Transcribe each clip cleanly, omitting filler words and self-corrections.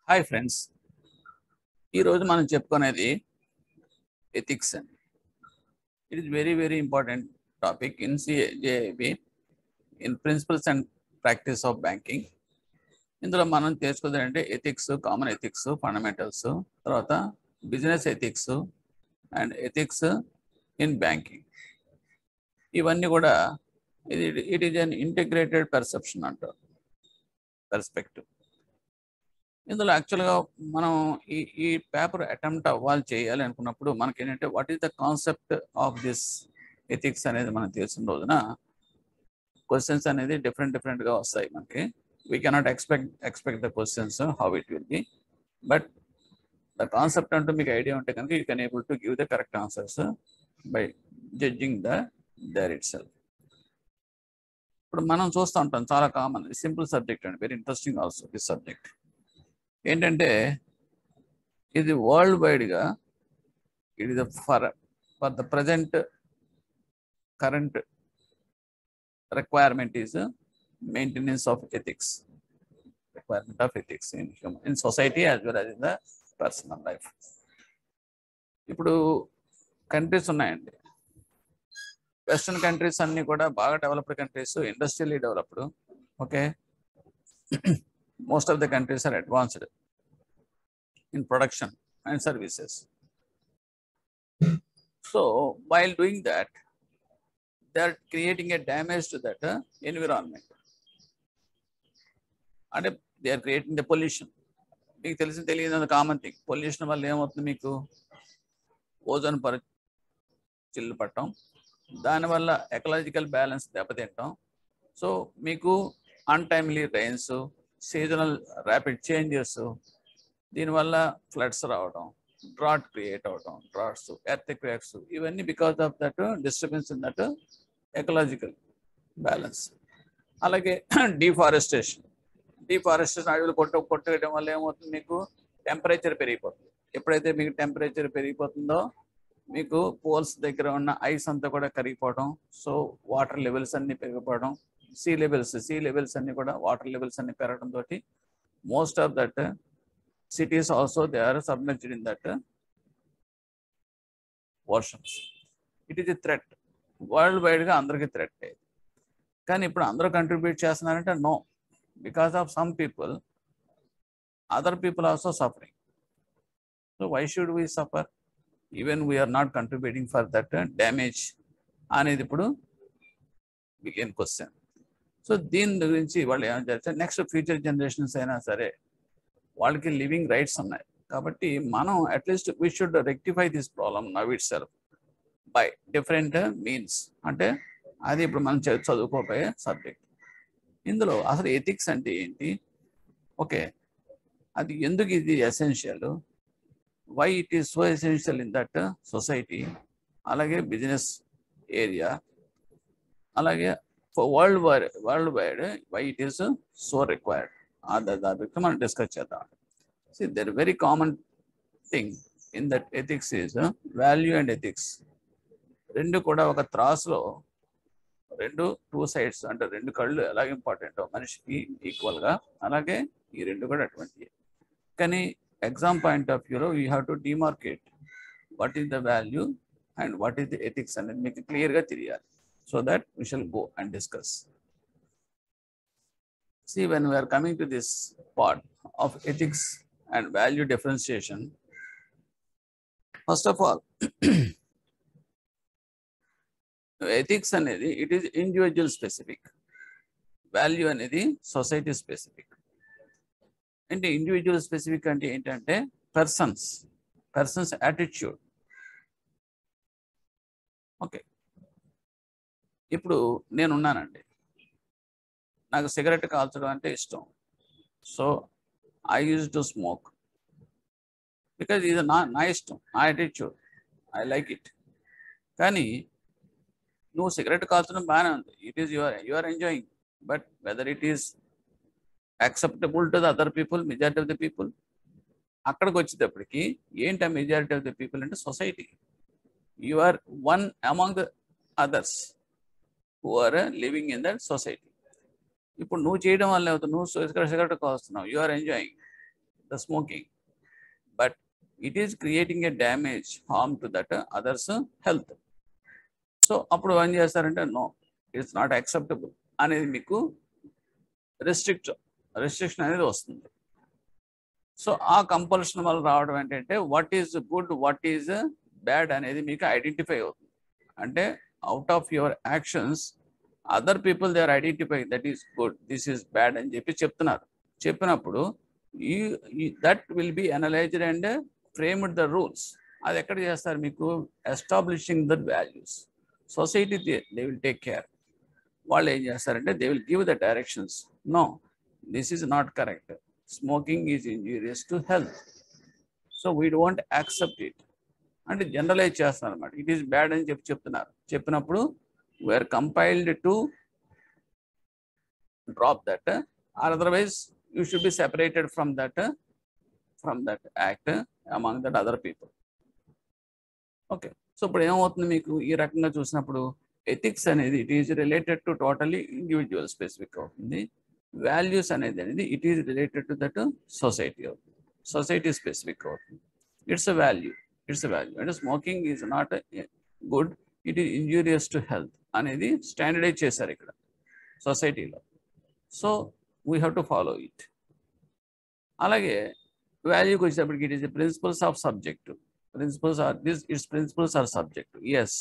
Hi friends, ఈరోజు మనం చెప్పుకునేది ఎథిక్స్ అండి. It is very important topic in CAIIB in principles and practice of banking. ఇందులో మనం తెలుసుకుందంటే ఎథిక్స్, కామన్ ఎథిక్స్, ఫండమెంటల్స్, తర్వాత business ethics and ethics in banking. ఇవన్నీ కూడా it is an integrated perception అంటారు, పర్స్పెక్టివ్. ఇందులో యాక్చువల్గా మనం ఈ పేపర్ అటెంప్ట్ చేయాలి అనుకున్నప్పుడు మనకి ఏంటంటే what is the concept of this ethics అనేది మనం తెలిసిన రోజున క్వశ్చన్స్ అనేది డిఫరెంట్గా వస్తాయి మనకి. We cannot expect the questions how it will be, but the concept అంటూ మీకు ఐడియా ఉంటే కనుక you can able to give the correct answers by judging there itself. ఇప్పుడు మనం చూస్తూ ఉంటాం, చాలా కామన్, సింపుల్ సబ్జెక్ట్ అండి, very interesting also this subject. ఏంటంటే ఇది వరల్డ్ వైడ్గా it is for the present current requirement is maintenance of ethics, requirement of ethics in society as well as in the personal life. ఇప్పుడు countries ఉన్నాయండి, western countries అన్నీ కూడా బాగా developed countries, industrially developed. Okay, most of the countries are advanced in production and services. So while doing that, they are creating a damage to that environment, and they are creating the pollution. మీకు తెలియదు common thing, pollution వల్ల ఏమవుతుంది, మీకు ozone పొర చిల్లు పట్టడం, దానివల్ల ecological balance దెబ్బతింటాం. సో మీకు untimely rains, seasonal rapid changes, దీనివల్ల ఫ్లడ్స్ రావడం, డ్రాట్ క్రియేట్ అవడం, డ్రాట్స్, ఎర్త్క్వేక్స్, ఇవన్నీ because of that disturbance in that ecological balance. అలాగే డిఫారెస్టేషన్ అడవులు కొట్టేయడం వల్ల ఏమవుతుంది, మీకు టెంపరేచర్ పెరిగిపోతుంది. ఎప్పుడైతే మీకు టెంపరేచర్ పెరిగిపోతుందో మీకు పోల్స్ దగ్గర ఉన్న ఐస్ అంతా కూడా కరిగిపోవడం, సో వాటర్ లెవెల్స్ అన్నీ పెరిగిపోవడం, సీ లెవెల్స్ అన్ని కూడా, వాటర్ లెవెల్స్ అన్ని పెరగడం తోటి most of that cities also they are submerged in that oceans. It is a threat, world వైడ్గా అందరికీ థ్రెట్. కానీ ఇప్పుడు అందరూ కంట్రిబ్యూట్ చేస్తున్నారంటే no, because of some people, other people also suffering. So why should we suffer even we're not contributing for that damage అనేది ఇప్పుడు begin question. So దీని గురించి వాళ్ళు ఏమైనా చేస్తే నెక్స్ట్ ఫ్యూచర్ జనరేషన్స్ అయినా సరే వాళ్ళకి లివింగ్ రైట్స్ ఉన్నాయి. కాబట్టి మనం at least we should rectify this problem now it self by different means. అంటే అది ఇప్పుడు మనం చదువుకోబోయే సబ్జెక్ట్. ఇందులో అసలు ఎథిక్స్ అంటే ఏంటి, ఓకే, అది ఎందుకు ఇది essential, why it is so essential in that society, అలాగే బిజినెస్ ఏరియా, అలాగే world wide why it is so required, దాని మనం డిస్కస్ చేద్దాం. See, there very common thing in that ethics is value and ethics. రెండు కూడా ఒక త్రాసులో two sides, అంటే రెండు కళ్ళు ఎలాగ ఇంపార్టెంట్ మనిషికి ఈక్వల్గా, అలాగే ఈ రెండు కూడా అటువంటి. కానీ ఎగ్జామ్ పాయింట్ ఆఫ్ వ్యూలో you have to demarcate what is the value and what is the ethics అనేది మీకు క్లియర్గా తెలియాలి. So that we shall go and discuss. See, when we are coming to this part of ethics and value differentiation, first of all, ethics anedi it is individual specific, value anedi society specific. And individual specific ante entante person's attitude. Okay, ఇప్పుడు నేనున్నానండి, నాకు cigarette కాల్చడం అంటే ఇష్టం. So I use to smoke because ఇది నా ఇష్టం, నా attitude, I like it. కానీ నువ్వు సిగరెట్ కాల్చడం బాగానే ఉంది, it is you are enjoying, but whether it is acceptable to the other people, majority of the people, అక్కడికి వచ్చేటప్పటికి ఏంటి ఆ మెజారిటీ ఆఫ్ ద పీపుల్ అంటే society. You are one among the others who are living in that society. ఇప్పుడు నువ్వు చేయడం వల్ల అవుతుంది, నువ్వు సిగరెట్ కాస్తున్నావు, you are enjoying, the smoking, but it is creating a damage, harm to that others' health. So అప్పుడు ఏం చేస్తారంటే నో, ఇట్స్ నాట్ యాక్సెప్టబుల్ అనేది మీకు రెస్ట్రిక్షన్ అనేది వస్తుంది. సో ఆ కంపల్షన్ వల్ల రావడం ఏంటంటే what is good, what is bad అనేది మీకు ఐడెంటిఫై అవుతుంది. అంటే out of your actions other people they are identify that is good, this is bad అని చెప్పి చెప్తున్నారు. చెప్పినప్పుడు that will be analysed and framed the rules. అది ఎక్కడ చేస్తారు మీకు? Establishing the values. Society they will take care. వాళ్ళు ఏం చేస్తారంటే they will give the directions. No, this is not correct, smoking is injurious to health, so we don't accept it అంటే generalise చేస్తున్నారు అనమాట. ఇట్ ఈస్ బ్యాడ్ అని చెప్తున్నారు. చెప్పినప్పుడు we're compiled to drop that, or otherwise you should be separated from that act among that other people. Okay, so ఇప్పుడు ఏమవుతుంది మీకు ఈ రకంగా చూసినప్పుడు ఎథిక్స్ అనేది it is related to totally individual specific అవుతుంది. వాల్యూస్ అనేది it is related to that society అవుతుంది, సొసైటీ స్పెసిఫిక్ అవుతుంది. ఇట్స్ అ వాల్యూ అంటే smoking is not good, it is injurious to health అనేది స్టాండర్డైజ్ చేశారు ఇక్కడ సొసైటీలో. So we have to follow it. అలాగే వాల్యూకి వచ్చేటప్పటికి it is the principles of subjective. Principles are subjective. Yes,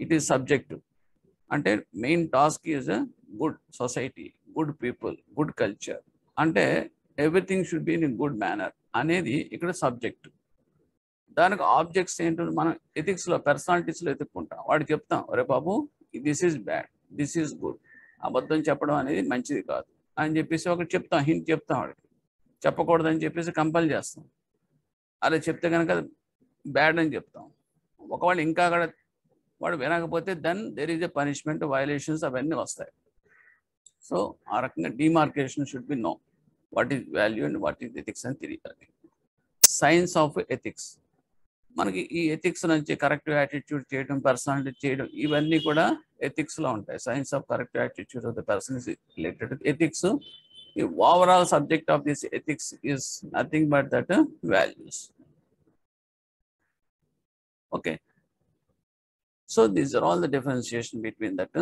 it is subjective అంటే main task is good society, good people, good culture, అంటే everything should be in good manner అనేది ఇక్కడ subject. దానికి objects ఏంటో మనం ఎథిక్స్లో పర్సనాలిటీస్లో ఎత్తుక్కుంటాం. వాడికి చెప్తాం, ఒరే బాబు this is bad, this is good, అబద్ధం చెప్పడం అనేది మంచిది కాదు అని చెప్పేసి ఒకటి చెప్తాం, హింట్ చెప్తాం. వాడికి చెప్పకూడదని చెప్పేసి కంపల్ చేస్తాం. అలా చెప్తే కనుక బ్యాడ్ అని చెప్తాం. ఒకవేళ ఇంకా అక్కడ వాడు వినకపోతే then there is a punishment, violations అవన్నీ వస్తాయి. సో ఆ రకంగా demarcation should be no what is value and what is ethics అని తెలియాలి. సైన్స్ ఆఫ్ ఎథిక్స్, మనకి ఈ ఎథిక్స్ నుంచి కరెక్టివ్ యాటిట్యూడ్ చేయడం, పర్సనాలిటీ చేయడం, ఇవన్నీ కూడా ఎథిక్స్లో ఉంటాయి. Science of corrective attitude of the person is related to ethics. The overall subject of this ethics is nothing but that values. Okay, so these are all the differentiation between that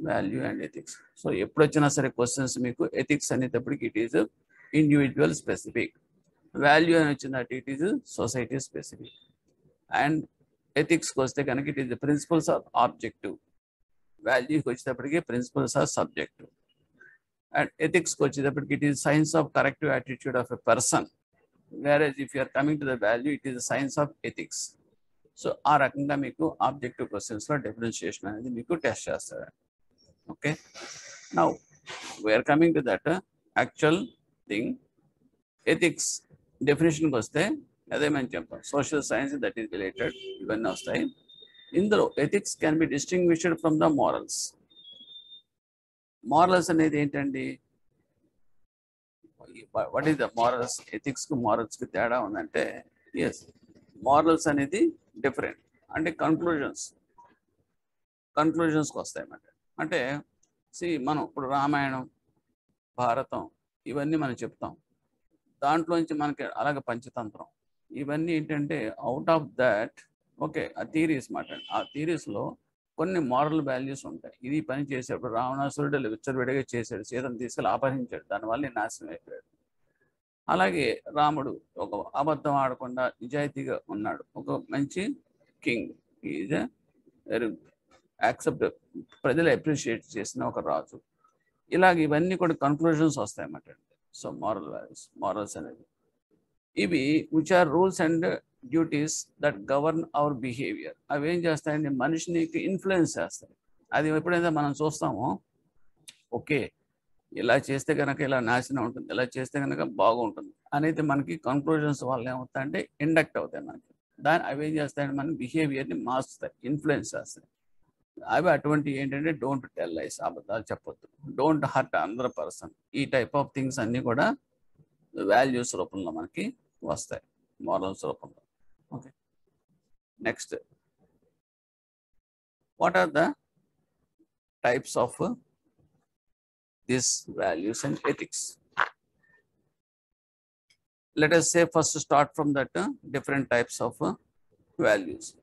value and ethics. So eppudochina sare questions meeku ethics anetapudiki it is individual specific, value ani vachinati it is society specific, and ethics koste kanaki it is the principles are objective, value ku vachinapudiki principles are subjective, and ethics ko vachinapudiki it is science of corrective attitude of a person, whereas if you are coming to the value it is the science of ethics. So ఆ రకంగా మీకు objective క్వశ్చన్స్లో differentiation అనేది మీకు test చేస్తారు. Okay, now we are coming to that actual thing. Ethics డెఫినేషన్కి వస్తే అదే మేము చెప్తాం, social science that is related, ఇవన్నీ వస్తాయి. ఇందులో ethics can be distinguished from the morals. Morals అనేది ఏంటండి? What is the morals? ఎథిక్స్కి మారల్స్కి తేడా ఉందంటే, ఎస్, మారల్స్ అనేది డిఫరెంట్ అంటే కన్క్లూజన్స్కి వస్తాయి అన్నమాట. అంటే మనం ఇప్పుడు రామాయణం, భారతం ఇవన్నీ మనం చెప్తాం, దాంట్లోంచి మనకి అలాగే పంచతంత్రం, ఇవన్నీ ఏంటంటే అవుట్ ఆఫ్ దాట్ ఓకే ఆ థీరీస్ మాట. ఆ థీరీస్లో కొన్ని మారల్ వాల్యూస్ ఉంటాయి. ఇది పని చేసేప్పుడు రావణాసురుడు విచ్చలవిడిగా చేశాడు, సీతను తీసుకెళ్ళి అపహరించాడు, దానివల్ల నాశనం అయిపోయాడు. అలాగే రాముడు ఒక అబద్ధం ఆడకుండా నిజాయితీగా ఉన్నాడు, ఒక మంచి కింగ్, ఈజ్ వెరీ యాక్సెప్ట్, ప్రజలు అప్రిషియేట్ చేసిన ఒక రాజు. ఇలాగ ఇవన్నీ కూడా కన్క్లూజన్స్ వస్తాయన్నమాట. సో మారల్ వాల్యూస్, మారల్స్ అనేది ఇవి which are rules and duties that govern our behaviour. అవి ఏం చేస్తాయండి? మనిషిని ఇన్ఫ్లుయెన్స్ చేస్తాయి. అది ఎప్పుడైతే మనం చూస్తామో ఓకే ఇలా చేస్తే కనుక ఇలా నాశనం ఉంటుంది, ఇలా చేస్తే కనుక బాగుంటుంది అనేది మనకి కన్క్లూజన్స్ వల్ల ఏమవుతాయంటే ఇండక్ట్ అవుతాయి మనకి. అవి ఏం చేస్తాయంటే మన బిహేవియర్ని మార్చుతాయి, ఇన్ఫ్లుయెన్స్ చేస్తాయి. అవి అటువంటి ఏంటంటే డోంట్ టెల్ లైస్, అబద్ధాలు చెప్పొద్దు, డోంట్ హర్ట్ అనదర్ పర్సన్, ఈ టైప్ ఆఫ్ థింగ్స్ అన్నీ కూడా వాల్యూస్ రూపంలో మనకి వస్తాయి, మారల్స్ రూపంలో. Okay, next, what are the types of these values and ethics? let us say first start from that different types of values.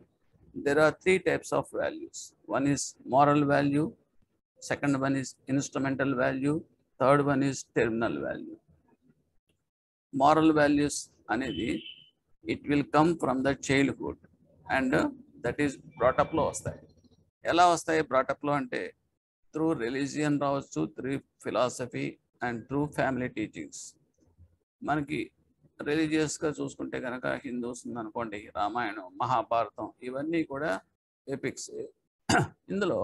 There are three types of values. One is moral value, second one is instrumental value, third one is terminal value. Moral values అనేది it will come from the childhood and that is brought up లో వస్తాయి. ఎలా వస్తాయి brought up లో అంటే through religion రావచ్చు, through philosophy and through family teachings. మనకి రిలీజియస్గా చూసుకుంటే కనుక హిందూస్ ఉందనుకోండి, రామాయణం, మహాభారతం ఇవన్నీ కూడా ఎపిక్స్. ఇందులో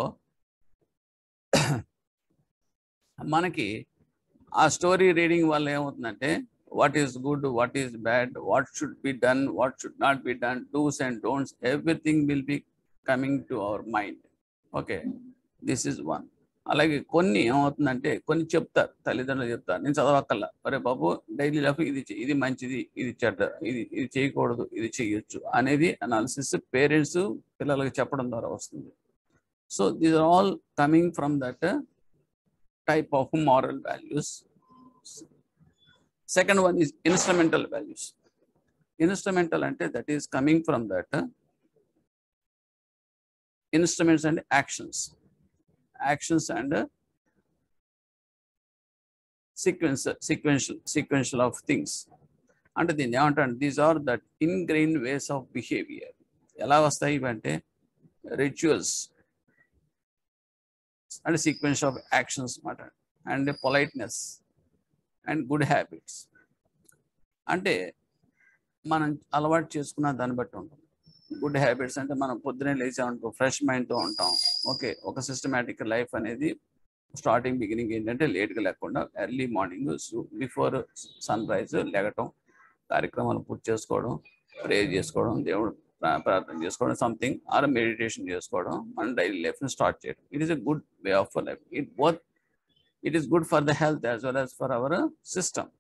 మనకి ఆ స్టోరీ రీడింగ్ వల్ల ఏమవుతుందంటే what is good, what is bad, what should be done, what should not be done, do's and don'ts, everything will be coming to our mind. Okay, this is one. అలాగే కొన్ని ఏమవుతుందంటే కొన్ని చెప్తారు, తల్లిదండ్రులు చెప్తారు, నేను చదవక్కల్లా, అరే బాబు డైలీ లైఫ్ ఇది మంచిది, ఇది చెడ్డ, ఇది చేయకూడదు, ఇది చేయొచ్చు అనేది అనాలిసిస్ పేరెంట్స్ పిల్లలకి చెప్పడం ద్వారా వస్తుంది. So these are all coming from that type of moral values. Second one is instrumental values. Instrumental ante that is coming from that instruments and actions and sequential of things. అంటే దీన్ని ఏమంటారు, these are that ingrained ways of behavior. ఎలా వస్తాయి అంటే rituals and sequence of actions matter and politeness and good habits. అంటే మనం అలవాటు చేసుకున్న దాన్ని బట్టి ఉంటుంది. గుడ్ హ్యాబిట్స్ అంటే మనం పొద్దునే లేచామనుకో ఫ్రెష్ మైండ్తో ఉంటాం. ఓకే, ఒక సిస్టమేటిక్ లైఫ్ అనేది స్టార్టింగ్ బిగినింగ్ ఏంటంటే లేట్గా లేకుండా early morning before sunrise లేగటం, కార్యక్రమాలు పూర్తి చేసుకోవడం, ప్రేయర్ చేసుకోవడం, దేవుడు ప్రార్థన చేసుకోవడం, సంథింగ్ ఆర్ మెడిటేషన్ చేసుకోవడం, మన డైలీ లైఫ్ని స్టార్ట్ చేయడం. It is a good way of life. It is good for the health as well as for our system.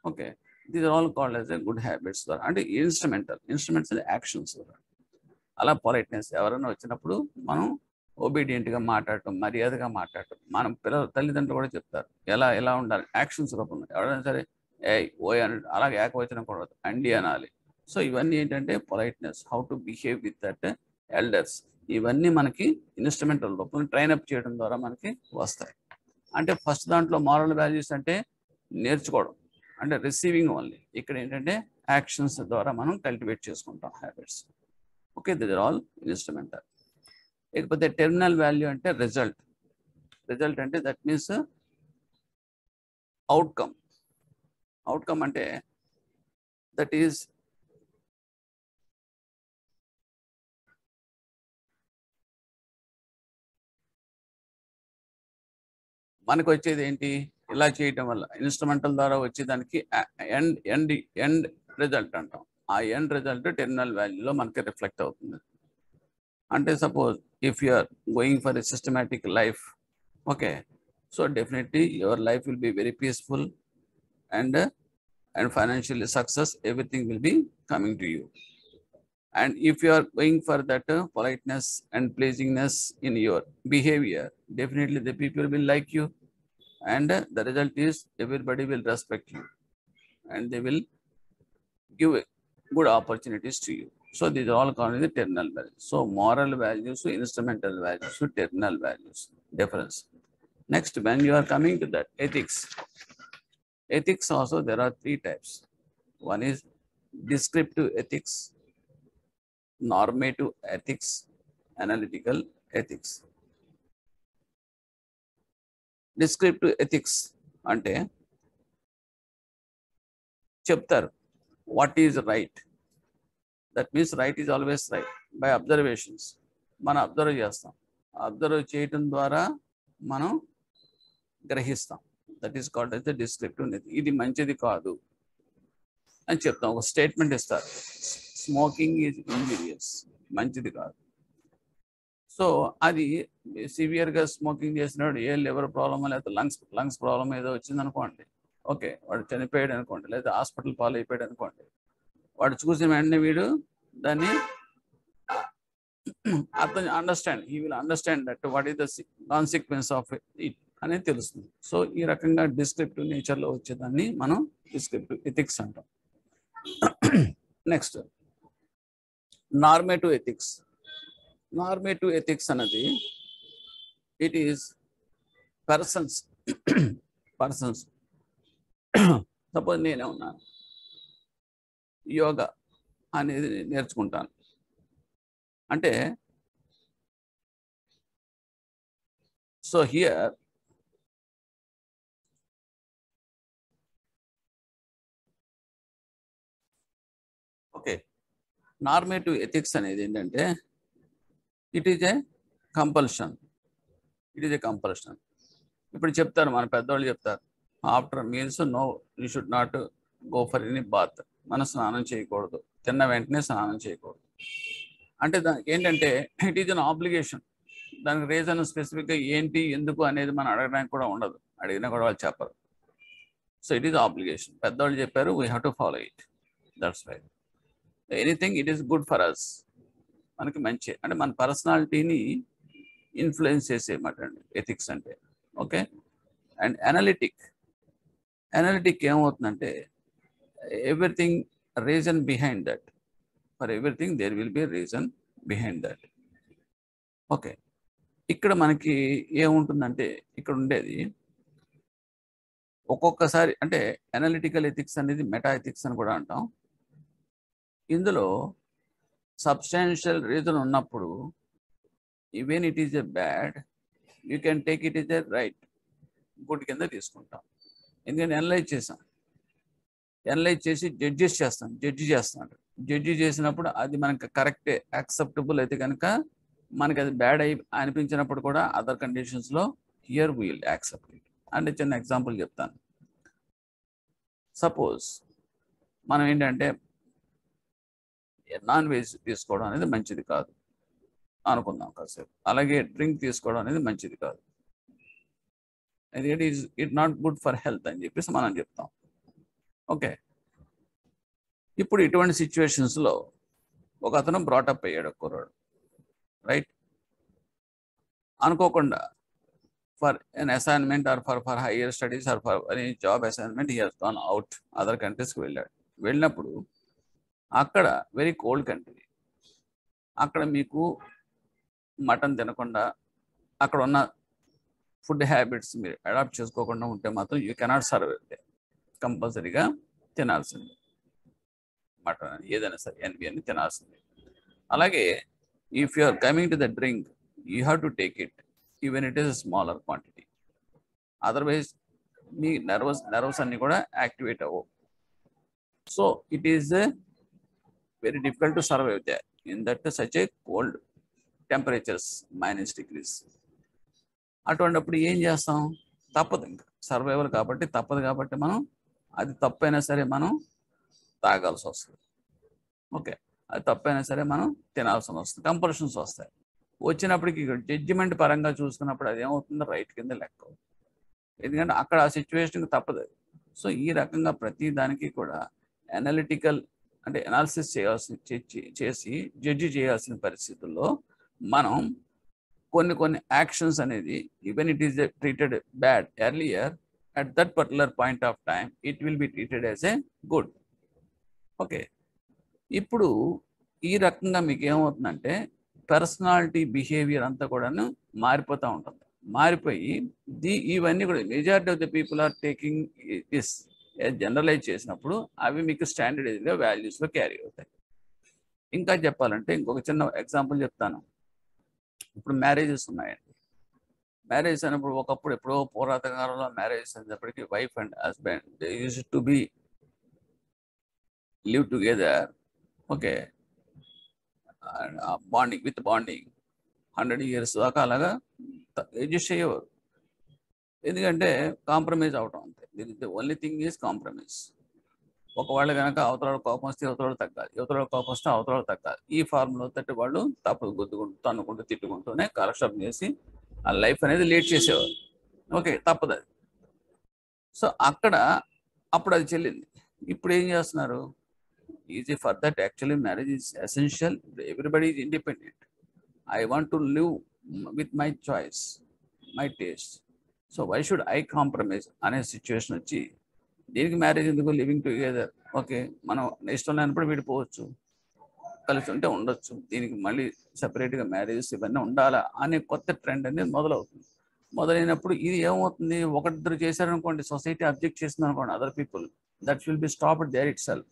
Okay, these are all called as a good habits ద్వారా. అంటే instruments actions ద్వారా. అలా politeness, ఎవరైనా వచ్చినప్పుడు మనం ఒబీడియంట్గా మాట్లాడటం, మర్యాదగా మాట్లాడటం. మనం తల్లిదండ్రులు కూడా చెప్తారు ఎలా ఉండాలి యాక్షన్స్ రూపంలో. ఎవరైనా సరే ఓయ్ అని అలాగే ఏకవచనం కూడా అండి అనాలి. సో ఇవన్నీ ఏంటంటే politeness, how to behave with that elders, ఇవన్నీ మనకి ఇన్స్ట్రుమెంటల్ రూపంలో ట్రైనప్ చేయడం ద్వారా మనకి వస్తాయి. అంటే ఫస్ట్ దాంట్లో మారల్ వాల్యూస్ అంటే నేర్చుకోవడం, అంటే రిసీవింగ్ ఓన్లీ. ఇక్కడ ఏంటంటే యాక్షన్స్ ద్వారా మనం కల్టివేట్ చేసుకుంటాం habits. Okay, this are all instrumental. లేకపోతే టెర్మినల్ వాల్యూ అంటే రిజల్ట్ అంటే దట్ మీన్స్ అవుట్కమ్ అంటే దట్ ఈస్ మనకు వచ్చేది ఏంటి, ఇలా చేయటం వల్ల ఇన్స్ట్రుమెంటల్ ద్వారా వచ్చేదానికి ఎండ్ రిజల్ట్ అంటాం. ఆ ఎండ్ రిజల్ట్ టెర్మినల్ వాల్యూలో మనకి రిఫ్లెక్ట్ అవుతుంది. అంటే suppose if you are going for a systematic life, okay, so definitely your life will be very peaceful and financially success, everything will be coming to you. And if you are going for that politeness and pleasingness in your behavior, definitely the people will like you, and the result is everybody will respect you and they will give good opportunities to you. So these are all called the terminal values. So moral values, instrumental values, terminal values, difference. Next, when you are coming to that ethics also there are three types. One is descriptive ethics, normative ethics, analytical ethics. Descriptive ethics అంటే చెప్తారు what is right. That means right is always right by observations. మనం observe చేస్తాం, observe చేయటం ద్వారా మనం గ్రహిస్తాం. That is called as the descriptive ethics. ఇది మంచిది కాదు అని చెప్తాం, ఒక స్టేట్మెంట్ ఇస్తారు, స్మోకింగ్ ఈజ్ ఇంజూరియస్, మంచిది కాదు. సో అది సివియర్గా స్మోకింగ్ చేసినాడు, ఏ లివర్ ప్రాబ్లమ్ లేదా లంగ్స్ ప్రాబ్లం ఏదో వచ్చింది అనుకోండి, ఓకే, వాడు చనిపోయాడు అనుకోండి, లేదా హాస్పిటల్ పాలు అయిపోయాడు అనుకోండి, వాడు చూసిన వెంటనే వీడు దాన్ని he will understand that what is the consequence of it అనేది తెలుస్తుంది. సో ఈ రకంగా డిస్క్రిప్టివ్ నేచర్లో వచ్చేదాన్ని మనం డిస్క్రిప్టివ్ ఎథిక్స్ అంటాం. Next normative ethics. Normative ethics అన్నది ఇట్ ఈస్ పర్సన్స్ సపోజ్ నేనే ఉన్నాను, యోగా అనేది నేర్చుకుంటాను అంటే, so here okay, normative ethics అనేది ఏంటంటే ఇట్ ఈజ్ ఏ కంపల్షన్. ఇప్పుడు చెప్తారు, మన పెద్దవాళ్ళు చెప్తారు, after meals no you should not go for any bath. మనం స్నానం చేయకూడదు, తిన్న వెంటనే స్నానం చేయకూడదు. అంటే దానికి ఏంటంటే ఇట్ ఈజ్ అన్ ఆబ్లిగేషన్. దానికి రీజన్ స్పెసిఫిక్గా ఏంటి ఎందుకు అనేది మనం అడగడానికి కూడా ఉండదు, అడిగినా కూడా వాళ్ళు చెప్పరు. So it is obligation. పెద్దవాళ్ళు చెప్పారు, we have to follow it. That's why anything it is good for us. మనకి మంచి అంటే మన పర్సనాలిటీని ఇన్ఫ్లుయెన్స్ చేసేమాట అండి ఎథిక్స్ అంటే. ఓకే, అండ్ అనలిటిక్ ఏమవుతుందంటే everything reason behind that. For everything there will be reason behind that. Okay, ఇక్కడ మనకి ఏముంటుందంటే ఇక్కడ ఉండేది ఒక్కొక్కసారి అంటే అనలిటికల్ ఎథిక్స్ అనేది మెటా ఎథిక్స్ అని కూడా అంటాం. ఇందులో సబ్స్టాన్షియల్ రీజన్ ఉన్నప్పుడు even it is a bad, you can take it is a right, good కింద తీసుకుంటాం. ఎందుకంటే అనలైజ్ చేసి జడ్జి చేస్తున్నాడు. జడ్జి చేసినప్పుడు అది మనకు కరెక్టే, యాక్సెప్టబుల్ అయితే కనుక మనకి అది బ్యాడ్ అనిపించినప్పుడు కూడా అదర్ కండిషన్స్లో here we will accept it. అంటే చిన్న ఎగ్జాంపుల్ చెప్తాను. సపోజ్ మనం ఏంటంటే నాన్ వెజ్ తీసుకోవడం అనేది మంచిది కాదు అనుకుందాం కాసేపు. అలాగే డ్రింక్ తీసుకోవడం అనేది మంచిది కాదు, ఎందుకంటే it not good for health అని చెప్పేసి మనం చెప్తాం. ఓకే, ఇప్పుడు ఇటువంటి సిచ్యువేషన్స్లో ఒక అతను బ్రాటప్ అయ్యాడు, కుర్రాడు, రైట్? అనుకోకుండా for an assignment or for higher studies or for any job assignment he has gone out other కంట్రీస్కి వెళ్ళాడు. వెళ్ళినప్పుడు అక్కడ వెరీ కోల్డ్ కంట్రీ, అక్కడ మీకు మటన్ తినకుండా అక్కడ ఉన్న ఫుడ్ హ్యాబిట్స్ మీరు అడాప్ట్ చేసుకోకుండా ఉంటే మాత్రం యూ కెనాట్ సర్వైవ్ దే. కంపల్సరీగా తినాల్సింది మటన్, ఏదైనా సరే ఎన్వి అని తినాల్సింది. అలాగే if you are coming to the drink, you have to take it even it is smaller quantity. Otherwise మీ నర్వస్ అన్ని కూడా యాక్టివేట్ అవ్వవు. So it is very difficult to survive they in that such a cold temperatures -degrees. అటువంటిప్పుడు ఏం చేస్తాం? తప్పదు, ఇంకా survival కాబట్టి తప్పదు. కాబట్టి మనం అది తప్పైనా సరే మనం తాగాల్సి వస్తుంది. ఓకే, అది తప్పైనా సరే మనం తినాల్సి వస్తుంది, కంపల్షన్స్ వస్తాయి. వచ్చినప్పటికి జడ్జిమెంట్ పరంగా చూసుకున్నప్పుడు అది ఏమవుతుందో రైట్ కింద లెక్క, ఎందుకంటే అక్కడ ఆ సిచ్యువేషన్కి తప్పదు. సో ఈ రకంగా ప్రతి దానికి కూడా అనలిటికల్ అంటే అనాలిసిస్ చేసి జడ్జి చేయాల్సిన పరిస్థితుల్లో మనం కొన్ని యాక్షన్స్ అనేది even it is treated bad earlier, at that particular point of time it will be treated as a good. Okay, ఇప్పుడు ఈ రకంగా మీకు ఏమవుతుందంటే పర్సనాలిటీ బిహేవియర్ అంతా కూడాను మారిపోతూ ఉంటుంది. మారిపోయి ఇవన్నీ కూడా majority of the people are taking this generalise చేసినప్పుడు అవి మీకు స్టాండర్డైజ్గా వాల్యూస్లో క్యారీ అవుతాయి. ఇంకా చెప్పాలంటే ఇంకొక చిన్న ఎగ్జాంపుల్ చెప్తాను. ఇప్పుడు మ్యారేజెస్ ఉన్నాయండి. మ్యారేజ్ అయినప్పుడు ఒకప్పుడు ఎప్పుడో పురాతన కాలంలో మ్యారేజ్ అయినప్పటికీ wife and husband they use to be live together. Okay, bonding 100 years దాకా అలాగా అడ్జస్ట్ అయ్యేవారు. ఎందుకంటే కాంప్రమైజ్ అవటం అంతే. The only thing is compromise. ఒకవేళ కనుక అవతల కోపం వస్తే అవతల తగ్గాలి, అవతల కోపం వస్తే అవతల తగ్గాలి. ఈ ఫార్ములా తట్టి వాళ్ళు తప్పు గుద్దుకుంటూ తన్నుకుంటూ తిట్టుకుంటూనే కాలక్షేపం చేసి ఆ లైఫ్ అనేది లీడ్ చేసేవారు. ఓకే, తప్పదు అది. సో అప్పుడు అది చెల్లింది. ఇప్పుడు ఏం చేస్తున్నారు? Easy for that actually marriage is essential. Everybody is independent. I want to live with my choice, my taste. So why should I compromise అనే సిచ్యువేషన్ వచ్చి దీనికి మ్యారేజ్ ఎందుకు, లివింగ్ టుగెదర్ ఓకే, మనం ఇష్టం లేనప్పుడు విడిపోవచ్చు, కలిసి ఉంటే ఉండొచ్చు, దీనికి మళ్ళీ సెపరేట్గా మ్యారేజెస్ ఇవన్నీ ఉండాలా అనే కొత్త ట్రెండ్ అనేది మొదలవుతుంది. మొదలైనప్పుడు ఇది ఏమవుతుంది, ఒకరిద్దరు చేశారనుకోండి, సొసైటీ అబ్జెక్ట్ చేస్తుంది అనుకోండి, other people, that will be stopped there itself.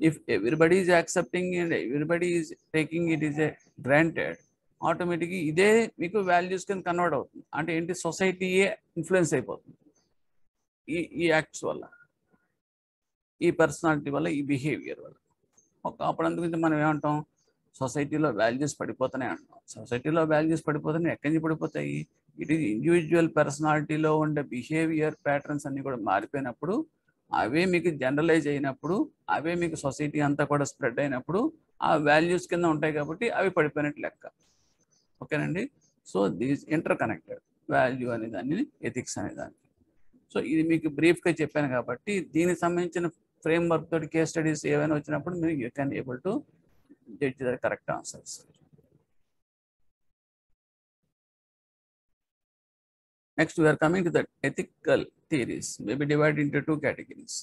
If everybody is accepting and everybody is taking it is a granted, ఆటోమేటిక్గా ఇదే మీకు వాల్యూస్ కింద కన్వర్ట్ అవుతుంది. అంటే ఏంటి, సొసైటీయే ఇన్ఫ్లుయెన్స్ అయిపోతుంది ఈ యాక్ట్స్ వల్ల, ఈ పర్సనాలిటీ వల్ల, ఈ బిహేవియర్ వల్ల. అప్పుడు అందుగురించి మనం ఏమంటాం, సొసైటీలో వాల్యూస్ పడిపోతానే అంటాం. సొసైటీలో వాల్యూస్ పడిపోతాయి, ఎక్కడి నుంచి పడిపోతాయి, ఇట్ ఈజ్ ఇండివిజువల్ పర్సనాలిటీలో ఉండే బిహేవియర్ ప్యాటర్న్స్ అన్ని కూడా మారిపోయినప్పుడు, అవే మీకు జనరలైజ్ అయినప్పుడు, అవే మీకు సొసైటీ అంతా కూడా స్ప్రెడ్ అయినప్పుడు ఆ వాల్యూస్ కింద ఉంటాయి కాబట్టి అవి పడిపోయినట్టు లెక్క. ఓకేనండి. So these inter connected, value అనే దాన్ని, ఎథిక్స్ అనే దాన్ని. సో ఇది మీకు బ్రీఫ్గా చెప్పాను కాబట్టి దీనికి సంబంధించిన ఫ్రేమ్ వర్క్ తోటి కేస్ స్టడీస్ ఏవైనా వచ్చినప్పుడు మీరు you can able to judge the correct answers. Next, we are coming to the ethical theories, may be divided into two categories.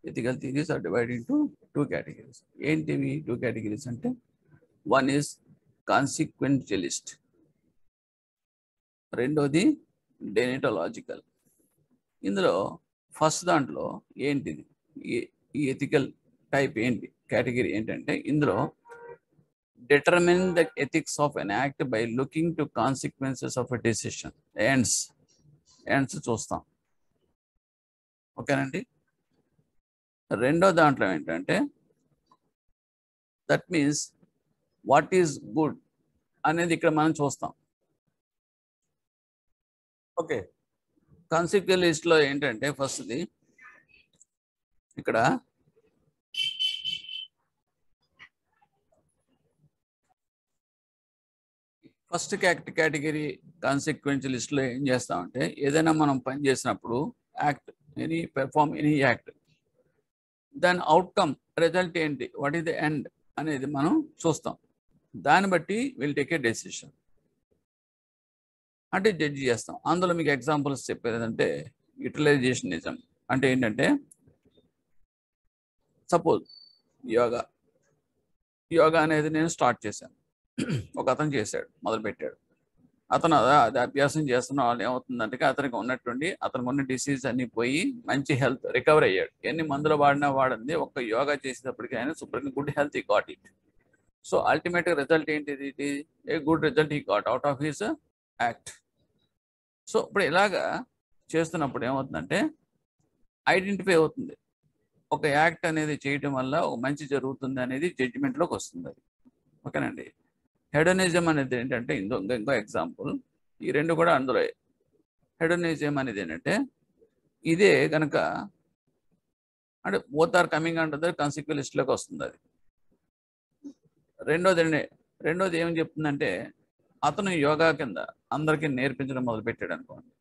Ethical theories are divided into two categories. ఏంటివి two categories అంటే, one is consequentialist, రెండోది డెనిటలాజికల్. ఇందులో first దాంట్లో ఏంటిది, ఈ ethical type ఏంటి, category ఏంటంటే, ఇందులో determine the ethics of an act by looking to consequences of a decision. ends చూస్తాం. ఓకేనండి. రెండో దాంట్లో ఏంటంటే, that means what is good అనేది ఇక్కడ మనం చూస్తాం. ఓకే, కాన్సిక్వెన్స్లో ఏంటంటే ఫస్ట్ది ఇక్కడ ఫస్ట్ కేటగిరీ కాన్సిక్వెన్షియలిస్ట్లో ఏం చేస్తామంటే, ఏదైనా మనం పని చేసినప్పుడు యాక్ట్, పెర్ఫార్మ్ ఎనీ యాక్ట్, దాని అవుట్కమ్ రిజల్ట్ ఏంటి, వాట్ ఈస్ ద ఎండ్ అనేది మనం చూస్తాం. దాన్ని బట్టి విల్ టేక్ ఏ డెసిషన్, అంటే జడ్జి చేస్తాం. అందులో మీకు ఎగ్జాంపుల్స్ చెప్పేదంటే యూటిలైజేషనిజం అంటే ఏంటంటే, సపోజ్ యోగా అనేది నేను స్టార్ట్ చేశాను, ఒక అతను చేశాడు, మొదలుపెట్టాడు, అతను అది అభ్యాసం చేస్తున్న వాళ్ళు ఏమవుతుందంటే, అతనికి ఉన్న డిసీజ్ అన్ని పోయి మంచి హెల్త్ రికవర్ అయ్యాడు. ఎన్ని మందులు వాడింది, ఒక్క యోగా చేసేటప్పటికి ఆయన శుభ్రంగా good health he got it. So ultimate result ఏంటిది, it is a good result he got out of his act. సో ఇప్పుడు ఇలాగా చేస్తున్నప్పుడు ఏమవుతుందంటే, ఐడెంటిఫై అవుతుంది, ఒక యాక్ట్ అనేది చేయటం వల్ల ఒక మంచి జరుగుతుంది అనేది జడ్జిమెంట్లోకి వస్తుంది అది. ఓకేనండి. హెడోనిజం అనేది ఏంటంటే, ఇంకో ఎగ్జాంపుల్, ఈ రెండు కూడా అందులో. హెడోనిజం అనేది ఏంటంటే, ఇదే కనుక అంటే both are coming under the కాన్సిక్వెన్స్లోకి వస్తుంది అది. రెండోది ఏమని చెప్తుందంటే, అతను యోగా కింద అందరికీ నేర్పించడం మొదలుపెట్టాడు అనుకోండి,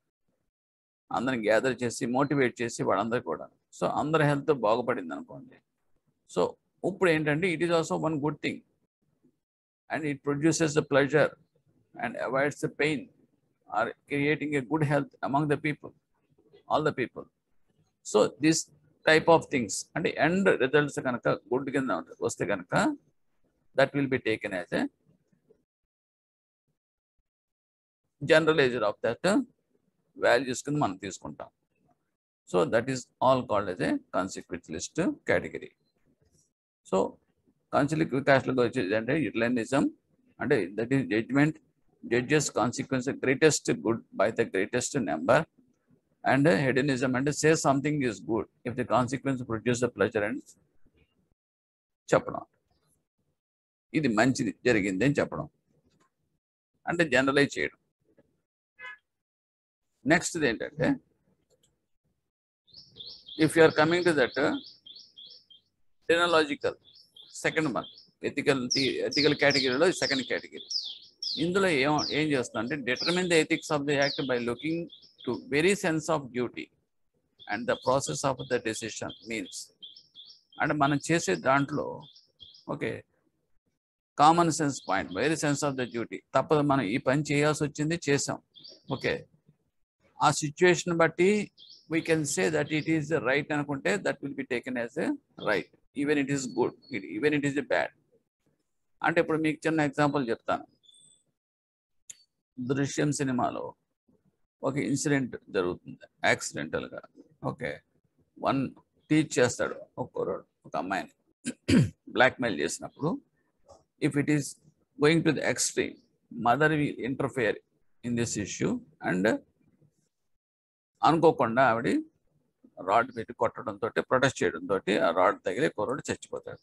అందరిని గ్యాదర్ చేసి మోటివేట్ చేసి వాళ్ళందరూ కూడా, సో అందరి హెల్త్ బాగుపడింది అనుకోండి. సో ఇప్పుడు ఏంటంటే, it is also one good thing and it produces the pleasure and avoids the pain, or creating a good health among the people, all the people. So this type of things and end results kanaka good kinda vaste kanaka, that will be taken as a generalizer of that values kinda మనం తీసుకుంటాం. So that is all called as a consequentialist category. So కాన్సిక్వెన్షియలిస్ట్లో వచ్చేది అంటే utilisation అంటే, that is judgment, judges consequence greatest good by the greatest number. And hedonism అంటే say something is good if the consequence produce the pleasure అని చెప్పడం, ఇది మంచిది జరిగింది అని చెప్పడం, అంటే జనరలైజ్ చేయడం. నెక్స్ట్ ఏంటంటే, if you are coming to that deontological, second one, ethical కేటగిరీలో సెకండ్ కేటగిరీ. ఇందులో ఏం చేస్తాం అంటే, determine the ethics of the act by looking to very sense of duty and the process of the decision. Means అంటే మనం చేసే దాంట్లో okay common sense point, very sense of the duty, తప్పదు మనం ఈ పని చేయాల్సి వచ్చింది చేసాం, ఓకే ఆ సిచ్యువేషన్ బట్టి we can say that it is the right అనుకుంటే that will be taken as a right, even it is good, even it is a bad. అంటే ఇప్పుడు మీకు చిన్న ఎగ్జాంపుల్ చెప్తాను. దృశ్యం సినిమాలో ఒక ఇన్సిడెంట్ జరుగుతుంది యాక్సిడెంటల్గా. ఓకే, వన్ టీచ్ చేస్తాడు ఒక కుర్రాడు ఒక అమ్మాయిని బ్లాక్మెయిల్ చేసినప్పుడు, if it is going to the extreme, mother will interfere in this issue and అనుకోకుండా ఆవిడ రాడ్ పెట్టి కొట్టడంతో, ప్రొటెస్ట్ చేయడంతో ఆ రాడ్ తగిలి కుర్రాడు చచ్చిపోతాడు.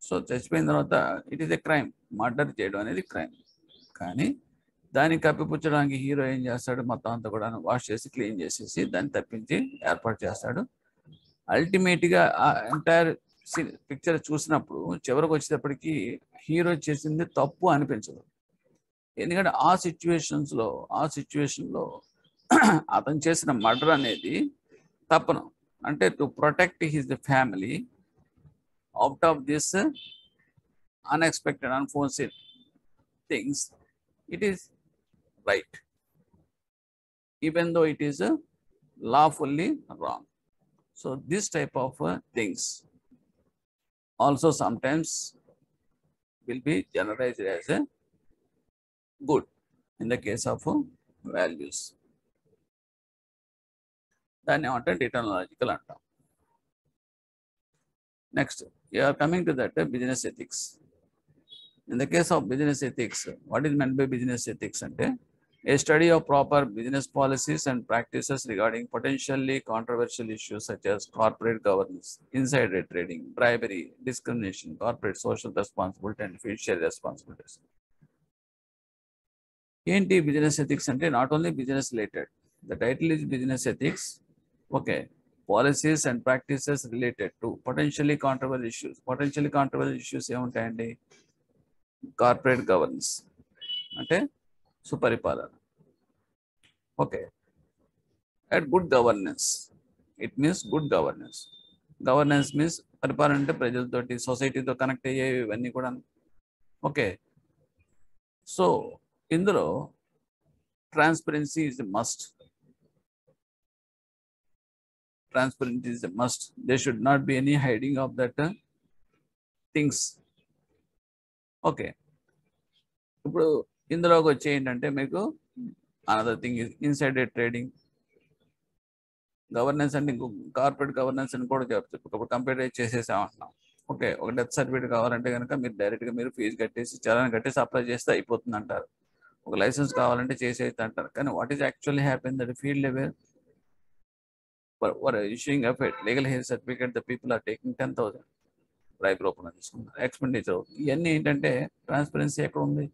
సో చచ్చిపోయిన తర్వాత it is a crime, murder చేయడం అనేది క్రైమ్. కానీ దాన్ని కప్పిపుచ్చడానికి హీరో ఏం చేస్తాడు, మొత్తం అంతా కూడా వాష్ చేసి క్లీన్ చేసేసి దాన్ని తప్పించి ఏర్పాటు చేస్తాడు. అల్టిమేట్గా ఆ ఎంటైర్ పిక్చర్ చూసినప్పుడు చివరికి వచ్చేటప్పటికి హీరో చేసింది తప్పు అనిపించదు. ఎందుకంటే ఆ సిచ్యువేషన్లో అతను చేసిన మర్డర్ అనేది తప్పను. అంటే to protect his family out of this unexpected unforced things, it is right, even though it is lawfully wrong. So this type of things also sometimes will be generalized as a good in the case of values. దాన్ని ఏమంటే డిటర్మినాలజికల్ అంటాం. Next, you are coming to that business ethics. In the case of business ethics, what is meant by business ethics? Ante a study of proper business policies and practices regarding potentially controversial issues such as corporate governance, insider trading, bribery, discrimination, corporate social responsibility, and fiduciary responsibilities. Enti business ethics ante not only business related. The title is business ethics. Okay. Policies and practices related to potentially controversial issues. Potentially controversial issues ఏముంటాయండి? Corporate governance అంటే సుపరిపాలన. Okay, at good governance, it means good governance. Governance means పరిపాలన అంటే ప్రజలతోటి, సొసైటీతో connect అయ్యేవి ఇవన్నీ కూడా. ఓకే, సో ఇందులో transparency is a must. Transparency is a must. There should not be any hiding of that things. Okay, ఇప్పుడు ఇందులోకి వచ్చి ఏంటంటే మీకు another thing is insider trading. Governance అంటే ఇంకో కార్పొరేట్ గవర్నెన్స్ అని కూడా చెప్తారు. ఇప్పుడు కంప్యూటర్ చేసేసామంటున్నాం. ఓకే, ఒక డెత్ సర్టిఫికేట్ కావాలంటే కనుక మీరు డైరెక్ట్గా మీరు ఫీజు కట్టేసి చలాన్ కట్టేసి అప్లై చేస్తే అయిపోతుంది అంటారు. ఒక లైసెన్స్ కావాలంటే చేసేది అంటారు. కానీ what is actually happen that field level for issuing of a legal health certificate, the people are taking 10,000 bribe రూపంలో తీసుకుంటారు, ఎక్స్పెండిచర్. ఇవన్నీ ఏంటంటే ట్రాన్స్పరెన్సీ ఎక్కడ ఉంది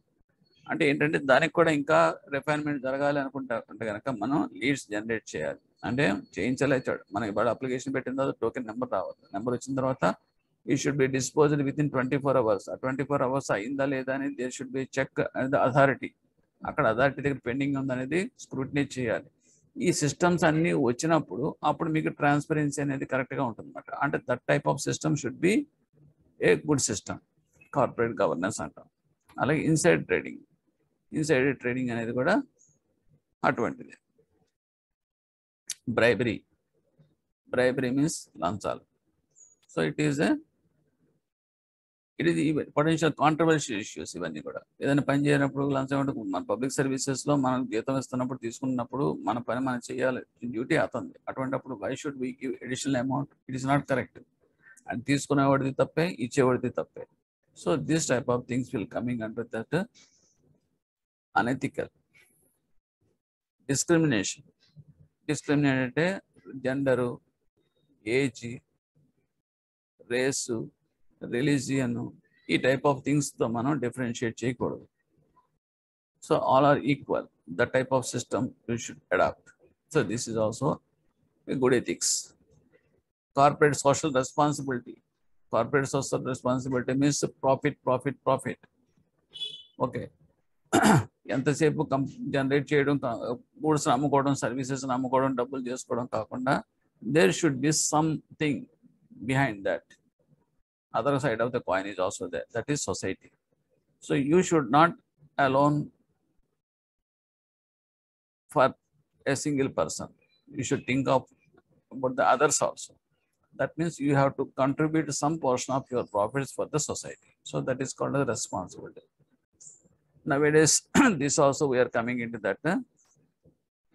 అంటే ఏంటంటే దానికి కూడా ఇంకా రిఫైన్మెంట్ జరగాలి అనుకుంటే కనుక మనం లీడ్స్ జనరేట్ చేయాలి. అంటే చేయించలేచాడు, మనకి ఇప్పుడు అప్లికేషన్ పెట్టిన తర్వాత టోకెన్ నెంబర్ రావాలి. నెంబర్ వచ్చిన తర్వాత ఈ should be disposed with in 24 hours. ఆ 24 hours అయిందా లేదా అనేది దేర్ షుడ్ బి చెక్ అనేది అథారిటీ. అక్కడ అథారిటీ దగ్గర పెండింగ్ ఉందనేది స్క్రూటినీ చేయాలి. ఈ సిస్టమ్స్ అన్ని వచ్చినప్పుడు అప్పుడు మీకు ట్రాన్స్పరెన్సీ అనేది కరెక్ట్గా ఉంటుంది అన్నమాట. అంటే that type of system should be a good system, corporate governance అంటాం. అలాగే ఇన్సైడ్ ట్రేడింగ్ అనేది కూడా అటువంటిది. బ్రైబరీ మీన్స్ లంచాలు. So it is potential controversial issues. ఇవన్నీ కూడా ఏదైనా పని చేయనప్పుడు లంచం అంటే మన పబ్లిక్ సర్వీసెస్లో మనం జీతం ఇస్తున్నప్పుడు తీసుకున్నప్పుడు మన పని మనం చేయాలి, డ్యూటీ అవుతుంది. అటువంటిప్పుడు why should we give additional amount? It is not correct. అది తీసుకునేవాడిది తప్పే, ఇచ్చేవాడిది తప్పే. So this type of things will coming under that unethical. Discrimination అంటే జెండరు, ఏజ్, రేసు, రిలీజియన్, ఈ టైప్ ఆఫ్ థింగ్స్తో మనం డిఫరెన్షియేట్ చేయకూడదు. So all are equal. That type of system you should adapt. So this is also a good ethics. Corporate social responsibility. Corporate social responsibility means profit. Okay, ఎంతసేపు generate చేయడం, goods అమ్ముకోవడం, services అమ్ముకోవడం, డబ్బులు చేసుకోవడం కాకుండా there should be something behind that. Other side of the coin is also there, that is society. So you should not alone for a single person. You should think of about the others also. That means you have to contribute some portion of your profits for the society. So that is called a responsibility. Nowadays, this also we are coming into that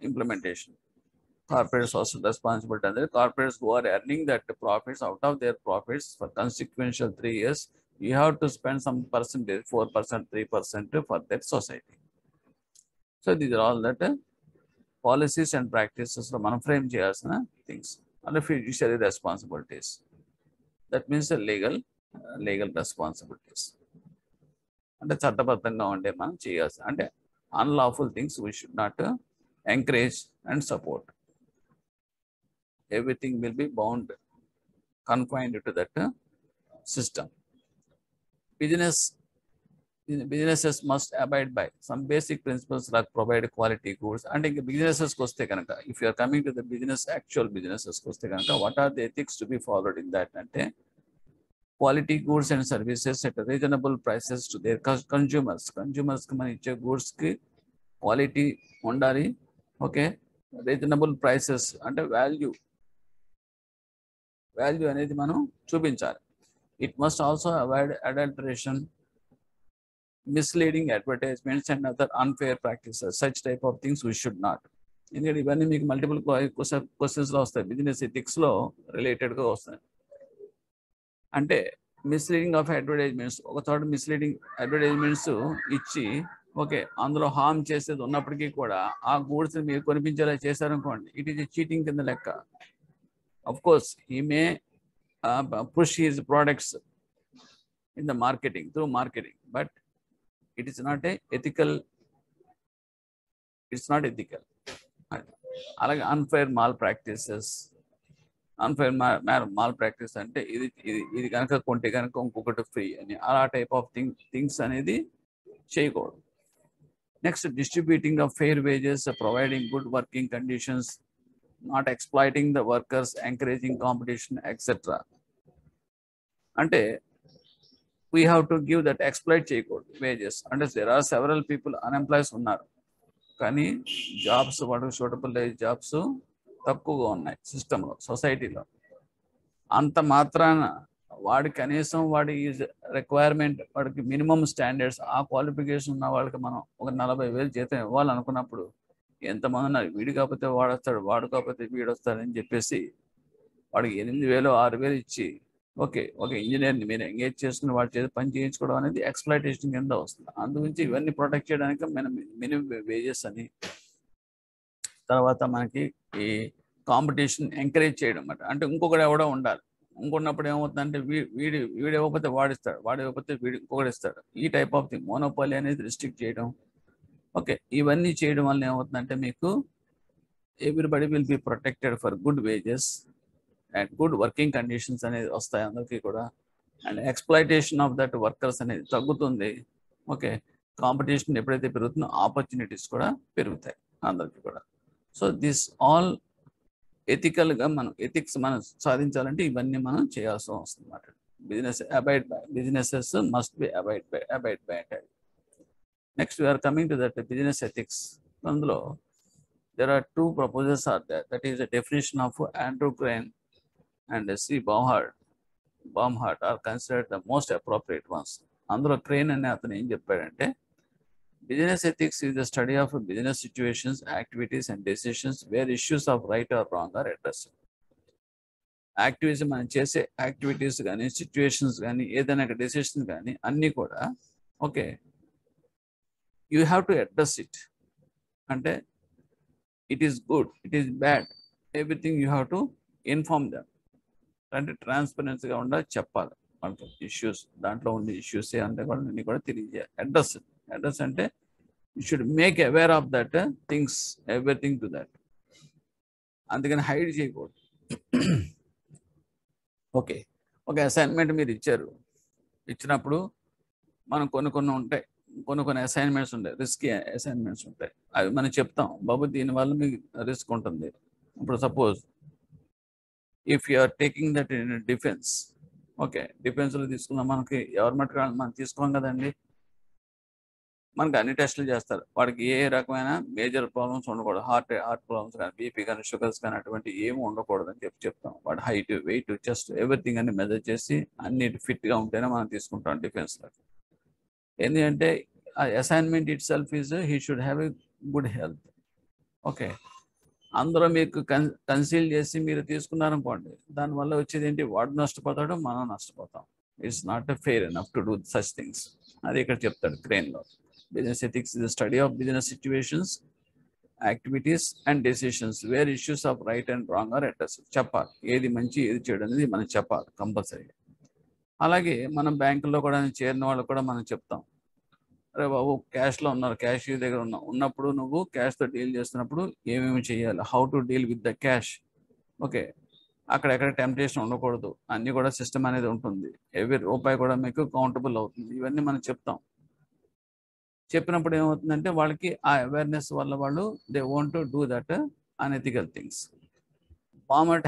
implementation. Corporate social responsibility, and the corporates who are earning that profits, out of their profits for consequential 3 years, you have to spend some percentage, 4%, 3% for that society. So these are all that policies and practices మనం frame చేయాల్సిన things. And fiduciary responsibilities. That means the legal responsibilities. అంటే చట్టబద్ధంగా ఉండే మనం చేయాల్సి, అంటే unlawful things we should not encourage and support. Everything will be bound, confined to that system. Businesses must abide by some basic principles like provide quality goods. And businesses koste kanaka, if you are coming to the business, actual businesses koste kanaka, what are the ethics to be followed in that? Ante quality goods and services at reasonable prices to their consumers. Consumers ki man iche goods ki quality undali, okay, reasonable prices అంటే value అనేది మనం చూపించాలి. It must also avoid adulteration, misleading advertisements and other unfair practices. Such type of things we should not. ఎందుకంటే ఇవన్నీ మీకు multiple క్వశ్చన్స్లో వస్తాయి, business ఎథిక్స్లో రిలేటెడ్గా వస్తాయి. అంటే మిస్లీడింగ్ ఆఫ్ అడ్వర్టైజ్మెంట్స్, ఒక చోట మిస్లీడింగ్ అడ్వర్టైజ్మెంట్స్ ఇచ్చి, ఓకే, అందులో హార్మ్ చేసేది ఉన్నప్పటికీ కూడా ఆ గూడ్స్ మీరు కొనిపించేలా చేశారనుకోండి, ఇట్ ఈస్ చీటింగ్ కింద లెక్క. Of course, he may push his products in the marketing, through marketing, but it is not ethical. It's not ethical. అలాగే unfair malpractice అంటే ఇది కనుక కొంటే కనుక ఇంకొకటి ఫ్రీ అని, అలా టైప్ ఆఫ్ థింగ్స్ అనేది చేయకూడదు. Next, distributing of fair wages, providing good working conditions, not exploiting the workers, encouraging competition, etc. అంటే we have to give that exploit చేయకూడదు wages. అంటే there are several people unemployed ఉన్నారు, కానీ jobs వాటికి suitable jobs తక్కువగా ఉన్నాయి సిస్టంలో, సొసైటీలో. అంత మాత్రాన వాడి కనీసం వాడి రిక్వైర్మెంట్, వాడికి మినిమం స్టాండర్డ్స్, ఆ క్వాలిఫికేషన్ ఉన్న వాళ్ళకి మనం ఒక 40,000 జీతం ఇవ్వాలనుకున్నప్పుడు ఎంతమంది ఉన్నారు, వీడు కాకపోతే వాడు వస్తాడు, వాడు కాకపోతే వీడు వస్తాడని చెప్పేసి వాడికి 8,000, 6,000 ఇచ్చి, ఓకే, ఒక ఇంజనీర్ని మీరు ఎంగేజ్ చేసుకుని వాడి చేసి పని చేయించుకోవడం అనేది ఎక్స్‌ప్లాయిటేషన్ కింద వస్తుంది. అందుగురించి ఇవన్నీ ప్రొటెక్ట్ చేయడానికి మనం మినిమం వేజెస్ అని, తర్వాత మనకి ఈ కాంపిటీషన్ ఎంకరేజ్ చేయడం అన్నమాట. అంటే ఇంకొకటి ఎవడో ఉండాలి, ఇంకొన్నప్పుడు ఏమవుతుందంటే వీడు ఇవ్వకపోతే వాడిస్తాడు, వాడు ఇవ్వకపోతే వీడు ఇంకొకటి ఇస్తాడు. ఈ టైప్ ఆఫ్ థింగ్, మోనోపాలీ అనేది రిస్ట్రిక్ట్ చేయడం. ఓకే, ఇవన్నీ చేయడం వల్ల ఏమవుతుందంటే మీకు everybody will be protected for good wages and good working conditions అనేది వస్తాయి అందరికీ కూడా. And exploitation of that workers అనేది తగ్గుతుంది. ఓకే, కాంపిటీషన్ ఎప్పుడైతే పెరుగుతుందో ఆపర్చునిటీస్ కూడా పెరుగుతాయి అందరికీ కూడా. సో దిస్ ఆల్ ఎథికల్గా ఎథిక్స్ మనం సాధించాలంటే ఇవన్నీ మనం చేయాల్సి వస్తుంది అన్నమాట. Businesses must be abide by అంటే. Next, we are coming to that business ethics. అందులో there are 2 proposals are there. That is the definition of Andrew Crane and C. Baumhart are considered the most appropriate ones. అందులో crane అనే అతను ఏం చెప్పాడంటే, business ethics is the study of business situations, activities and decisions where issues of right or wrong are addressed. Activities, మనం చేసే activities కానీ, situations కానీ, ఏదైనా డెసిషన్స్ కానీ అన్నీ కూడా, okay, you have to address it. అంటే it is good, it is bad, everything you have to inform them. అంటే ట్రాన్స్పరెన్సీగా ఉండాలి, చెప్పాలి మనకు ఇష్యూస్, దాంట్లో ఉండే ఇష్యూస్ అంటే కూడా అన్ని కూడా తెలియజేయాలి. అడ్రస్ అంటే you should make aware of that things, everything to that. అందుకని హైడ్ చేయకూడదు. ఓకే, ఒక అసైన్మెంట్ మీరు ఇచ్చినప్పుడు మనం కొన్ని ఉంటాయి, కొన్ని అసైన్మెంట్స్ ఉంటాయి, రిస్కీ అసైన్మెంట్స్ ఉంటాయి. అవి మనం చెప్తాం, బాబు దీనివల్ల మీకు రిస్క్ ఉంటుంది. ఇప్పుడు suppose if you are taking that in defence, okay, డిఫెన్స్లో తీసుకున్నాం, మనకి ఎవరి మట్టుకు మనం తీసుకోం కదండి. మనకి అన్ని టెస్టులు చేస్తారు. వాడికి ఏ రకమైన మేజర్ ప్రాబ్లమ్స్ ఉండకూడదు. హార్ట్ ప్రాబ్లమ్స్ కానీ, బీపీ కానీ, షుగర్స్ కానీ అటువంటి ఏమి ఉండకూడదని చెప్తాం. వాడి హైట్, వెయిట్, చెస్ట్ ఎవ్రీథింగ్ అన్ని మెజర్ చేసి అన్ని ఫిట్గా ఉంటేనే మనం తీసుకుంటాం డిఫెన్స్లో. ఎందుకంటే ఆ assignment it self is he should have a good health. Okay, అందరూ మీకు కన్సీల్ చేసి మీరు తీసుకున్నారనుకోండి, దానివల్ల వచ్చేది ఏంటి? వాడు నష్టపోతాడు, మనం నష్టపోతాం. It's not fair enough to do such things. అది ఇక్కడ చెప్తాడు క్రేన్లో. Business ethics is the study of business situations, activities and decisions where issues of right and wrong are address. చెప్పాలి ఏది మంచి ఏది చెడు అనేది మనం చెప్పాలి కంపల్సరీగా. అలాగే మనం బ్యాంకుల్లో కూడా చేరిన వాళ్ళకు కూడా మనం చెప్తాం, అరే బాబు క్యాష్లో ఉన్నారు, క్యాష్ దగ్గర ఉన్నప్పుడు నువ్వు క్యాష్తో డీల్ చేస్తున్నప్పుడు ఏమేమి చేయాలి, how to deal with the cash. Okay, అక్కడెక్కడ టెంప్టేషన్ ఉండకూడదు, అన్నీ కూడా సిస్టమ్ అనేది ఉంటుంది, ఎవరి రూపాయి కూడా మీకు కౌంటబుల్ అవుతుంది, ఇవన్నీ మనం చెప్తాం. చెప్పినప్పుడు ఏమవుతుందంటే వాళ్ళకి ఆ అవేర్నెస్ వల్ల వాళ్ళు they want to do that unethical things. Baumhart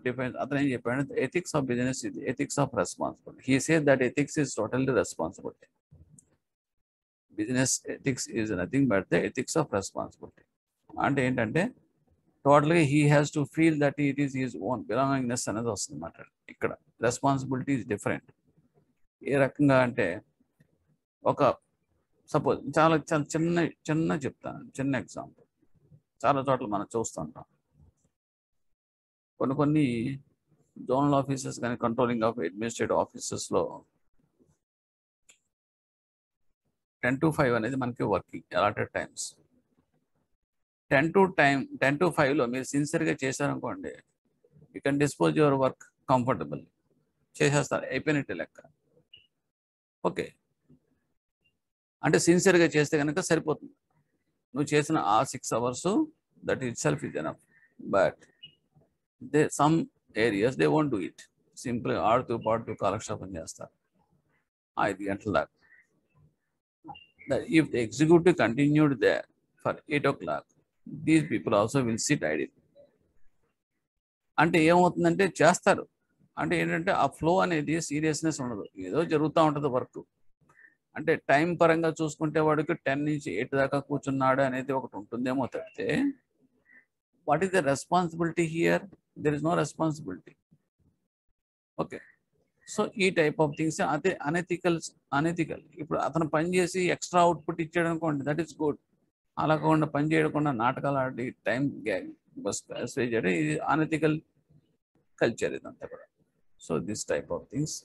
defines అతను ఏం చెప్పాడు? ఎథిక్స్ ఆఫ్ బిజినెస్ ఇది ethics of responsibility. He said that ethics is totally responsibility. Business ethics is nothing but the ethics of responsibility. అంటే ఏంటంటే టోటల్గా he has to feel that it is his own belongingness అనేది వస్తుంది అన్నమాట. ఇక్కడ responsibility is different. ఏ రకంగా అంటే ఒక సపోజ్ చాలా చిన్న చెప్తాను, చిన్న ఎగ్జాంపుల్. చాలా చోట్ల మనం చూస్తుంటాం, కొన్ని జోనల్ ఆఫీసెస్ కానీ, కంట్రోలింగ్ ఆఫ్ అడ్మినిస్ట్రేటివ్ ఆఫీసెస్లో 10 to 5 అనేది మనకి వర్కింగ్ అలాటెడ్ టైమ్స్. 10 to 5లో మీరు సిన్సియర్గా చేశారనుకోండి, you can dispose your work comfortable. చేసేస్తారు, అయిపోయినట్టే లెక్క. ఓకే, అంటే సిన్సియర్గా చేస్తే కనుక సరిపోతుంది. నువ్వు చేసిన ఆ 6 hours that it self is enough. But some areas they won't do it. సింపుల్గా ఆడుతూ పాడుతూ కాలక్షేపం చేస్తారు 5 గంటల దాకా. If the executive continued there for 8 o'clock, these people also will sit idle. అంటే ఏమవుతుందంటే చేస్తారు, అంటే ఏంటంటే ఆ ఫ్లో అనేది సీరియస్నెస్ ఉండదు, ఏదో జరుగుతూ ఉంటుంది వర్క్. అంటే టైం పరంగా చూసుకుంటే వాడికి 10 నుంచి 8 దాకా కూర్చున్నాడు అనేది ఒకటి ఉంటుందేమో తప్పితే what is the responsibility here? There is no responsibility. Okay, so ఈ టైప్ ఆఫ్ థింగ్స్ అదే అనెథికల్. ఇప్పుడు అతను పని చేసి ఎక్స్ట్రా అవుట్పుట్ ఇచ్చాడు అనుకోండి, దట్ ఈస్ గుడ్. అలా కాకుండా పని చేయకుండా నాటకాలు ఆడి టైం స్పేస్ చేయడం, ఇది అనెథికల్ కల్చర్ ఇదంతా కూడా. So this type of things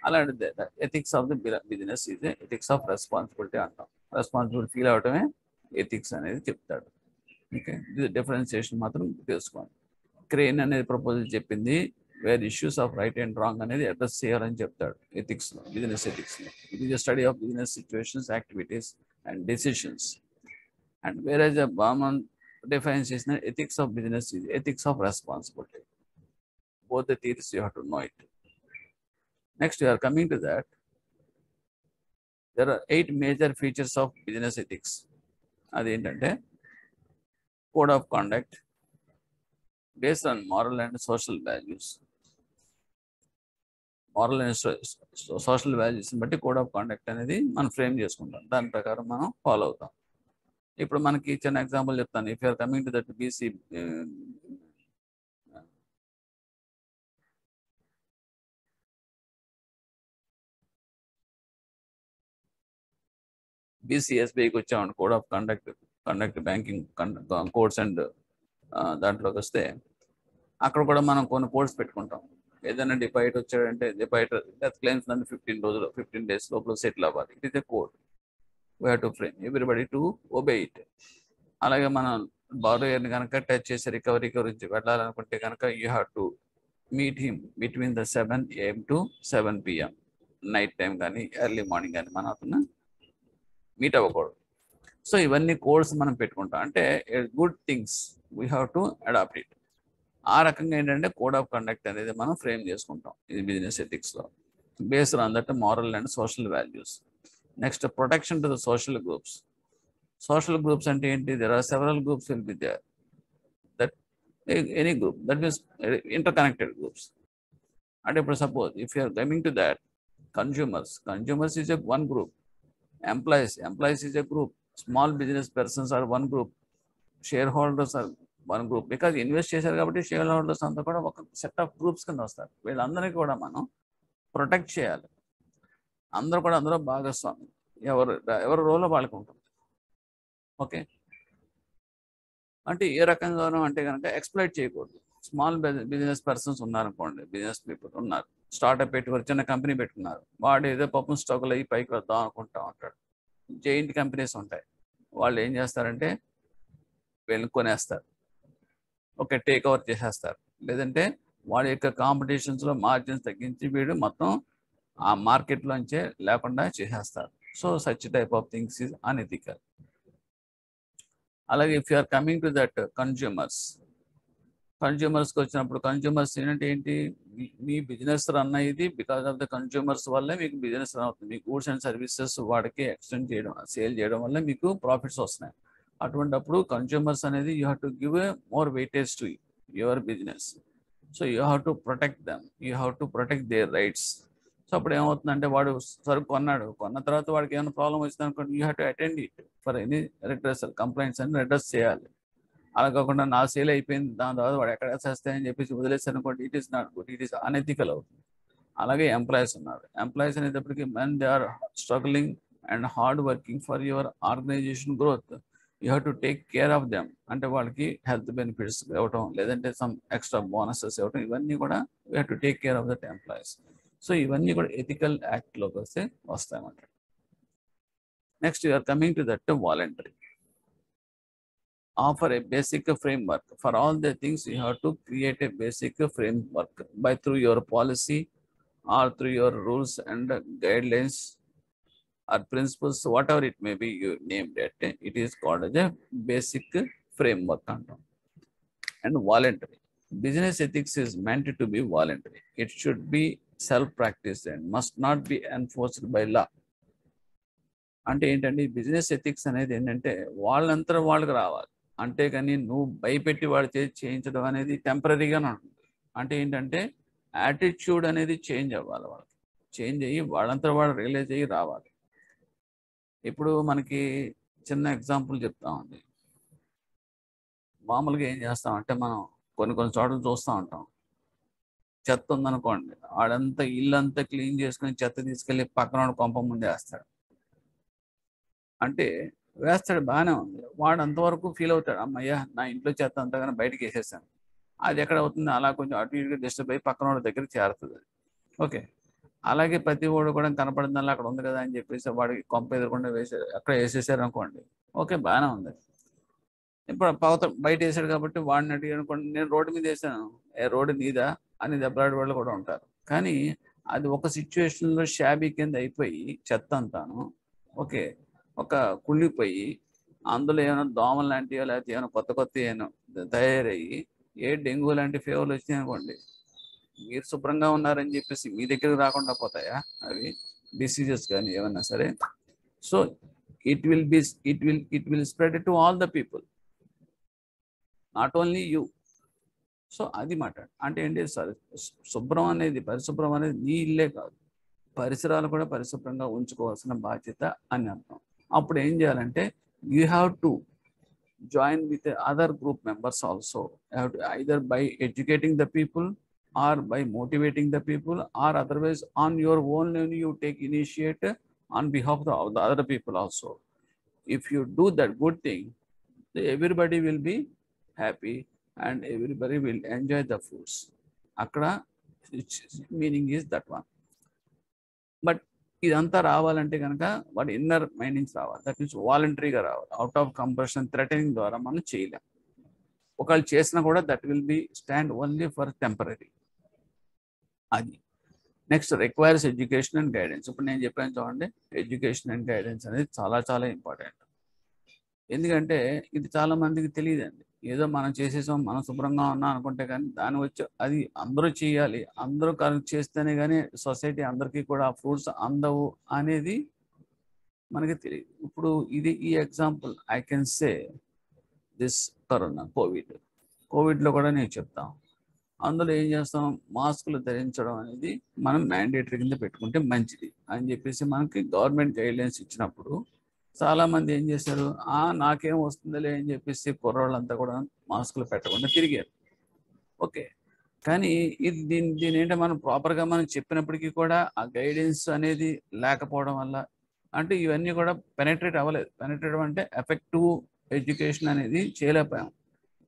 అలాంటిది ఎథిక్స్ ఆఫ్ ది బిజినెస్ ఇది ఎథిక్స్ ఆఫ్ రెస్పాన్సిబిలిటీ అంటాం. రెస్పాన్సిబిలిటీ ఫీల్ అవటమే ఎథిక్స్ అనేది చెప్తాడు. ఓకే, ఇది డిఫరెన్సియేషన్ మాత్రం తెలుసుకోండి. క్రేన్ అనేది ప్రపోజల్ చెప్పింది where issues of right and wrong అనేది అడ్రస్ చేయాలని చెప్తాడు ఎథిక్స్లో, బిజినెస్ ఎథిక్స్లో. It is study of business situations, activities and decisions. And whereas Bauman define చేసిన ఎథిక్స్ ఆఫ్ బిజినెస్ ఇది ethics of responsibility. Both the theories you have to know it. Next, we are coming to that. There are 8 major features of business ethics. Adentante code of conduct based on moral and social values. Moral and social values బట్టి code of conduct అనేది మనం frame చేసుకుంటాం, దాని ప్రకారం మనం follow అవుతాం. ఇప్పుడు మనకి చిన్న ఎగ్జాంపుల్ చెప్తాను. If you're coming to that బీసీఎస్బీకి వచ్చామండి, code of conduct banking codes and దాంట్లోకి వస్తే అక్కడ కూడా మనం కొన్ని కోడ్స్ పెట్టుకుంటాం. ఏదైనా డిపాజిట్ వచ్చాడంటే డిపాజిట్ డెత్ క్లెయిమ్స్ నన్ను 15 days లోపల సెటిల్ అవ్వాలి. It is a code. We have to frame everybody to obey it. అలాగే మనం బారోయర్ని కనుక టచ్ చేసి రికవరీ గురించి వెళ్ళాలనుకుంటే కనుక you have to meet him between the 7 AM to 7 PM night time కానీ ఎర్లీ మార్నింగ్ కానీ మనం అతను మీట్ అవ్వకూడదు. సో ఇవన్నీ కోడ్స్ మనం పెట్టుకుంటాం. అంటే good things we have to adapt it. ఆ రకంగా ఏంటంటే కోడ్ ఆఫ్ కండక్ట్ అనేది మనం ఫ్రేమ్ చేసుకుంటాం ఇది బిజినెస్ ఎథిక్స్లో, based on that moral and social values. Next, protection to the social groups. Social groups అంటే ఏంటి? There are several groups will be there. That any group that means interconnected groups. అంటే ఇప్పుడు suppose if you're coming to that consumers is a one group. Employees is a group. Small business persons are one group. Shareholders are one group. Because invest చేశారు కాబట్టి share holders అంతా కూడా ఒక set of groups కింద వస్తారు. వీళ్ళందరినీ కూడా మనం ప్రొటెక్ట్ చేయాలి. అందరూ కూడా అందులో భాగస్వామి. ఎవరి రోల్లో వాళ్ళకి ఉంటుంది. ఓకే, అంటే ఏ రకంగానూ అంటే కనుక ఎక్స్ప్లాయిట్ చేయకూడదు. స్మాల్ బిజినెస్ పర్సన్స్ ఉన్నారనుకోండి, బిజినెస్ పీపుల్ ఉన్నారు, స్టార్ట్అప్ పెట్టుకుని చిన్న కంపెనీ పెట్టుకున్నారు. వాడు ఏదో పాపం స్ట్రగుల్ అయ్యి పైకి వద్దాం అనుకుంటా ఉంటాడు. జైంట్ కంపెనీస్ ఉంటాయి, వాళ్ళు ఏం చేస్తారంటే వీళ్ళని కొనేస్తారు, ఓకే, టేక్ ఓవర్ చేసేస్తారు. లేదంటే వాడి యొక్క కాంపిటీషన్స్లో మార్జిన్స్ తగ్గించి వీడు మొత్తం ఆ మార్కెట్లోంచే లేకుండా చేసేస్తారు. So such type of things is unethical. అలాగే if you are coming to that కన్జ్యూమర్స్కి వచ్చినప్పుడు, కన్జ్యూమర్స్ ఏంటి, మీ బిజినెస్ రన్ అయ్యేది బికాస్ ఆఫ్ ద కన్జ్యూమర్స్ వల్లే మీకు బిజినెస్ రన్ అవుతుంది. మీ గూడ్స్ అండ్ సర్వీసెస్ వాడికి ఎక్స్టెండ్ చేయడం, సేల్ చేయడం వల్ల మీకు ప్రాఫిట్స్ వస్తున్నాయి. అటువంటిప్పుడు కన్జ్యూమర్స్ అనేది you have to give a more weightage to your business. So you have to protect them, you have to protect there rights. So అప్పుడు ఏమవుతుందంటే వాడు సరుకు కొన్న తర్వాత వాడికి ఏమైనా ప్రాబ్లం వచ్చింది అనుకోండి, you have to attend it for any redressal, complaints అని రిడ్రెస్ చేయాలి. అలా కాకుండా నా సేల్ అయిపోయింది, దాని తర్వాత వాడు ఎక్కడ చేస్తాయని చెప్పేసి వదిలేసారు అనుకోండి, it is not good, it is unethical అవుతుంది. అలాగే ఎంప్లాయీస్ ఉన్నారు. ఎంప్లాయీస్ అనేటప్పటికి men they are struggling and hard working for your organisation growth. You have to take care of them. అంటే వాళ్ళకి హెల్త్ బెనిఫిట్స్ ఇవ్వటం, లేదంటే సమ్ ఎక్స్ట్రా బోనసెస్ ఇవ్వటం, ఇవన్నీ కూడా you have to take care of that employees. So ఇవన్నీ కూడా ethical యాక్ట్లోకి వస్తాయన్నమాట. Next you are coming to that voluntary. Offer a basic framework for all the things. You have to create a basic framework through your policy or through your rules and guidelines or principles, whatever it may be you named it. It is called as a basic framework. And voluntary. Business ethics is meant to be voluntary. It should be self-practiced and must not be enforced by law. అంటే ఏంటంటే business ethics అనేది ఏంటంటే వాళ్ళంతా వాళ్ళకి రావాలి. అంటే కానీ నువ్వు భయపెట్టి వాడి చేయించడం అనేది టెంపరీగానే ఉంటుంది. అంటే ఏంటంటే యాటిట్యూడ్ అనేది చేంజ్ అవ్వాలి, వాళ్ళకి చేంజ్ అయ్యి వాళ్ళంతా వాళ్ళు రియలైజ్ అయ్యి రావాలి. ఇప్పుడు మనకి చిన్న ఎగ్జాంపుల్ చెప్తామండి. మామూలుగా ఏం చేస్తామంటే మనం కొన్ని చోట్ల చూస్తూ ఉంటాం, చెత్త ఉందనుకోండి, వాడంతా ఇల్లంతా క్లీన్ చేసుకుని చెత్త తీసుకెళ్ళి పక్కన కొంప ముందే వేస్తాడు. అంటే వేస్తాడు, బాగానే ఉంది, వాడు అంతవరకు ఫీల్ అవుతాడు, అమ్మయ్య నా ఇంట్లో చెత్త అంతా కానీ బయటకు వేసేసాను. అది ఎక్కడ అవుతుంది, అలా కొంచెం అటు ఇటుగా డిస్టర్బ్ అయ్యి పక్కన వాడి దగ్గర చేరుతుంది. ఓకే, అలాగే ప్రతి వాడు కూడా కనపడిందల్లా అక్కడ ఉంది కదా అని చెప్పేసి వాడికి కొంప ఎదురకుండా అక్కడ వేసేసారు అనుకోండి, ఓకే బాగానే ఉంది. ఇప్పుడు బయట వేసాడు కాబట్టి వాడిని అడిగి అనుకోండి, నేను రోడ్డు మీద వేసాను, రోడ్డు నీదా అని దెబ్బలాడే వాళ్ళు కూడా ఉంటారు. కానీ అది ఒక సిచ్యువేషన్లో షాబీ కింద అయిపోయి చెత్త అంతాను ఓకే ఒక కుళ్ళిపోయి అందులో ఏమైనా దోమలు లాంటివో లేకపోతే ఏమైనా కొత్త ఏమైనా తయారయ్యి డెంగ్యూ లాంటి ఫీవర్లు వచ్చినాయి అనుకోండి, మీరు శుభ్రంగా ఉన్నారని చెప్పేసి మీ దగ్గరకు రాకుండా పోతాయా అవి డిసీజెస్ కానీ ఏమన్నా సరే. So it will spread to all the people, not only you. So అది మాట అంటే ఏంటి, శుభ్రం అనేది పరిశుభ్రం అనేది నీ ఇల్లే కాదు, పరిసరాలు కూడా పరిశుభ్రంగా ఉంచుకోవాల్సిన బాధ్యత అని అర్థం. అప్పుడు ఏం చేయాలంటే you have to join with other group members also. either by educating the people or by motivating the people or otherwise on your own you take initiative on behalf of the other people also. If you do that good thing, everybody will be happy and everybody will enjoy the foods. Akkada meaning is that one. But ఇదంతా రావాలంటే కనుక వాడి inner మైండింగ్స్ రావాలి, that means వాలంటరీగా రావాలి. Out of compulsion threatening ద్వారా మనం చేయలేం. ఒకవేళ చేసినా కూడా that will be stand only for temporary. అది next requires education and guidance. ఇప్పుడు నేను చెప్పాను చూడండి, ఎడ్యుకేషన్ అండ్ గైడెన్స్ అనేది చాలా చాలా ఇంపార్టెంట్. ఎందుకంటే ఇది చాలా మందికి తెలియదండి. ఏదో మనం చేసేసాం, మనం శుభ్రంగా ఉన్నాం అనుకుంటే కానీ దాని వచ్చి అది అందరూ చేయాలి, అందరూ కరెక్ట్ చేస్తేనే కానీ సొసైటీ అందరికీ కూడా ఆ ఫ్రూట్స్ అందవు అనేది మనకి తెలియదు. ఇప్పుడు ఇది ఈ example I can say this corona కోవిడ్లో కూడా నేను చెప్తాను. అందులో ఏం చేస్తాం, మాస్కులు ధరించడం అనేది మనం మ్యాండేటరీ కింద పెట్టుకుంటే మంచిది అని చెప్పేసి మనకి గవర్నమెంట్ గైడ్లైన్స్ ఇచ్చినప్పుడు చాలామంది ఏం చేశారు, నాకేం వస్తుందిలే అని చెప్పేసి కుర్రోళ్ళంతా కూడా మాస్కులు పెట్టకుండా తిరిగారు. ఓకే, కానీ దీని ఏంటంటే మనం ప్రాపర్గా మనం చెప్పినప్పటికీ కూడా ఆ గైడెన్స్ అనేది లేకపోవడం వల్ల అంటే ఇవన్నీ కూడా పెనెట్రేట్ అవ్వలేదు. పెనెట్రేట్ అంటే ఎఫెక్టివ్ ఎడ్యుకేషన్ అనేది చేయలేకపోయాం.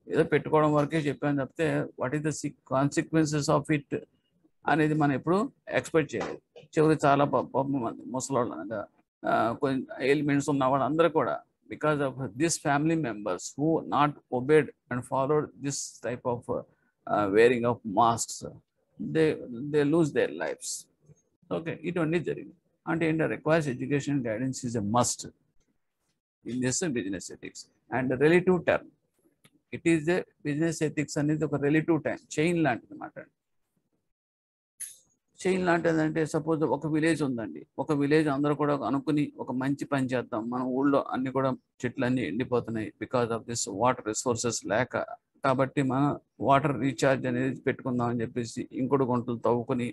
ఏదో పెట్టుకోవడం వరకే చెప్పాను తప్పితే what is the consequences of it అనేది మనం ఎప్పుడు ఎక్స్పెక్ట్ చేయలేదు. చివరికి చాలా ముసలోళ్ళు అనగా కొంచెం ఎలిమెంట్స్ ఉన్న వాళ్ళందరూ కూడా because of this family members who not obeyed and followed this type of wearing of masks, they lose their lifes. Okay, ఇటువంటి జరిగింది. అంటే ఏంటంటే requires education guidance is a must in this business ethics and relative term. It is A business ethics అనేది ఒక relative time chain లాంటిది అన్నమాట. Chain లాంటిది అంటే సపోజ్ ఒక విలేజ్ ఉందండి, ఒక విలేజ్ అందరూ కూడా అనుకుని ఒక మంచి పని చేద్దాం, మన ఊళ్ళో అన్ని కూడా చెట్లు అన్ని ఎండిపోతున్నాయి because of this water resources లేక, కాబట్టి మనం వాటర్ రీఛార్జ్ అనేది పెట్టుకుందాం అని చెప్పేసి ఇంకుడు గుంటలు తవ్వుకుని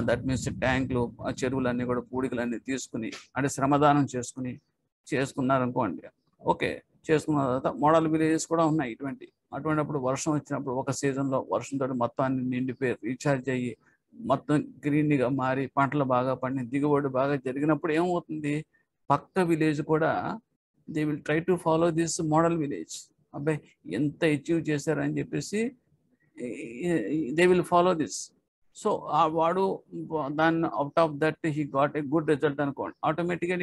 దట్ మీన్స్ ట్యాంకులు, చెరువులన్నీ కూడా పూడికలన్నీ తీసుకుని అంటే శ్రమదానం చేసుకున్నారనుకోండి. ఓకే, చేసుకున్న తర్వాత మోడల్ విలేజెస్ కూడా ఉన్నాయి అటువంటిప్పుడు వర్షం వచ్చినప్పుడు ఒక సీజన్లో వర్షంతో మొత్తం అన్ని నిండిపోయి రీఛార్జ్ అయ్యి మొత్తం గ్రీన్గా మారి పంటలు బాగా పండి దిగుబడి బాగా జరిగినప్పుడు ఏమవుతుంది, పక్క విలేజ్ కూడా they will try to follow this model village. అబ్బాయి ఎంత అచీవ్ చేశారని చెప్పేసి they will follow this. So వాడు దాన్ని out of that he got a good result అనుకోండి, ఆటోమేటిక్గా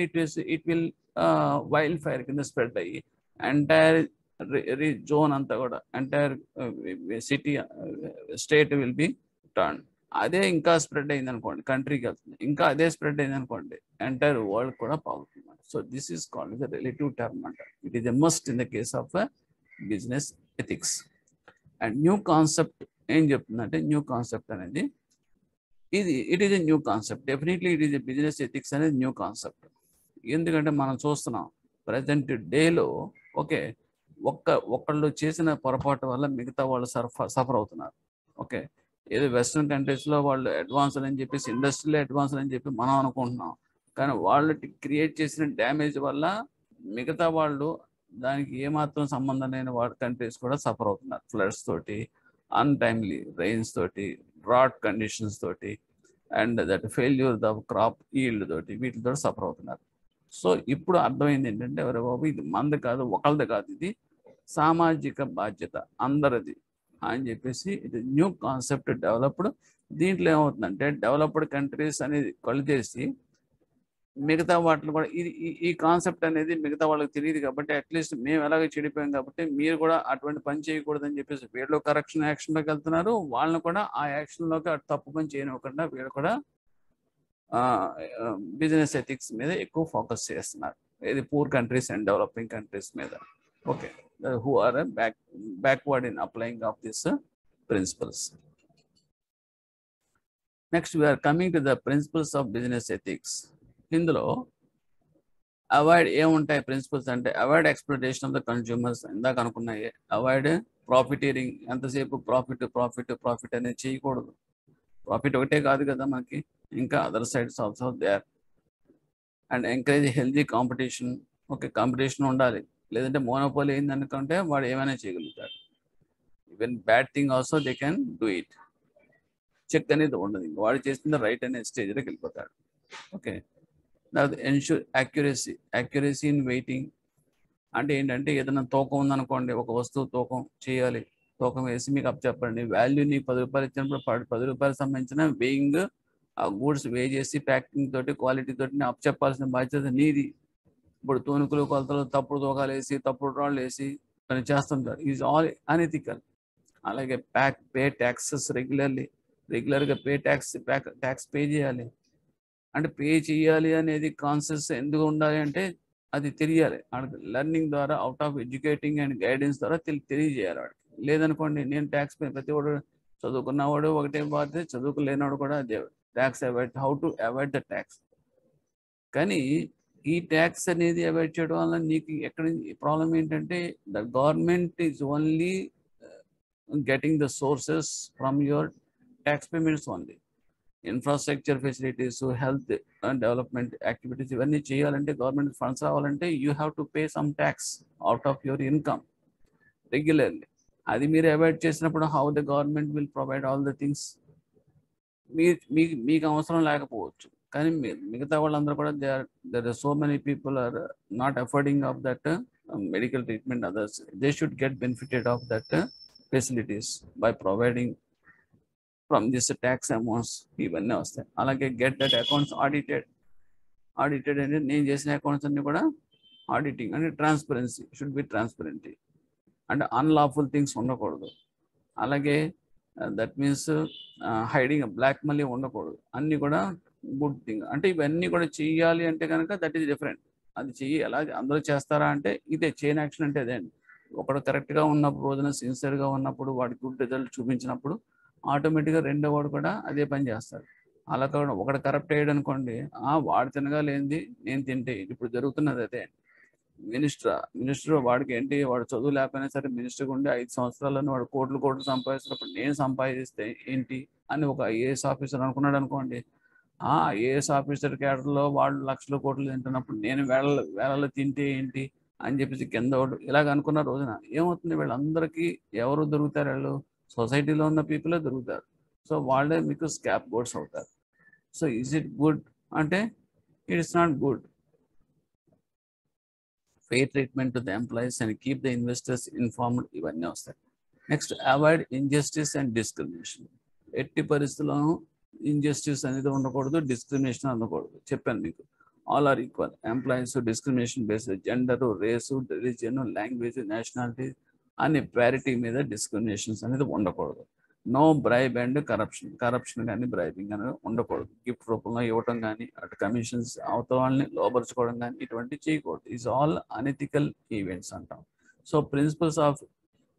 ఇట్ విల్ వైల్డ్ ఫైర్ కింద స్ప్రెడ్ అయ్యి ఎంటైర్ జోన్ అంతా కూడా entire city state will be turn. అదే ఇంకా స్ప్రెడ్ అయింది అనుకోండి, కంట్రీకి వెళ్తుంది, ఇంకా అదే స్ప్రెడ్ అయింది అనుకోండి, ఎంటైర్ వరల్డ్ కూడా పాగుతుంది. So this is called the relative term అంట. It is a must in the case of business ethics. And new concept ఏం చెప్తుందంటే, న్యూ కాన్సెప్ట్ అనేది it is a new concept. Definitely it is a business ethics అనేది new concept. ఎందుకంటే మనం చూస్తున్నాం present డేలో okay, ఒక్కళ్ళు చేసిన పొరపాటు వల్ల మిగతా వాళ్ళు సఫర్ అవుతున్నారు. ఓకే, ఏదో వెస్ట్రన్ కంట్రీస్లో వాళ్ళు అడ్వాన్స్డ్ అని చెప్పేసి ఇండస్ట్రీలో అడ్వాన్స్డ్ అని చెప్పి మనం అనుకుంటున్నాం, కానీ వాళ్ళు క్రియేట్ చేసిన డ్యామేజ్ వల్ల మిగతా వాళ్ళు దానికి ఏమాత్రం సంబంధం లేని కంట్రీస్ కూడా సఫర్ అవుతున్నారు. ఫ్లడ్స్ తోటి, అన్టైమ్లీ రైన్స్ తోటి, డ్రాట్ కండిషన్స్ తోటి, and that failure the crop yield తోటి, వీటితో సఫర్ అవుతున్నారు. సో ఇప్పుడు అర్థమైంది ఏంటంటే, ఎవరి బాబు ఇది మంది కాదు, ఒకళ్ళది కాదు, ఇది సామాజిక బాధ్యత అందరిది అని చెప్పేసి ఇది న్యూ కాన్సెప్ట్ డెవలప్డ్. దీంట్లో ఏమవుతుందంటే డెవలప్డ్ కంట్రీస్ అనేది కలిచేసి మిగతా వాటిని కూడా ఈ కాన్సెప్ట్ అనేది మిగతా వాళ్ళకి తెలియదు కాబట్టి అట్లీస్ట్ మేము ఎలాగ చెడిపోయాం కాబట్టి మీరు కూడా అటువంటి పని చేయకూడదని చెప్పేసి వీళ్ళు కరెక్షన్ యాక్షన్లోకి వెళ్తున్నారు, వాళ్ళని కూడా ఆ యాక్షన్లోకి తప్పు పని చేయనివ్వకుండా వీళ్ళు కూడా బిజినెస్ ఎథిక్స్ మీద ఎక్కువ ఫోకస్ చేస్తున్నారు. ఇది poor countries and developing countries మీద. Okay, who are backward in applying of these principles. Next we are coming to the principles of business ethics. ఇందులో అవాయిడ్ ఏముంటాయి ప్రిన్సిపల్స్ అంటే, avoid exploitation of the consumers, ఇందాక అనుకున్నాయి. Avoid profiteering, ఎంతసేపు profit అనేది చేయకూడదు. Profit ఒకటే కాదు కదా మనకి, ఇంకా other sides also there. And encourage healthy competition. Okay, competition ఉండాలి, లేదంటే మోనోపోలీ అయింది అనుకుంటే వాడు ఏమైనా చేయగలుగుతాడు. Even bad thing also they can do it. Check అనేది ఉండదు, వాడు చేసింది రైట్ అనే స్టేజ్లోకి వెళ్ళిపోతాడు. Okay, ensure accuracy in weighting. అంటే ఏంటంటే ఏదైనా తూకం ఉందనుకోండి, ఒక వస్తువు తూకం చేయాలి, తూకం వేసి మీకు చెప్పండి వాల్యూ నీకు 10 రూపాయలు ఇచ్చినప్పుడు 10 రూపాయలు సంబంధించిన వేయింగ్ ఆ గూడ్స్ వే చేసి ప్యాకింగ్ తోటి క్వాలిటీ తోటి చెప్పాల్సిన బాధ్యత నీది. ఇప్పుడు తూనుకులు కొలతలు తప్పుడు తూకాలు వేసి తప్పుడు రాళ్ళు వేసి పని చేస్తుంటారు, ఈజ్ ఆల్ అనెథికల్. అలాగే పే ట్యాక్సెస్ రెగ్యులర్గా ట్యాక్స్ పే చేయాలి. అంటే పే చేయాలి అనేది కాన్సెప్ట్ ఎందుకు ఉండాలి అంటే అది తెలియాలి లెర్నింగ్ ద్వారా, out of educating and guidance ద్వారా తెలియజేయాలి వాడికి. లేదనుకోండి నేను ట్యాక్స్ ప్రతి వాడు చదువుకున్నవాడు ఒకటే బాధ్యత, చదువుకోలేనివాడు కూడా అదే tax avoid, how to avoid the tax. కానీ ఈ ట్యాక్స్ అనేది అవాయిడ్ చేయడం వల్ల నీకు ఎక్కడ ప్రాబ్లం ఏంటంటే the government is only getting the sources from your tax payments only. Infrastructure facilities, so health and development activities, ఇవన్నీ చేయాలంటే గవర్నమెంట్ ఫండ్స్ రావాలంటే you have to pay some tax out of your income regularly. అది మీరు avoid చేసినప్పుడు how the government will provide all the things. మీకు అవసరం లేకపోవచ్చు, కానీ మిగతా వాళ్ళందరూ కూడా there are so many people are not affording of that medical treatment. Others, they should get benefited of that facilities by providing from this tax amounts. ఇవన్నీ వస్తాయి. అలాగే get that accounts audited అంటే నేను చేసిన అకౌంట్స్ అన్ని కూడా auditing అంటే transparency should be transparent అంటే అన్లాఫుల్ థింగ్స్ ఉండకూడదు. అలాగే that means hiding black money ఉండకూడదు. అన్నీ కూడా గుడ్ థింగ్. అంటే ఇవన్నీ కూడా చెయ్యాలి అంటే కనుక దట్ ఈస్ డిఫరెంట్. అది చెయ్యి ఎలా అందరూ చేస్తారా అంటే ఇదే చైన్ యాక్షన్ అంటే అదే అండి. ఒకడు కరెక్ట్గా ఉన్నప్పుడు రోజున సిన్సియర్గా ఉన్నప్పుడు వాడి గుడ్ రిజల్ట్ చూపించినప్పుడు ఆటోమేటిక్గా రెండో వాడు కూడా అదే పని చేస్తాడు. అలా కాకుండా ఒకడు కరప్ట్ అయ్యాడు అనుకోండి, వాడు తినగా లేనిది నేను తింటే. ఇప్పుడు జరుగుతున్నది అదే. మినిస్టర్ వాడికి ఏంటి, వాడు చదువు లేకపోయినా సరే మినిస్టర్గా ఉండి 5 సంవత్సరాలను వాడు కోట్లు సంపాదిస్తున్నప్పుడు నేను సంపాదిస్తే ఏంటి అని ఒక ఐఏఎస్ ఆఫీసర్ అనుకున్నాడు అనుకోండి. ఆ ఐఏఎస్ ఆఫీసర్ క్యాడర్లో వాళ్ళు లక్షల కోట్లు తింటున్నప్పుడు నేను వేలలో తింటే ఏంటి అని చెప్పేసి కింద వాడు ఇలాగ అనుకున్న రోజున ఏమవుతుంది, వీళ్ళందరికీ ఎవరు దొరుకుతారు? వాళ్ళు సొసైటీలో ఉన్న పీపులే దొరుకుతారు. సో వాళ్ళే మీకు స్కాప్ గోడ్స్ అవుతారు. సో ఈజ్ ఇట్ గుడ్ అంటే it's not good. Fair treatment to the employees and keep the investors informed, ఇవన్నీ వస్తాయి. Next, avoid injustice and discrimination. ఎట్టి పరిస్థితుల్లోనూ ఇంజస్టిస్ అనేది ఉండకూడదు, డిస్క్రిమినేషన్ ఉండకూడదు. చెప్పాను మీకు, all are equal. Employees discrimination based gender, race, religion, language, nationality అనే ప్యారిటీ మీద డిస్క్రిమినేషన్స్ అనేది ఉండకూడదు. నో బ్రైబ్ అండ్ కరప్షన్ కానీ బ్రైబింగ్ అనేది ఉండకూడదు. గిఫ్ట్ రూపంలో ఇవ్వటం కానీ, అటు కమిషన్స్ అవతల వాళ్ళని లోపరుచుకోవడం కానీ ఇటువంటివి చేయకూడదు. ఈజ్ ఆల్ అనెథికల్ ఈవెంట్స్ అంటాం. సో ప్రిన్సిపల్స్ ఆఫ్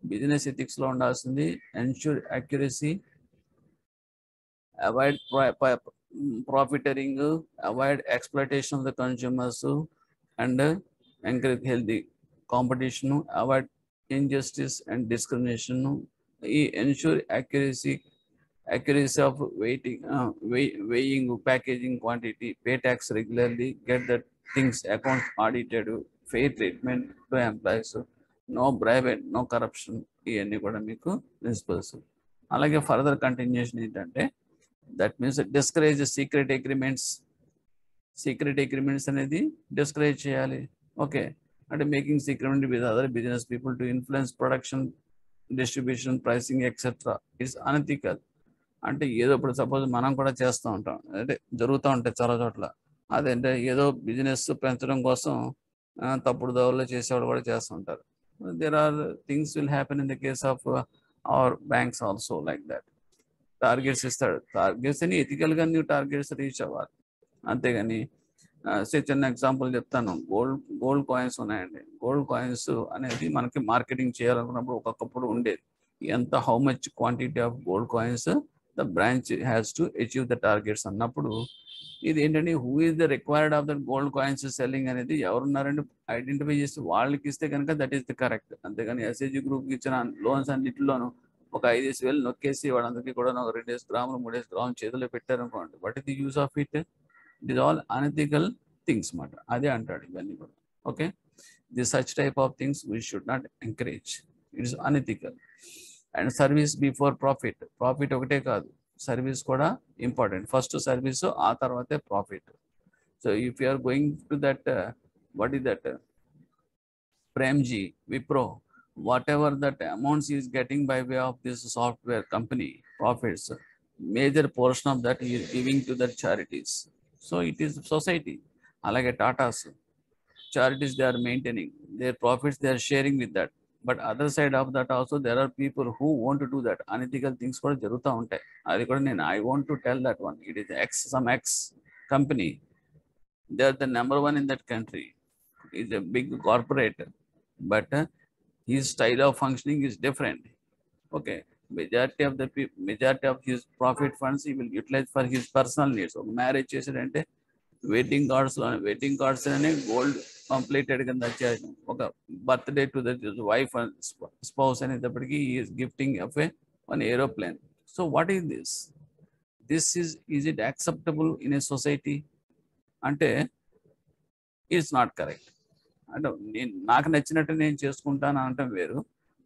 బిజినెస్ ఎథిక్స్లో ఉండాల్సింది ensure accuracy, avoid profiteering, avoid exploitation of the consumers and encourage healthy competition, avoid injustice and discrimination. Ensure accuracy of weighing, packaging, quantity, pay tax regularly, get the things accounts audited, fair treatment to employees, no bribe, no corruption. ఇవన్నీ కూడా మీకు principles. అలాగే further continuation ఏంటంటే that means discourage secret agreements అనేది discourage చేయాలి. Okay, అంటే making secret with other business people to influence production, distribution, pricing etcetera it's unethical. అంటే ఏదో ఇప్పుడు సపోజ్ మనం కూడా చేస్తూ ఉంటాం, అంటే జరుగుతూ ఉంటాయి చాలా చోట్ల. అదంటే ఏదో బిజినెస్ పెంచడం కోసం తప్పుడు దోవల్లో చేసేవాళ్ళు కూడా చేస్తుంటారు. There are things will happen in the case of our banks also like that. Targets ఇస్తాడు, టార్గెట్స్ అని ఎథికల్గా నువ్వు టార్గెట్స్ రీచ్ అవ్వాలి. అంతేగాని చిన్న ఎగ్జాంపుల్ చెప్తాను. గోల్డ్ కాయిన్స్ ఉన్నాయండి. గోల్డ్ కాయిన్స్ అనేది మనకి మార్కెటింగ్ చేయాలనుకున్నప్పుడు ఒకప్పుడు ఉండేది. How much quantity of gold coins the branch has to achieve the targets అన్నప్పుడు ఇది ఏంటంటే who is the required of that gold coins selling అనేది ఎవరున్నారంటే ఐడెంటిఫై చేసి వాళ్ళకి ఇస్తే కనుక దట్ ఈస్ ద కరెక్ట్. అంతేగాని ఎస్ఏజీ గ్రూప్కి ఇచ్చిన లోన్స్ అన్నింటిలోనూ ఒక 5,000 నొక్కేసి వాళ్ళందరికీ కూడా ఒక 2 గ్రాములు 3 గ్రాములు చేతిలో పెట్టారనుకోండి, what is the use of it? It is all unethical things మాట. అదే అంటాడు ఇవన్నీ కూడా. Okay, the such type of things we should not encourage. It is unethical. And service before profit. Profit ఒకటే కాదు, సర్వీస్ కూడా ఇంపార్టెంట్. ఫస్ట్ సర్వీస్, ఆ తర్వాతే profit. So if you are going to that what is that Premji, Wipro, whatever that amounts is getting by way of this software company profits, major portion of that he is giving to the charities. So it is society. Alage Tatas, charities, they are maintaining their profits, they are sharing with that. But other side of that also there are people who want to do that. Unethical things kuda jaruta untai. Adi kuda nenu I want to tell that one. It is some X company. They are the number one in that country. It is a big corporate, but his style of functioning is different. Okay, majority of his profit funds he will utilize for his personal needs. So marriage చేసాడంటే wedding cards అనే gold completed కింద వచ్చేసాం. ఒక birthday to the wife spouse అనేటప్పటికీ he is gifting of one aeroplane. So what is this? Is it acceptable in a society? అంటే it's not correct. అంటే నాకు నచ్చినట్టు నేను చేసుకుంటాను అనటం వేరు,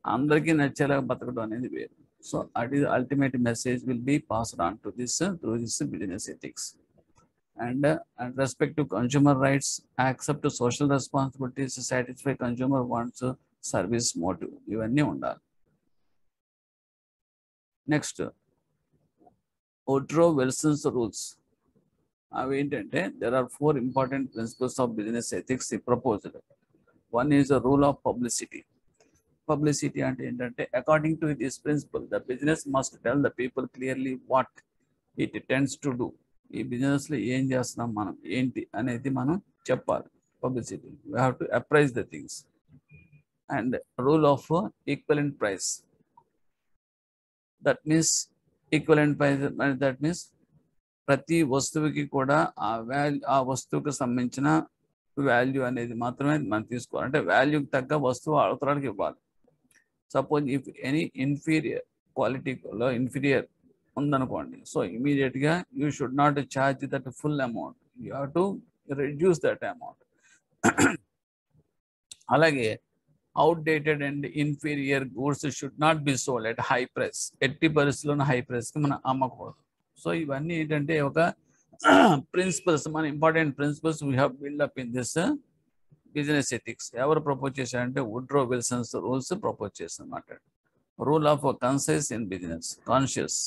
అందరికీ నచ్చేలా బతకడం అనేది వేరు. సో అది ultimate message will be passed on to this through this business ethics. And respect to consumer rights, accept social responsibilities, satisfy consumer wants, service motive, ఇవన్నీ ఉండాలి. Next Woodrow Wilson's rules. అవి ఏంటంటే there are 4 important principles of business ethics he proposed. One is the rule of publicity. Publicity అంటే ఏంటంటే according to this principle the business must tell the people clearly what it intends to do. ఈ business లో ఏం చేస్తున్నాం మనం ఏంటి అనేది మనం చెప్పాలి. Publicity, we have to appraise the things. And rule of equivalent price, that means equivalent price that means ప్రతి వస్తువుకి కూడా ఆ వస్తువుకి సంబంధించిన వాల్యూ అనేది మాత్రమే మనం తీసుకోవాలి. అంటే వాల్యూకి తగ్గ వస్తువు అవతరానికి ఇవ్వాలి. సపోజ్ ఇఫ్ ఎనీ ఇన్ఫీరియర్ క్వాలిటీలో ఇన్ఫీరియర్ ఉందనుకోండి, సో ఇమీడియట్గా you should not charge that full amount, you have to reduce that amount. అలాగే outdated and inferior goods should not be sold at high price, ఎట్టి పరిస్థితుల్లోనూ హై ప్రైస్కి మనం అమ్మకూడదు. So ఇవన్నీ ఏంటంటే ఒక ప్రిన్సిపల్స్, మన important principles we have build up in this business ethics. ఎవరు ప్రపోజ్ చేశారంటే వుడ్రో విల్సన్స్ రూల్స్ ప్రపోజ్ చేశారన్నమాట. Rule of conscience in business. Conscience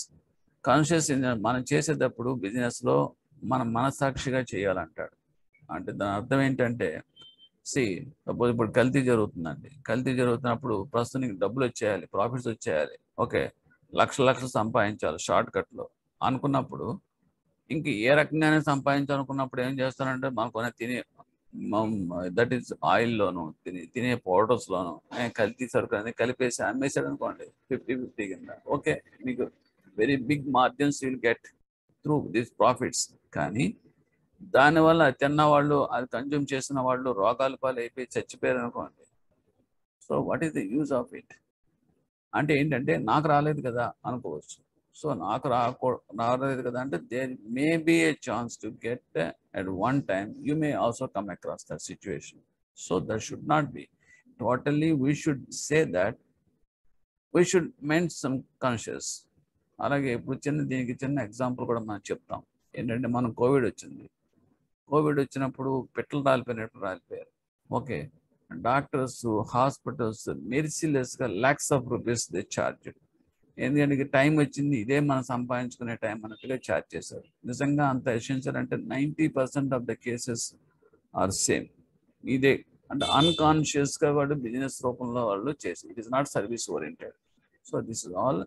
మనం చేసేటప్పుడు బిజినెస్లో మనం మనసాక్షిగా చేయాలంటాడు. అంటే దాని అర్థం ఏంటంటే సపోజ్ ఇప్పుడు కల్తీ జరుగుతుందండి, కల్తీ జరుగుతున్నప్పుడు ప్రస్తుతానికి డబ్బులు వచ్చేయాలి, ప్రాఫిట్స్ వచ్చేయాలి, ఓకే, లక్షలు సంపాదించాలి షార్ట్ కట్లో అనుకున్నప్పుడు, ఇంక ఏ రకంగానే సంపాదించాలనుకున్నప్పుడు ఏం చేస్తానంటే మనకు తినే దట్ ఈస్ ఆయిల్లోను తినే పౌడర్స్లోను కల్తీ సరుకు అనేది కలిపేసి అమ్మేసాడు అనుకోండి 50-50 కింద, ఓకే, మీకు very big margins will get through this profits. కానీ దానివల్ల తిన్న వాళ్ళు, అది కన్జ్యూమ్ చేసిన వాళ్ళు రోగాల పాలు అయిపోయి చచ్చిపోయారు అనుకోండి. So what is the use of it? అంటే ఏంటంటే నాకు రాలేదు కదా అనుకోవచ్చు. సో నాకు రాలేదు కదా అంటే there may be a chance to get at one time, you may also come across that situation. So that should not be. Totally, we should say that we should maintain some conscious. అలాగే ఇప్పుడు దీనికి చిన్న example కూడా మనం చెప్తాం. ఏంటంటే మనం Covid వచ్చినప్పుడు పెట్రోల్ రాలిపోయారు, ఓకే, డాక్టర్స్ హాస్పిటల్స్ మెర్సిలెస్గా lakhs of rupees they charge. ఎందుకంటే టైం వచ్చింది, ఇదే మనం సంపాదించుకునే టైం అన్నట్టుగా ఛార్జ్ చేశారు. నిజంగా అంత ఎసెన్షియల్ అంటే 90% of the cases are same. ఇదే అంటే అన్కాన్షియస్గా వాడు బిజినెస్ రూపంలో వాళ్ళు చేసి, it is not service oriented. So this is all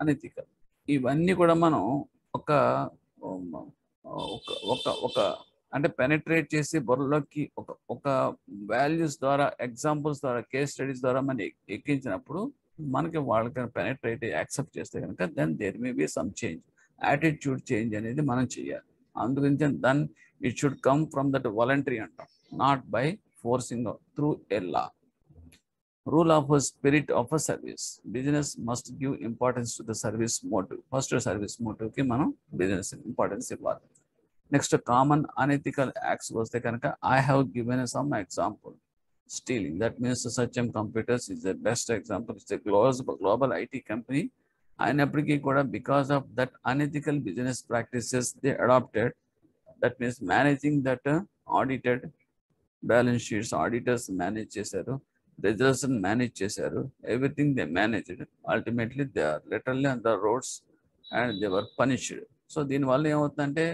unethical. ఇవన్నీ కూడా మనం ఒక అంటే పెనిట్రేట్ చేసి బుర్రలోకి ఒక వాల్యూస్ ద్వారా, ఎగ్జాంపుల్స్ ద్వారా, కేస్ స్టడీస్ ద్వారా మనం ఎక్కించినప్పుడు మనకి వాళ్ళకి పెనిట్రేట్ యాక్సెప్ట్ చేస్తే కనుక then there may be some change, attitude change అనేది మనం చేయాలి. అందుగురించి then it should come from that voluntary అంటాం, not by forcing through a law. Rule of spirit of a service. Business must give importance to the service motive. First service మోటివ్కి మనం business importance ఇవ్వాలి. Next common unethical acts వస్తే కనుక I have given some example. Stealing, that means Satyam Computers is the best example. It's a global IT company, అయినప్పటికీ కూడా because of that unethical business practices they adopted, that means managing that audited balance sheets, auditors manage చేశారు, results manage చేశారు, everything they managed. Ultimately they are literally on the roads and they were punished. So దీనివల్ల ఏమవుతుందంటే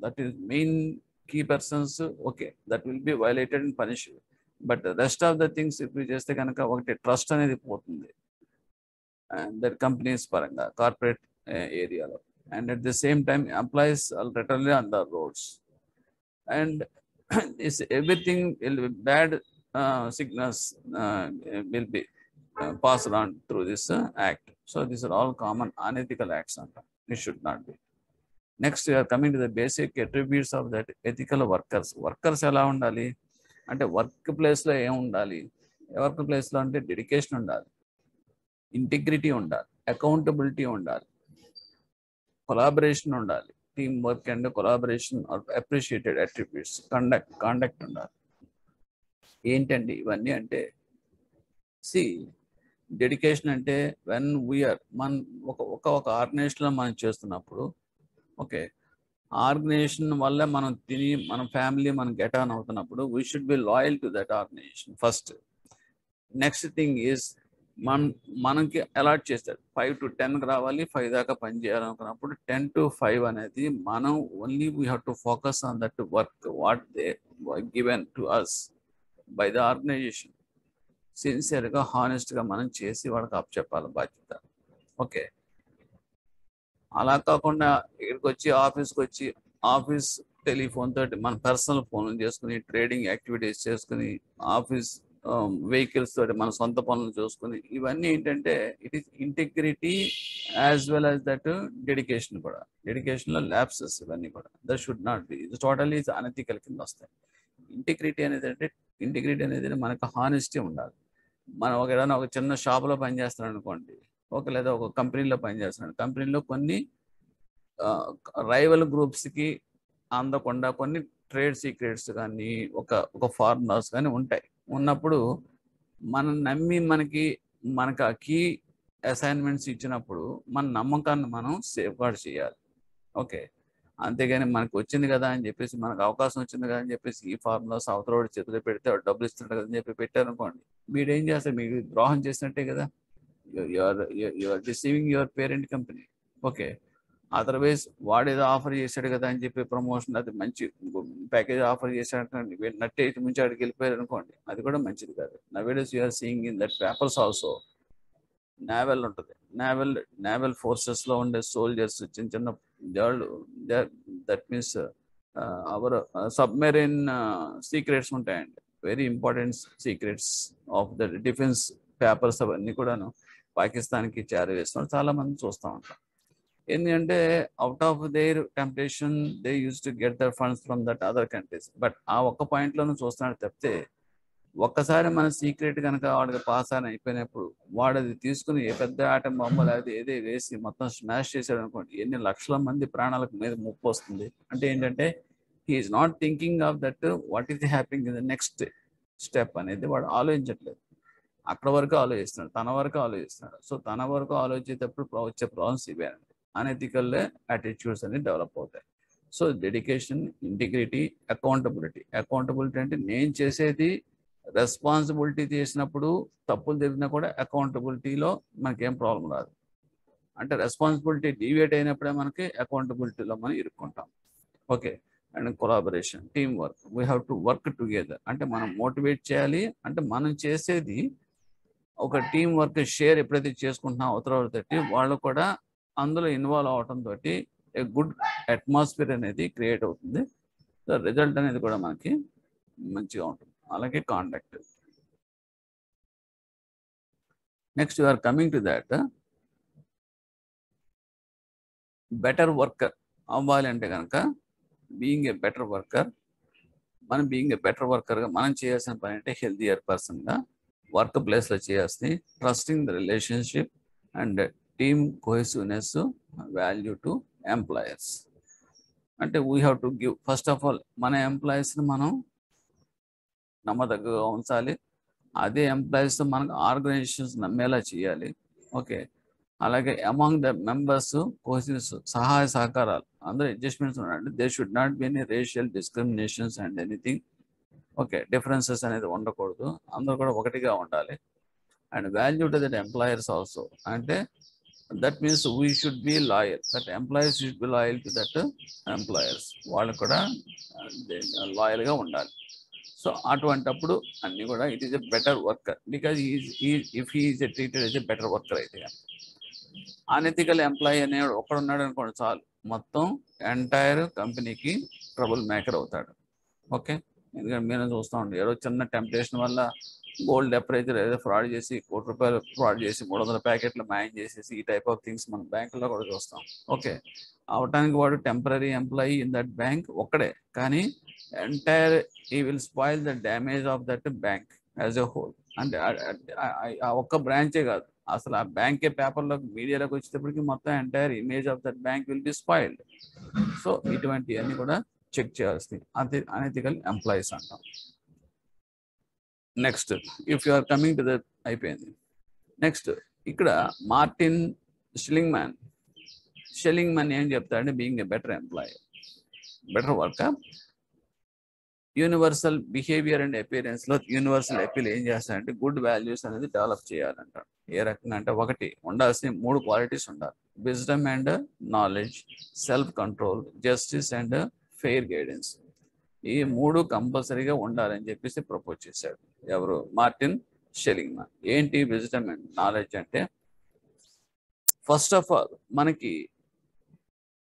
that is main key persons, okay, that will be violated and punished, but the rest of the things if we చేస్తే కనుక ఒకటి trust అనేది పోతుంది and that companies పరంగా corporate ఏరియాలో, and at the same time employees are literally on the roads, and this everything will be bad signals will be passed on through this act. So these are all common unethical acts, it should not be. Next you're coming to the basic attributes of that ethical workers. Workers ఎలా ఉండాలి అంటే work ప్లేస్లో ఏం ఉండాలి, work ప్లేస్లో అంటే dedication ఉండాలి, integrity ఉండాలి, అకౌంటబిలిటీ ఉండాలి, కొలాబరేషన్ ఉండాలి, team work and collaboration are appreciated attributes, conduct ఉండాలి. ఏంటండి ఇవన్నీ అంటే, సి డెడికేషన్ అంటే వెన్ వీఆర్ ఒక ఆర్గనైజేషన్లో మనం చేస్తున్నప్పుడు, ఓకే, ఆర్గనైజేషన్ వల్ల మనం తిని మన ఫ్యామిలీ మనం గెట్ ఆన్ అవుతున్నప్పుడు we should be loyal to that organisation first. Next thing is మనకి అలాట్ చేస్తారు 5 to 10 రావాలి, 5 దాకా పని చేయాలనుకున్నప్పుడు 10 to 5 అనేది మనం only we have to focus on that work what they given to us by the organisation. సిన్సియర్గా హానెస్ట్గా మనం చేసి వాళ్ళకి అప్పచెప్పాలి బాధ్యత. ఓకే, అలా కాకుండా ఇక్కడికి వచ్చి ఆఫీస్కి వచ్చి ఆఫీస్ టెలిఫోన్ తోటి మన పర్సనల్ ఫోన్లు చేసుకుని ట్రేడింగ్ యాక్టివిటీస్ చేసుకుని ఆఫీస్ వెహికల్స్ తోటి మన సొంత పనులు చూసుకుని ఇవన్నీ ఏంటంటే it is integrity as well as that dedication కూడా. డెడికేషన్లో ల్యాప్సెస్ ఇవన్నీ కూడా దట్ షుడ్ నాట్ బి, ఇది టోటలీ అనెథికల్ కింద వస్తాయి. ఇంటిగ్రిటీ అనేది మనకు హానెస్టీ ఉండాలి. మనం ఏదైనా ఒక చిన్న షాప్లో పనిచేస్తున్నాం అనుకోండి, ఓకే, లేదా ఒక కంపెనీలో పనిచేస్తున్నాడు, కంపెనీలో కొన్ని రైవల్ గ్రూప్స్కి అందకుండా కొన్ని ట్రేడ్ సీక్రెట్స్ కానీ ఒక ఫార్ములాస్ కానీ ఉంటాయి. ఉన్నప్పుడు మనం నమ్మి మనకు ఆ కీ అసైన్మెంట్స్ ఇచ్చినప్పుడు మన నమ్మకాన్ని మనం సేఫ్ గార్డ్ చేయాలి. ఓకే, అంతేగాని మనకు వచ్చింది కదా అని చెప్పేసి, మనకు అవకాశం వచ్చింది కదా అని చెప్పేసి ఈ ఫార్ములాస్ అవతల చేతిలో పెడితే డబ్బులు ఇస్తున్నాడు కదా అని చెప్పి పెట్టారనుకోండి, వీడేం చేస్తాడు, మీకు ద్రోహం చేసినట్టే కదా. you are deceiving your parent company. Okay, otherwise వాడు ఏదో ఆఫర్ చేశాడు కదా అని చెప్పి ప్రమోషన్ అది మంచి ప్యాకేజ్ ఆఫర్ చేశాడు నట్టే ముంచి ఆడికి వెళ్ళిపోయారు అనుకోండి, అది కూడా మంచిది కాదు. Nowadays you are seeing in that papers also. Naval ఉంటుంది, నేవల్ ఫోర్సెస్లో ఉండే సోల్జర్స్ చిన్న చిన్న వాళ్ళు, that means our submarine secrets ఉంటాయండి, very important secrets of the defence papers అవన్నీ కూడాను పాకిస్తాన్కి చేరవేస్తున్నారు. చాలా మంది చూస్తూ ఉంటాం. ఎందుకంటే out of their temptation they use to get their funds from that other countries. But ఆ ఒక్క పాయింట్లోనూ చూస్తున్నాడు తప్పితే, ఒక్కసారి మన సీక్రెట్ కనుక వాడికి పాస్ అని అయిపోయినప్పుడు వాడు అది తీసుకుని ఏ పెద్ద ఆటం బొమ్మలు అది ఏదే వేసి మొత్తం స్మాష్ చేశాడు అనుకోండి, ఎన్ని లక్షల మంది ప్రాణాలకు మీద ముప్పు వస్తుంది. అంటే ఏంటంటే he is not thinking of that what is happening in the next step అనేది వాడు ఆలోచించట్లేదు. అక్కడ వరకు ఆలోచిస్తున్నాడు, తన వరకు ఆలోచిస్తున్నాడు. సో తన వరకు ఆలోచించేటప్పుడు వచ్చే ప్రాబ్లమ్స్ ఇవే అండి, అనెథికల్ యాటిట్యూడ్స్ అనేవి డెవలప్ అవుతాయి. సో డెడికేషన్, ఇంటిగ్రిటీ, అకౌంటబిలిటీ అంటే నేను చేసేది రెస్పాన్సిబిలిటీ చేసినప్పుడు తప్పులు జరిగినా కూడా అకౌంటబిలిటీలో మనకేం ప్రాబ్లం రాదు. అంటే రెస్పాన్సిబిలిటీ డీవియేట్ అయినప్పుడే మనకి అకౌంటబిలిటీలో మనం ఇరుక్కుంటాం. Okay, and collaboration, team work, we have to work together. అంటే మనం మోటివేట్ చేయాలి, అంటే మనం చేసేది ఒక టీం వర్క్ షేర్ ఎప్పుడైతే చేసుకుంటున్నాం అవతలతోటి, వాళ్ళు కూడా అందులో ఇన్వాల్వ్ అవటం తోటి ఏ గుడ్ అట్మాస్ఫియర్ అనేది క్రియేట్ అవుతుంది. సో రిజల్ట్ అనేది కూడా మనకి మంచిగా ఉంటుంది. అలాగే conduct. Next you're coming to that, better worker అవ్వాలి అంటే కనుక బీయింగ్ ఏ బెటర్ వర్కర్, మనం చేయాల్సిన పని అంటే హెల్తీయర్ పర్సన్గా వర్క్ ప్లేస్లో చేయాల్సి, trusting the relationship and team cohesiveness, value to employers. అంటే we have to give, first of all మన ఎంప్లాయీస్ని మనం నమ్మదగ్గగా ఉంచాలి. అదే ఎంప్లాయీస్ మనకు ఆర్గనైజేషన్స్ నమ్మేలా చేయాలి. ఓకే, అలాగే అమాంగ్ ద మెంబర్స్ కోహెసివ్నెస్, సహాయ సహకారాలు, అందరూ అడ్జస్ట్మెంట్స్ ఉండాలి. They should not be any racial discriminations and anything. Okay, differences అనేది ఉండకూడదు, అందరూ కూడా ఒకటిగా ఉండాలి. And value to that employers also, అంటే that means we should be loyal, that employers should be loyal to that employers, వాళ్ళు కూడా లాయల్గా ఉండాలి. సో అటువంటప్పుడు అన్ని కూడా it is a better worker, because if he is treated as a better worker. అయితే unethical employee అనేవాడు ఒక్కడున్నాడు అనుకోండి చాలు, మొత్తం ఎంటైర్ కంపెనీకి ట్రబుల్ మేకర్ అవుతాడు. ఓకే, ఎందుకంటే మీరు చూస్తూ ఉండే ఏదో చిన్న టెంప్టేషన్ వల్ల గోల్డ్ అప్రైజర్ ఏదో ఫ్రాడ్ చేసి ₹1,00,000 ఫ్రాడ్ చేసి 300 ప్యాకెట్లు మాయం చేసేసి ఈ టైప్ ఆఫ్ థింగ్స్ మనం బ్యాంకుల్లో కూడా చూస్తాం. ఓకే, అవటానికి వాడు temporary employee in that bank ఒక్కడే, కానీ entire he will spoil the damage of that bank as a whole. అంటే ఆ ఒక్క బ్రాంచే కాదు, అసలు ఆ బ్యాంకే పేపర్లోకి మీడియాలోకి వచ్చేటప్పటికి మొత్తం entire image of that bank will be spoiled. So ఇటువంటివన్నీ కూడా చెక్ చేయాల్సింది అనెథికల్ ఎంప్లాయీస్ అంటాం. Next if you are coming to the అయిపోయింది. నెక్స్ట్ ఇక్కడ మార్టిన్ షెలింగ్మన్ ఏం చెప్తాడంటే being a better employee, better worker, universal behaviour and appearance లో యూనివర్సల్ అపీల్ ఏం చేస్తాడంటే గుడ్ వాల్యూస్ అనేది డెవలప్ చేయాలంటాడు. ఏ రకంగా అంటే ఒకటి ఉండాల్సిన 3 క్వాలిటీస్ ఉండాలి: wisdom and knowledge, self control, justice and fair guidance. ఈ 3 కంపల్సరీగా ఉండాలని చెప్పేసి ప్రపోజ్ చేశాడు ఎవరు? మార్టిన్ షెలింగ్మన్. ఏంటి విజ్డమ్ అండ్ నాలెడ్జ్ అంటే, ఫస్ట్ ఆఫ్ ఆల్ మనకి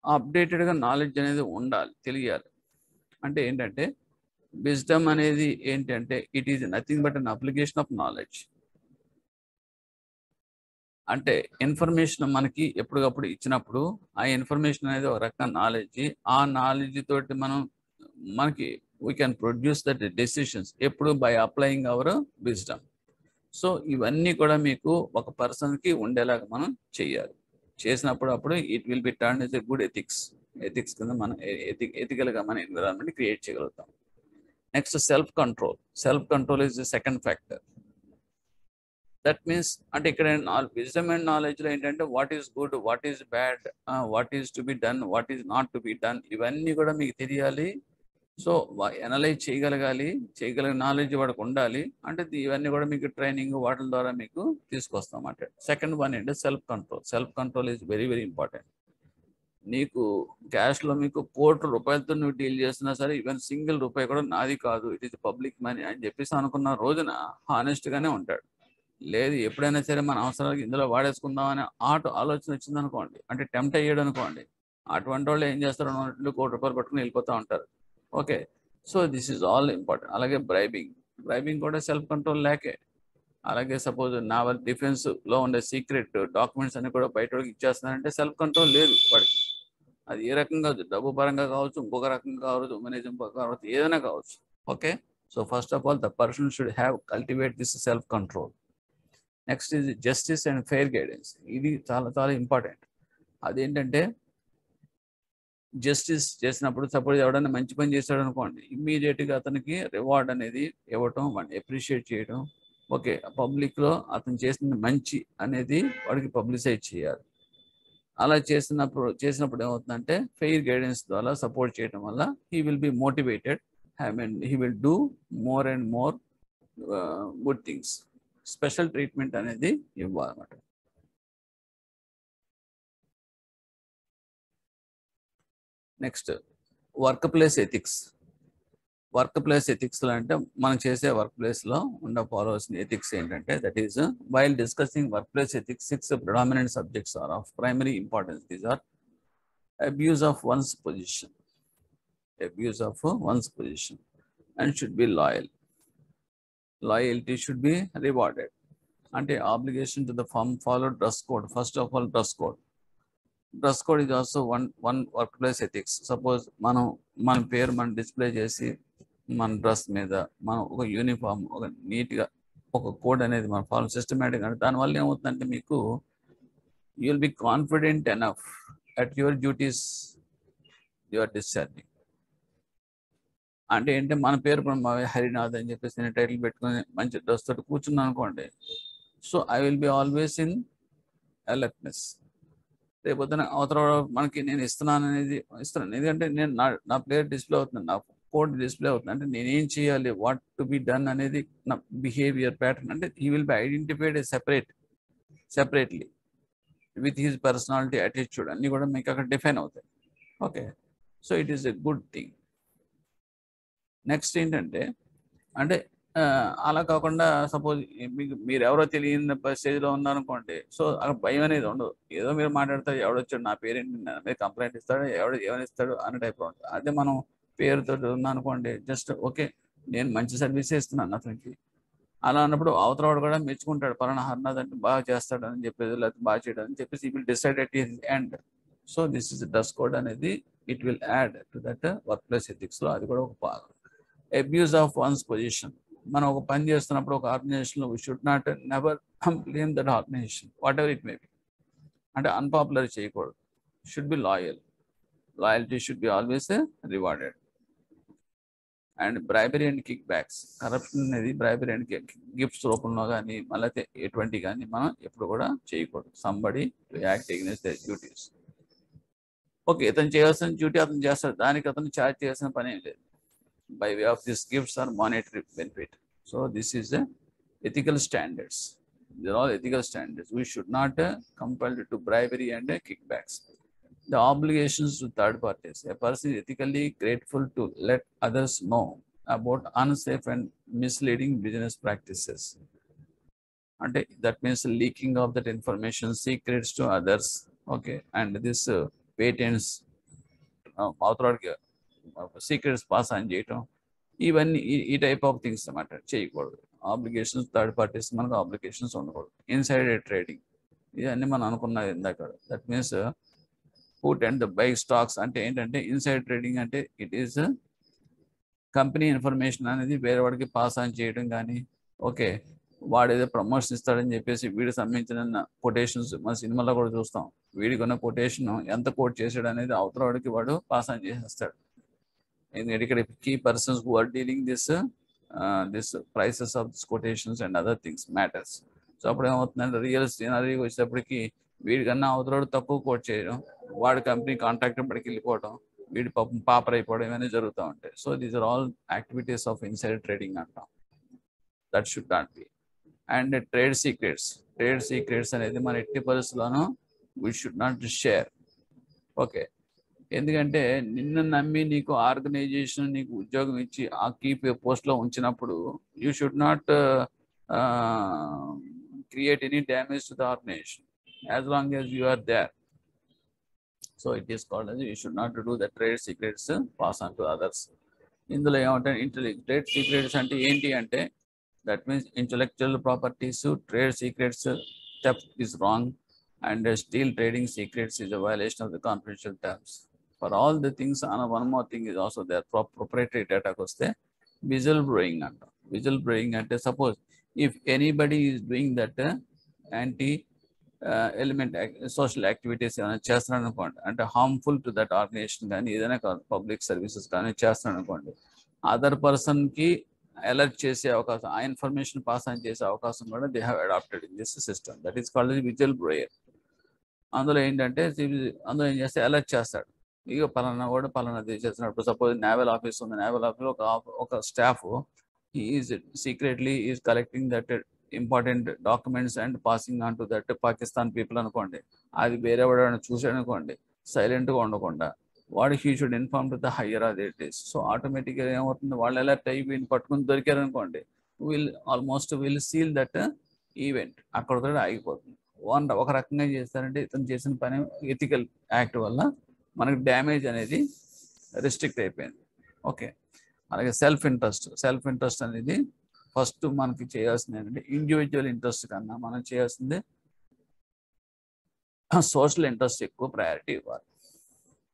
అప్డేటెడ్గా నాలెడ్జ్ అనేది ఉండాలి, తెలియాలి. అంటే ఏంటంటే విజ్డమ్ అనేది ఏంటంటే it is nothing but an application of knowledge. అంటే ఇన్ఫర్మేషన్ మనకి ఎప్పటికప్పుడు ఇచ్చినప్పుడు ఆ ఇన్ఫర్మేషన్ అనేది ఒక రకం నాలెడ్జ్. ఆ నాలెడ్జ్ తోటి మనకి we can produce that decisions ఎప్పుడు by applying our wisdom. So ఇవన్నీ కూడా మీకు ఒక పర్సన్కి ఉండేలాగా మనం చేయాలి. చేసినప్పుడు it will be turn is a good ethics కింద మనం ఎథికల్గా మన ఎన్విరాన్మెంట్ క్రియేట్ చేయగలుగుతాం. Next self control is the second factor. That means అంటే ఇక్కడ విజ్డమ్ అండ్ నాలెడ్జ్లో ఏంటంటే what is good, what is bad, what is to be done, what is not to be done, ఇవన్నీ కూడా మీకు తెలియాలి. సో అనలైజ్ చేయగలగాలి, చేయగలిగే నాలెడ్జ్ వాడికి ఉండాలి. అంటే ఇవన్నీ కూడా మీకు ట్రైనింగ్ వాటి ద్వారా మీకు తీసుకొస్తాం అంటే. సెకండ్ వన్ ఏంటంటే self control is very very important. నీకు క్యాష్లో మీకు ₹1,00,00,000 నువ్వు డీల్ చేస్తున్నా సరే ఈవెన్ సింగిల్ రూపాయి కూడా నాది కాదు, ఇట్ ఈస్ పబ్లిక్ మనీ అని చెప్పేసి అనుకున్న రోజున హానెస్ట్గానే ఉంటాడు. లేదు ఎప్పుడైనా సరే మన అవసరాలకు ఇందులో వాడేసుకుందాం అనే ఆలోచన వచ్చింది అనుకోండి, అంటే టెంప్ట్ అయ్యాడు అనుకోండి, అటువంటి వాళ్ళు ఏం చేస్తారు, ₹1,00,00,000 పట్టుకుని వెళ్ళిపోతూ ఉంటారు. Okay, so this is all important. అలాగే బ్రైబింగ్ కూడా సెల్ఫ్ కంట్రోల్ లేకే. అలాగే సపోజ్ నావల్ డిఫెన్స్లో ఉండే సీక్రెట్ డాక్యుమెంట్స్ అన్ని కూడా బయట ఇచ్చేస్తున్నారంటే సెల్ఫ్ కంట్రోల్ లేదు వాడికి. అది ఏ రకంగా డబ్బు పరంగా కావచ్చు, ఇంకొక రకంగా కావచ్చు, హ్యూమనిజం కావచ్చు, ఏదైనా కావచ్చు. Okay, so first of all the person should have cultivate this self control. Next ఇది జస్టిస్ అండ్ ఫెయిర్ గైడెన్స్. ఇది చాలా చాలా ఇంపార్టెంట్. అదేంటంటే జస్టిస్ చేసినప్పుడు సపోజ్ ఎవడైనా మంచి పని చేశాడు అనుకోండి, ఇమ్మీడియట్గా అతనికి రివార్డ్ అనేది ఇవ్వటం, వాడిని అప్రిషియేట్ చేయడం. ఓకే, పబ్లిక్లో అతను చేసిన మంచి అనేది వాడికి పబ్లిసైజ్ చేయాలి. అలా చేసినప్పుడు ఏమవుతుందంటే ఫెయిర్ గైడెన్స్ ద్వారా సపోర్ట్ చేయడం వల్ల he will be motivated, he will do more and more good things. Special treatment అనేది ఇవ్వాలన్నమాట. నెక్స్ట్ వర్క్ ప్లేస్ ఎథిక్స్లో అంటే మనం చేసే వర్క్ ప్లేస్లో ఫాలోవాల్సిన ఎథిక్స్ ఏంటంటే, that is while discussing work place ethics 6 predominant subjects are of primary importance. These are abuse of one's position and should be loyalty should be rewarded. అంటే obligation to the firm, follow dress code. First of all, dress code is also one workplace ethics. Suppose మన పేరు మనం display చేసి మన dress మీద మనం ఒక uniform, ఒక నీట్గా ఒక కోడ్ అనేది మనం ఫాలో సిస్టమేటిక్గా, దానివల్ల ఏమవుతుందంటే మీకు you will be confident enough at your duties you are discharging. అంటే ఏంటంటే మన పేరు హరినాథ్ అని చెప్పేసి నేను టైటిల్ పెట్టుకుని మంచి డ్రెస్ తోటి కూర్చున్నాను అనుకోండి, so I will be always in alertness. రేపొద్దున అవతల మనకి నేను ఇస్తున్నాను, ఎందుకంటే నేను నా ప్లేయర్ డిస్ప్లే అవుతుంది, నా కోడ్ డిస్ప్లే అవుతుంది. అంటే నేనేం చేయాలి, వాట్ టు బి డన్ అనేది నా బిహేవియర్ ప్యాటర్న్. అంటే he will be identified separately with his personality, attitude అన్నీ కూడా మీకు అక్కడ డిఫైన్ అవుతాయి. Okay, so it is a good thing. Next ఏంటంటే అంటే అలా కాకుండా సపోజ్ మీరు ఎవరో తెలియని స్టేజ్లో ఉన్నారనుకోండి, సో అక్కడ భయం అనేది ఉండదు. ఏదో మీరు మాట్లాడతారు, ఎవడొచ్చాడు నా పేరేంటి, మీరు కంప్లైంట్ ఇస్తాడు, ఏమనిస్తాడు అనే టైప్లో ఉంటుంది. అదే మనం పేరుతో ఉన్నానుకోండి, జస్ట్ ఓకే నేను మంచి సర్వీస్ ఇస్తున్నాను అతనికి, అలా అన్నప్పుడు అవతల వాడు కూడా మెచ్చుకుంటాడు, పలానా హర్నాథ్ అంటే బాగా చేస్తాడు అని చెప్పేసి, లేకపోతే బాగా చేయడం అని చెప్పేసి will decide at his end. So this is dress code అనేది it will add to that work place ఎథిక్స్లో, అది కూడా ఒక భాగం. అబ్యూస్ ఆఫ్ వన్స్ పొజిషన్, మనం ఒక పని చేస్తున్నప్పుడు ఒక ఆర్గనైజేషన్లో we should not never blame that organisation whatever it may be. అంటే అన్పాపులర్ చేయకూడదు. Should be loyal. Loyalty should be always rewarded. And bribery and kickbacks, corruption అనేది bribery and gifts రూపంలో కానీ మళ్ళీ ఎటువంటి కానీ మనం ఎప్పుడు కూడా చేయకూడదు. Somebody to act against their duties. Okay, ఇతను చేయాల్సిన డ్యూటీ అతను చేస్తాడు, దానికి అతను ఛార్జ్ చేయాల్సిన పని ఏం లేదు. By way of this gifts are monetary benefit. So this is the ethical standards. These are all ethical standards. We should not compel to bribery and kickbacks. The obligations to third parties. A person is ethically grateful to let others know about unsafe and misleading business practices. And that means leaking of that information, secrets to others. Okay, and this patents, secrets pass on చేయటం, ఇవన్నీ ఈ type of things అన్నమాట చేయకూడదు. Obligations third parties మనకు obligations ఉండకూడదు. Insider trading, ఇవన్నీ మనం అనుకున్నది ఇందాక. That means put and the by stocks అంటే ఏంటంటే ఇన్సైడ్ ట్రేడింగ్ అంటే ఇట్ ఈస్ కంపెనీ ఇన్ఫర్మేషన్ అనేది వేరే వాడికి పాస్ ఆన్ చేయడం కానీ, ఓకే వాడు ఏదో ప్రమోషన్ ఇస్తాడని చెప్పేసి వీడికి సంబంధించిన కొటేషన్స్ మన సినిమాలో కూడా చూస్తాం. వీడికి ఉన్న కొటేషన్ ఎంత కోట్ చేసాడు అనేది అవతల వాడికి వాడు పాస్ ఆన్ చేసేస్తాడు. ఎందుకంటే ఇక్కడ key persons who are dealing this prices of this quotations and other things matters. సో అప్పుడు ఏమవుతుందంటే రియల్ సినారీ వచ్చేటప్పటికి వీడికన్నా అవతలోడు తక్కువ కోట్ చేయడం, వాడి కంపెనీ కాంట్రాక్ట్ పడికి వెళ్ళిపోవడం, వీడి పాపర్ అయిపోవడం ఇవన్నీ జరుగుతూ ఉంటాయి. So these are all activities of inside trading అంటాం. That should not be. And trade secrets అనేది మన ఎట్టి పరిస్థితుల్లోనూ we should not share. Okay, ఎందుకంటే నిన్ను నమ్మి నీకు ఆర్గనైజేషన్ నీకు ఉద్యోగం ఇచ్చి ఆ కీప్ పోస్ట్లో ఉంచినప్పుడు you should not create any damage to the organisation as long as you are there. So it is called as you should not do the trade secrets pass on to others. ఇందులో ఏమంటే trade secrets అంటే ఏంటి అంటే that means intellectual properties, trade secrets, theft is wrong, and still trading secrets is a violation of the confidential terms. For all the things, one more thing is also there. Proprietary data koste whistleblowing anta. Whistleblowing ante suppose if anybody is doing that anti element social activities chestunnaru anukondi, ante harmful to that organization gaani edaina public services gaani chestunnaru anukondi, other person ki alert chese avakasam, aa information pass on chese avakasam kuda they have adopted in this system. That is called as whistleblower. అందులో ఏంటంటే అందులో ఏం చేస్తే alert చేస్తాడు, ఇక పలానా కూడా పలానాది చేస్తున్నప్పుడు. సపోజ్ నేవల్ ఆఫీస్ ఉంది, నేవల్ ఆఫీస్లో ఒక staff is secretly is collecting that important documents and passing on to that Pakistan people అనుకోండి. అది వేరే వాడు చూసాడు అనుకోండి, సైలెంట్గా ఉండకుండా వాడు he should inform to the higher authorities. So ఆటోమేటిక్గా ఏమవుతుంది, వాళ్ళు అలర్ట్ అయ్యి వీళ్ళు పట్టుకుని దొరికారు అనుకోండి, విల్ సీల్ దట్ ఈవెంట్, అక్కడ ఆగిపోతుంది. ఒక రకంగా చేస్తారంటే ఇతను చేసిన పని ఎథికల్ యాక్ట్ వల్ల మనకి డ్యామేజ్ అనేది రిస్ట్రిక్ట్ అయిపోయింది. ఓకే, అలాగే సెల్ఫ్ ఇంట్రెస్ట్ అనేది ఫస్ట్ మనకి చేయాల్సింది ఏంటంటే ఇండివిజువల్ ఇంట్రెస్ట్ కన్నా మనం చేయాల్సింది సోషల్ ఇంట్రెస్ట్ ఎక్కువ ప్రయారిటీ ఇవ్వాలి.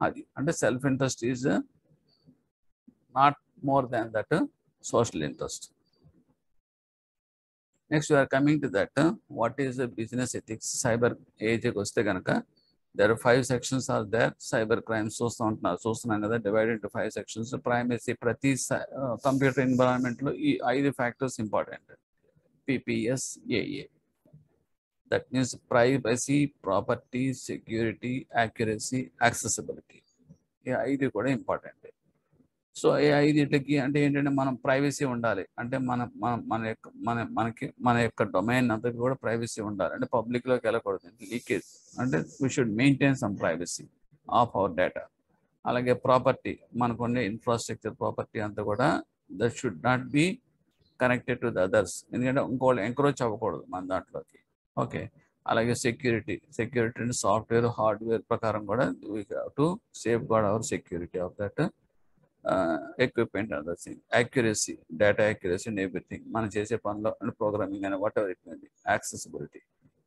అది అంటే self interest is not more than that social interest. Next, we are coming to that. What is the business ethics? Cyber age koste ganaka there are 5 sections are there. Cyber crimes చూస్తున్నాం కదా, divided into 5 sections. Primacy ప్రతి computer environment లో ఈ 5 factors important. PPSAA, that means privacy, property, security, accuracy, accessibility. ఈ 5 కూడా important. So ఈ 5కి అంటే ఏంటంటే మనం ప్రైవసీ ఉండాలి, అంటే మన యొక్క డొమైన్ అంతా కూడా ప్రైవసీ ఉండాలి, అంటే పబ్లిక్లోకి వెళ్ళకూడదు, లీకేజ్, అంటే we should maintain some privacy of our data. అలాగే ప్రాపర్టీ, మనకు ఉండే ఇన్ఫ్రాస్ట్రక్చర్ ప్రాపర్టీ అంతా కూడా that should not be connected to the others, ఎందుకంటే ఇంకోళ్ళు ఎంకరేజ్ అవ్వకూడదు మన దాంట్లోకి. ఓకే, అలాగే సెక్యూరిటీ అండ్ సాఫ్ట్వేర్ హార్డ్వేర్ ప్రకారం కూడా we have to safeguard our security of that equipment and other thing. Accuracy, data accuracy and everything, మనం చేసే పనిలో and programming and whatever it may be. Accessibility,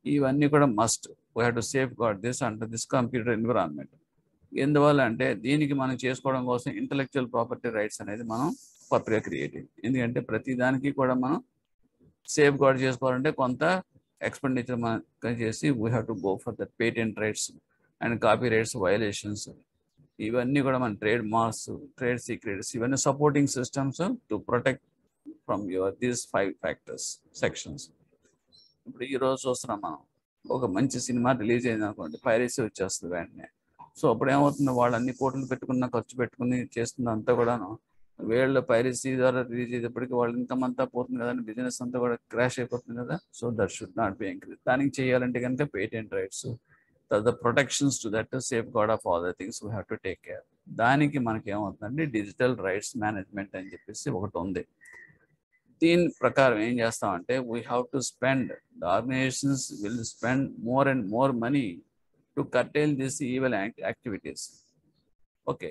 ఇవన్నీ కూడా must. We have to safeguard this and this computer environment. ఎందువల్ల అంటే దీనికి మనం చేసుకోవడం కోసం ఇంటలెక్చువల్ ప్రాపర్టీ రైట్స్ అనేది మనం కొత్తగా క్రియేట్ అయింది. ఎందుకంటే ప్రతి దానికి కూడా మనం సేఫ్ గార్డ్ చేసుకోవాలంటే కొంత ఎక్స్పెండిచర్ మనం చేసి we have to go for the patent rights and copy rights violations, ఇవన్నీ కూడా మన ట్రేడ్ మార్క్స్, ట్రేడ్ సీక్రెట్స్, ఇవన్నీ supporting systems to protect from your these 5 factors sections. ఇప్పుడు ఈరోజు చూస్తున్నాం మనం, ఒక మంచి సినిమా రిలీజ్ అయింది అనుకోండి, పైరసీ వచ్చేస్తుంది వెంటనే. సో అప్పుడు ఏమవుతుంది, వాళ్ళు అన్ని కోట్లు పెట్టుకున్న ఖర్చు పెట్టుకుని చేస్తున్నంతా కూడాను వీళ్ళు పైరసీ ద్వారా రిలీజ్ అయ్యేటప్పటికి వాళ్ళ ఇన్కమ్ అంతా పోతుంది కదా, బిజినెస్ అంతా కూడా క్రాష్ అయిపోతుంది కదా. So that should not B encourage. దానికి చేయాలంటే కనుక patent rights, the protections to that safe guard of all the things we have to take care. దానికి మనకి ఏమవుతుందంటే డిజిటల్ రైట్స్ మేనేజ్మెంట్ అని చెప్పేసి ఒకటి ఉంది. దీని ప్రకారం ఏం చేస్తామంటే we have to spend, the organisations will spend more and more money to curtail this evil activities. Okay,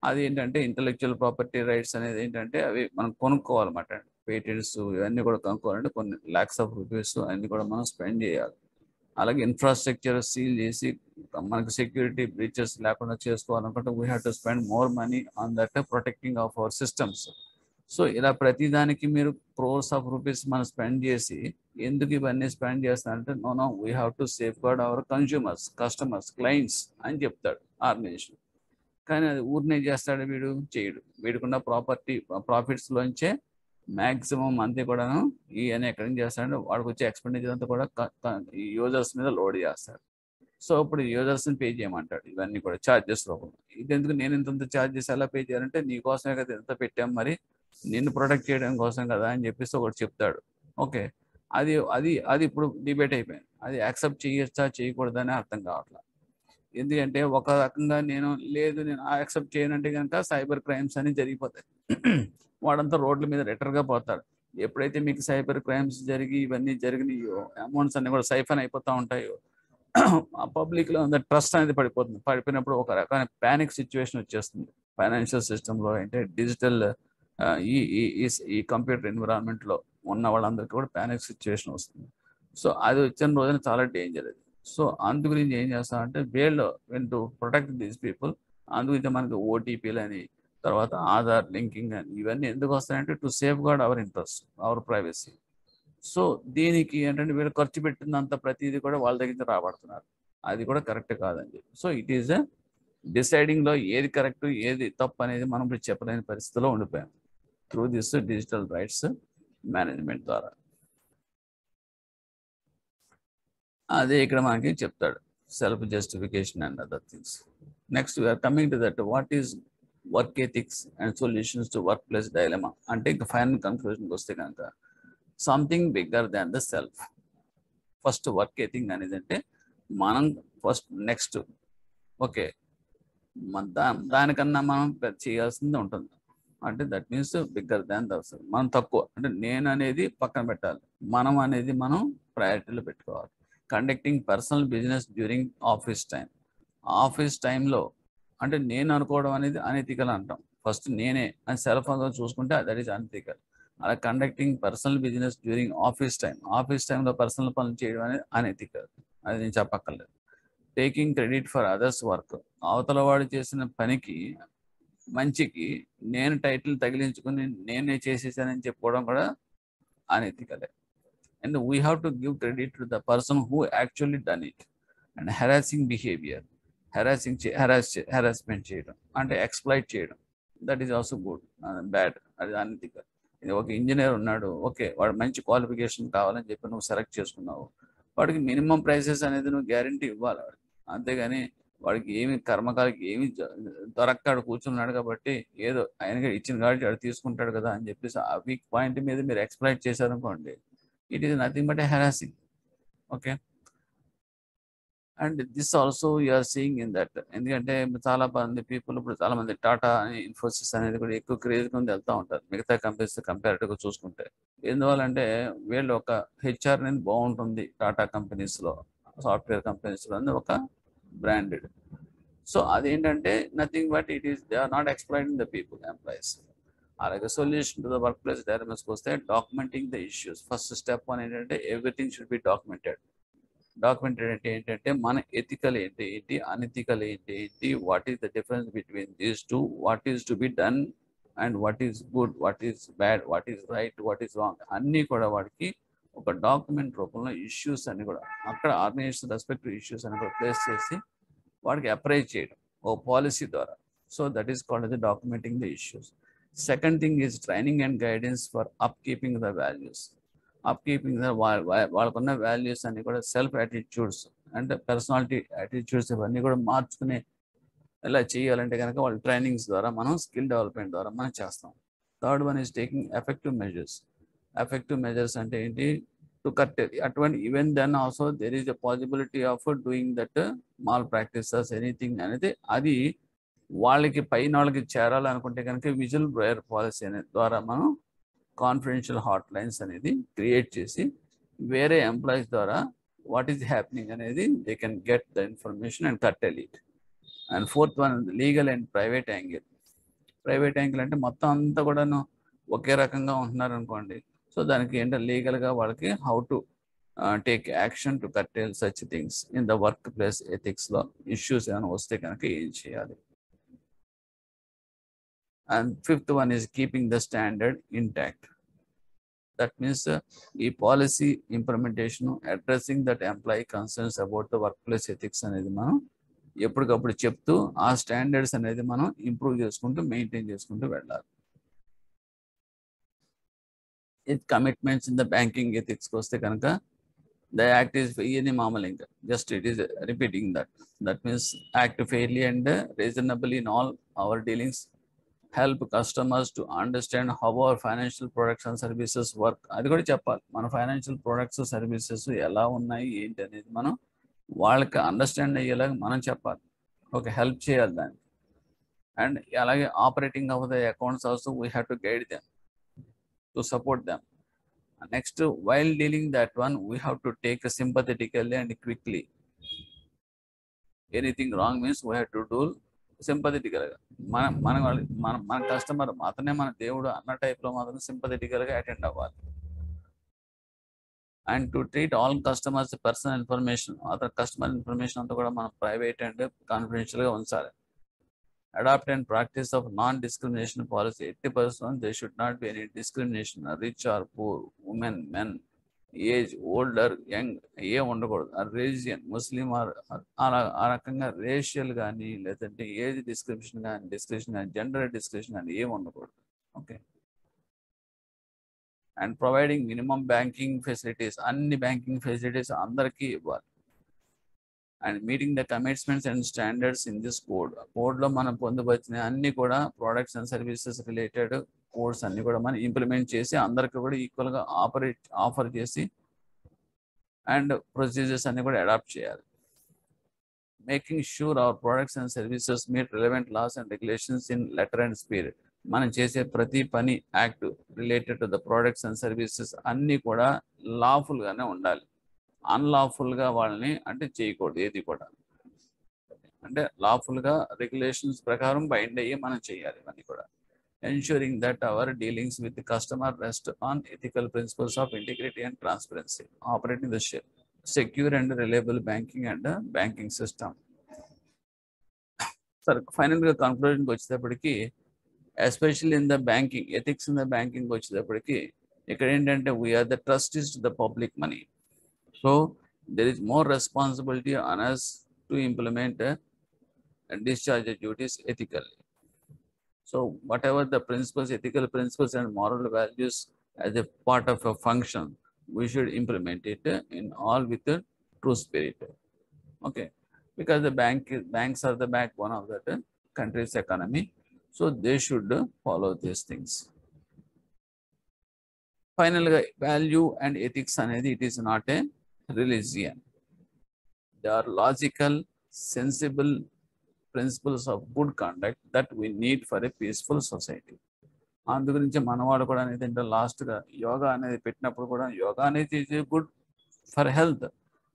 అది ఏంటంటే ఇంటలెక్చువల్ ప్రాపర్టీ రైట్స్ అనేది ఏంటంటే అవి మనం కొనుక్కోవాలన్నమాట. పేటెంట్స్ ఇవన్నీ కూడా కొనుక్కోవాలంటే కొన్ని lakhs of rupees అన్ని కూడా మనం స్పెండ్ చేయాలి. అలాగే ఇన్ఫ్రాస్ట్రక్చర్ సీల్ చేసి మనకు సెక్యూరిటీ బ్రీచెస్ లేకుండా చేసుకోవాలనుకుంటే we have to spend more money on that protecting of our systems. So ఇలా ప్రతిదానికి మీరు crores of rupees మనం స్పెండ్ చేసి ఎందుకు ఇవన్నీ స్పెండ్ చేస్తానంటే no we have to safeguard our consumers, customers, clients అని చెప్తాడు ఆర్గనైజేషన్. కానీ అది ఊరినే చేస్తాడు వీడు, చేయడు. వీడుకున్న ప్రాఫిట్స్లోంచే మ్యాక్సిమం అంతే కూడాను ఈయన ఎక్కడి నుంచి చేస్తాడు, వాడికి వచ్చే ఎక్స్పెండిచర్ అంతా కూడా ఈ యూజర్స్ మీద లోడ్ చేస్తాడు. సో ఇప్పుడు యూజర్స్ని పే చేయమంటాడు ఇవన్నీ కూడా ఛార్జెస్ రూపంలో. ఇది ఎందుకు నేను ఇంత ఛార్జెస్ ఎలా పే చేయాలంటే నీకోసమే కదా ఎంత పెట్టాం, మరి నిన్ను ప్రొటెక్ట్ చేయడం కోసం కదా అని చెప్పేసి ఒకటి చెప్తాడు. ఓకే, అది అది అది ఇప్పుడు డిబేట్ అయిపోయింది. అది యాక్సెప్ట్ చేయొచ్చా చేయకూడదని అర్థం కావట్లేదు. ఎందుకంటే ఒక రకంగా నేను యాక్సెప్ట్ చేయనంటే కనుక సైబర్ క్రైమ్స్ అని జరిగిపోతాయి. వాడంతా రోడ్ల మీద రిటర్గా పోతాడు. ఎప్పుడైతే మీకు సైబర్ క్రైమ్స్ జరిగి ఇవన్నీ జరిగినాయో, అమౌంట్స్ అన్ని కూడా సైఫన్ అయిపోతూ ఉంటాయో, ఆ పబ్లిక్లో ఉన్న ట్రస్ట్ అనేది పడిపోతుంది. పడిపోయినప్పుడు ఒక రకమైన ప్యానిక్ సిచ్యువేషన్ వచ్చేస్తుంది ఫైనాన్షియల్ సిస్టంలో. అంటే డిజిటల్ ఈ ఈ కంప్యూటర్ ఎన్విరాన్మెంట్లో ఉన్న వాళ్ళందరికీ కూడా ప్యానిక్ సిచ్యువేషన్ వస్తుంది. సో అది వచ్చిన రోజున చాలా డేంజర్ అది. సో అందు గురించి ఏం చేస్తామంటే వీళ్ళు టు ప్రొటెక్ట్ దీస్ పీపుల్, అందుగురించి మనకి ఓటీపీలు అని, తర్వాత ఆధార్ లింకింగ్ అని, ఇవన్నీ ఎందుకు వస్తాయంటే to safeguard our interest, our privacy. So దీనికి ఏంటంటే వీళ్ళు ఖర్చు పెట్టినంత ప్రతిదీ కూడా వాళ్ళ దగ్గర రాబడుతున్నారు. అది కూడా కరెక్ట్ కాదని చెప్పి. సో ఇట్ ఈస్ డిసైడింగ్లో ఏది కరెక్ట్ ఏది తప్పు అనేది మనం ఇప్పుడు చెప్పలేని పరిస్థితిలో ఉండిపోయాం through this digital rights management ద్వారా. అదే ఇక్కడ మనకి చెప్తాడు self justification and other things. Next we are coming to that what is work ethics and solutions to work place dilemma. అంటే ఇంకా ఫైనల్ కన్క్లూజన్కి వస్తే కనుక something bigger than the self. First work ethic అనేది అంటే మనం ఫస్ట్ నెక్స్ట్ ఓకే దానికన్నా మనం చేయాల్సింది ఉంటుంది. అంటే that means bigger than the self. మనం తక్కువ అంటే నేను అనేది పక్కన పెట్టాలి, మనం అనేది మనం ప్రయారిటీలో పెట్టుకోవాలి. Conducting personal business during office time. Office టైంలో అంటే నేను అనుకోవడం అనేది అనెథికల్ అంటాం. ఫస్ట్ నేనే అని సెల్ఫ్ అనుకో చూసుకుంటే దట్ ఈస్ అనెథికల్. అలా conducting personal business during office time, office టైంలో పర్సనల్ పనులు చేయడం అనేది అనెథికల్, అది నేను చెప్పక్కర్లేదు. Taking credit for others work, అవతల వాడు చేసిన పనికి మంచికి నేను టైటిల్ తగిలించుకుని నేనే చేసేసానని చెప్పుకోవడం కూడా అనెథికలే. And we have to give credit to the person who actually done it. And harassing behaviour, harassment చేయడం అంటే ఎక్స్ప్లాయిట్ చేయడం, that is also good bad, అది అనెథికల్. ఇది ఒక ఇంజనీర్ ఉన్నాడు, ఓకే వాడు మంచి క్వాలిఫికేషన్ కావాలని చెప్పి నువ్వు సెలెక్ట్ చేసుకున్నావు, వాడికి మినిమం ప్రైసెస్ అనేది నువ్వు గ్యారంటీ ఇవ్వాలి వాడికి. అంతేగాని వాడికి ఏమి కర్మకాలకి ఏమి దొరక్కాడు కూర్చున్నాడు కాబట్టి ఏదో ఆయనగా ఇచ్చిన కాబట్టి వాడు తీసుకుంటాడు కదా అని చెప్పేసి ఆ వీక్ పాయింట్ మీద మీరు ఎక్స్ప్లాయిట్ చేశారనుకోండి, it is nothing but harassing. Okay, and this also you're seeing in that. ఎందుకంటే చాలా మంది పీపుల్ ఇప్పుడు చాలా మంది టాటా ఇన్ఫోసిస్ అనేది కూడా ఎక్కువ క్రేజ్ కింద వెళ్తూ ఉంటారు మిగతా కంపెనీస్ కంపారిటివ్గా చూసుకుంటే. ఎందువల్లంటే వీళ్ళు ఒక హెచ్ఆర్ అనేది బాగుంటుంది టాటా కంపెనీస్లో, సాఫ్ట్వేర్ కంపెనీస్లో అనేది ఒక బ్రాండెడ్. సో అదేంటంటే nothing but it is they are not exploiting the people, employees. అలాగే solution to the work place డైలమాస్కి వస్తే documenting the issues. First step అని ఏంటంటే everything should be documented. Documented అంటే ఏంటంటే మన ఎథికల్ ఏంటి, అనెథికల్ ఏంటి, what is the difference between these two, what is to be done and what is good, what is bad, what is right, what is wrong అన్నీ కూడా వాడికి ఒక document రూపంలో ఇష్యూస్ అన్ని కూడా అక్కడ ఆర్గనైజేషన్ రెస్పెక్టివ్ ఇష్యూస్ అని కూడా ప్లేస్ చేసి వాడికి అప్రైజ్ చేయడం ఓ పాలసీ ద్వారా. So that is called as documenting the issues. Second thing is training and guidance for up keeping the values. Up keeping the వాళ్ళకున్న వాల్యూస్ అన్ని కూడా సెల్ఫ్ యాటిట్యూడ్స్ అంటే పర్సనాలిటీ యాటిట్యూడ్స్ ఇవన్నీ కూడా మార్చుకునే ఎలా చేయాలంటే కనుక వాళ్ళ ట్రైనింగ్స్ ద్వారా మనం స్కిల్ డెవలప్మెంట్ ద్వారా మనం చేస్తాం. Third one is taking effective measures. Effective measures అంటే ఏంటి? టు కర్టెల్ అటువంటి even then also there is a possibility of doing that malpractices anything అనేది అది వాళ్ళకి పైన వాళ్ళకి చేరాలనుకుంటే కనుక విజిల్ బ్లోయర్ పాలసీ అనే ద్వారా మనం కాన్ఫిడెన్షియల్ హాట్ లైన్స్ అనేది క్రియేట్ చేసి వేరే ఎంప్లాయీస్ ద్వారా వాట్ ఈస్ హ్యాపెనింగ్ అనేది they can get the information and కర్టెల్ it. And fourth one legal and private angle. Private angle అంటే మొత్తం అంతా కూడాను ఒకే రకంగా ఉంటున్నారు అనుకోండి. సో దానికి ఏంటంటే లీగల్గా వాళ్ళకి how to take action to curtail such things in the work place ఎథిక్స్లో ఇష్యూస్ ఏమైనా వస్తే కనుక ఏం చేయాలి. And fifth one is keeping the standard intact. That means ఈ policy implementation addressing that employee concerns about the work place ethics అనేది మనం ఎప్పటికప్పుడు చెప్తూ ఆ స్టాండర్డ్స్ అనేది మనం ఇంప్రూవ్ చేసుకుంటూ మెయింటైన్ చేసుకుంటూ వెళ్ళాలి. ఇది కమిట్మెంట్స్ ఇన్ ద బ్యాంకింగ్ ఎథిక్స్కి వస్తే కనుక ద యాక్ట్ ఈస్ ఇవన్నీ మామూలు ఇంకా just it is repeating that means act fairly and reasonable in all our dealings, help customers to understand how our financial products and services work. అది కూడా చెప్పాలి. మన financial products services ఎలా ఉన్నాయి ఏంటి అనేది మనం వాళ్ళకి అండర్స్టాండ్ అయ్యేలాగా మనం చెప్పాలి. ఓకే, హెల్ప్ చేయాలి దాన్ని. అండ్ అలాగే operating of the accounts also we have to guide them to support them. Next while dealing that one we have to take sympathetically and quickly. Anything wrong means we have to do సింపథెటికల్గా. మన customer అతనే మన దేవుడు అన్న టైప్లో మాత్రం సింపథెటికల్గా attend అవ్వాలి. And to treat all customers personal information, అతని కస్టమర్ ఇన్ఫర్మేషన్ అంతా కూడా మనం ప్రైవేట్ అండ్ కాన్ఫిడెన్షియల్గా ఉంచాలి. Adopt and practice of non discrimination policy. 80% they should not be any discrimination, rich or poor, women, men, age, older, young ఏం ఉండకూడదు. Religion, Muslim ఆ రకంగా రేషియల్ కానీ లేదంటే ఏజ్ డిస్క్రిమినేషన్ కానీ జెండర్ డిస్క్రిమినేషన్ కానీ ఏం ఉండకూడదు. Okay. And providing minimum banking facilities, అన్ని బ్యాంకింగ్ ఫెసిలిటీస్ అందరికీ ఇవ్వాలి. And meeting the commitments and standards in this code. కోడ్లో మనం పొందుపరిచిన అన్ని కూడా products and services related codes అన్ని కూడా మనం ఇంప్లిమెంట్ చేసి అందరికీ కూడా ఈక్వల్గా ఆఫర్ చేసి అండ్ ప్రొసీజర్స్ అన్ని కూడా అడాప్ట్ చేయాలి. Making sure our products and services meet relevant laws and regulations in letter and spirit. మనం చేసే ప్రతి పని act related to the products and services అన్నీ కూడా లాఫుల్గానే ఉండాలి. అన్లాఫుల్గా వాళ్ళని అంటే చేయకూడదు. ఏది కూడా అంటే లాఫుల్గా రెగ్యులేషన్స్ ప్రకారం బైండ్ అయ్యి మనం చేయాలి ఇవన్నీ కూడా. Ensuring that our dealings with customer rest on ethical principles of integrity and transparency, operating the secure and reliable banking and banking system. సరే, ఫైనల్గా కన్క్లూజన్కి వచ్చేటప్పటికి especially in the banking ethics in the banking వచ్చేటప్పటికి ఇక్కడ ఏంటంటే we're the trustees to the public money. So there is more responsibility on us to implement and discharge the duties ethically. So whatever the principles, ethical principles and moral values as a part of a function, we should implement it in all with the true spirit. Okay, because the banks are the backbone of that country's economy, so they should follow these things. Finally, value and ethics anedi it is not a religion. They are logical, sensible principles of good conduct that we need for a peaceful society. అందు గురించి మనవాడు కూడా అనేది అంటే లాస్ట్గా యోగా అనేది పెట్టినప్పుడు కూడా యోగా అనేది గుడ్ ఫర్ హెల్త్,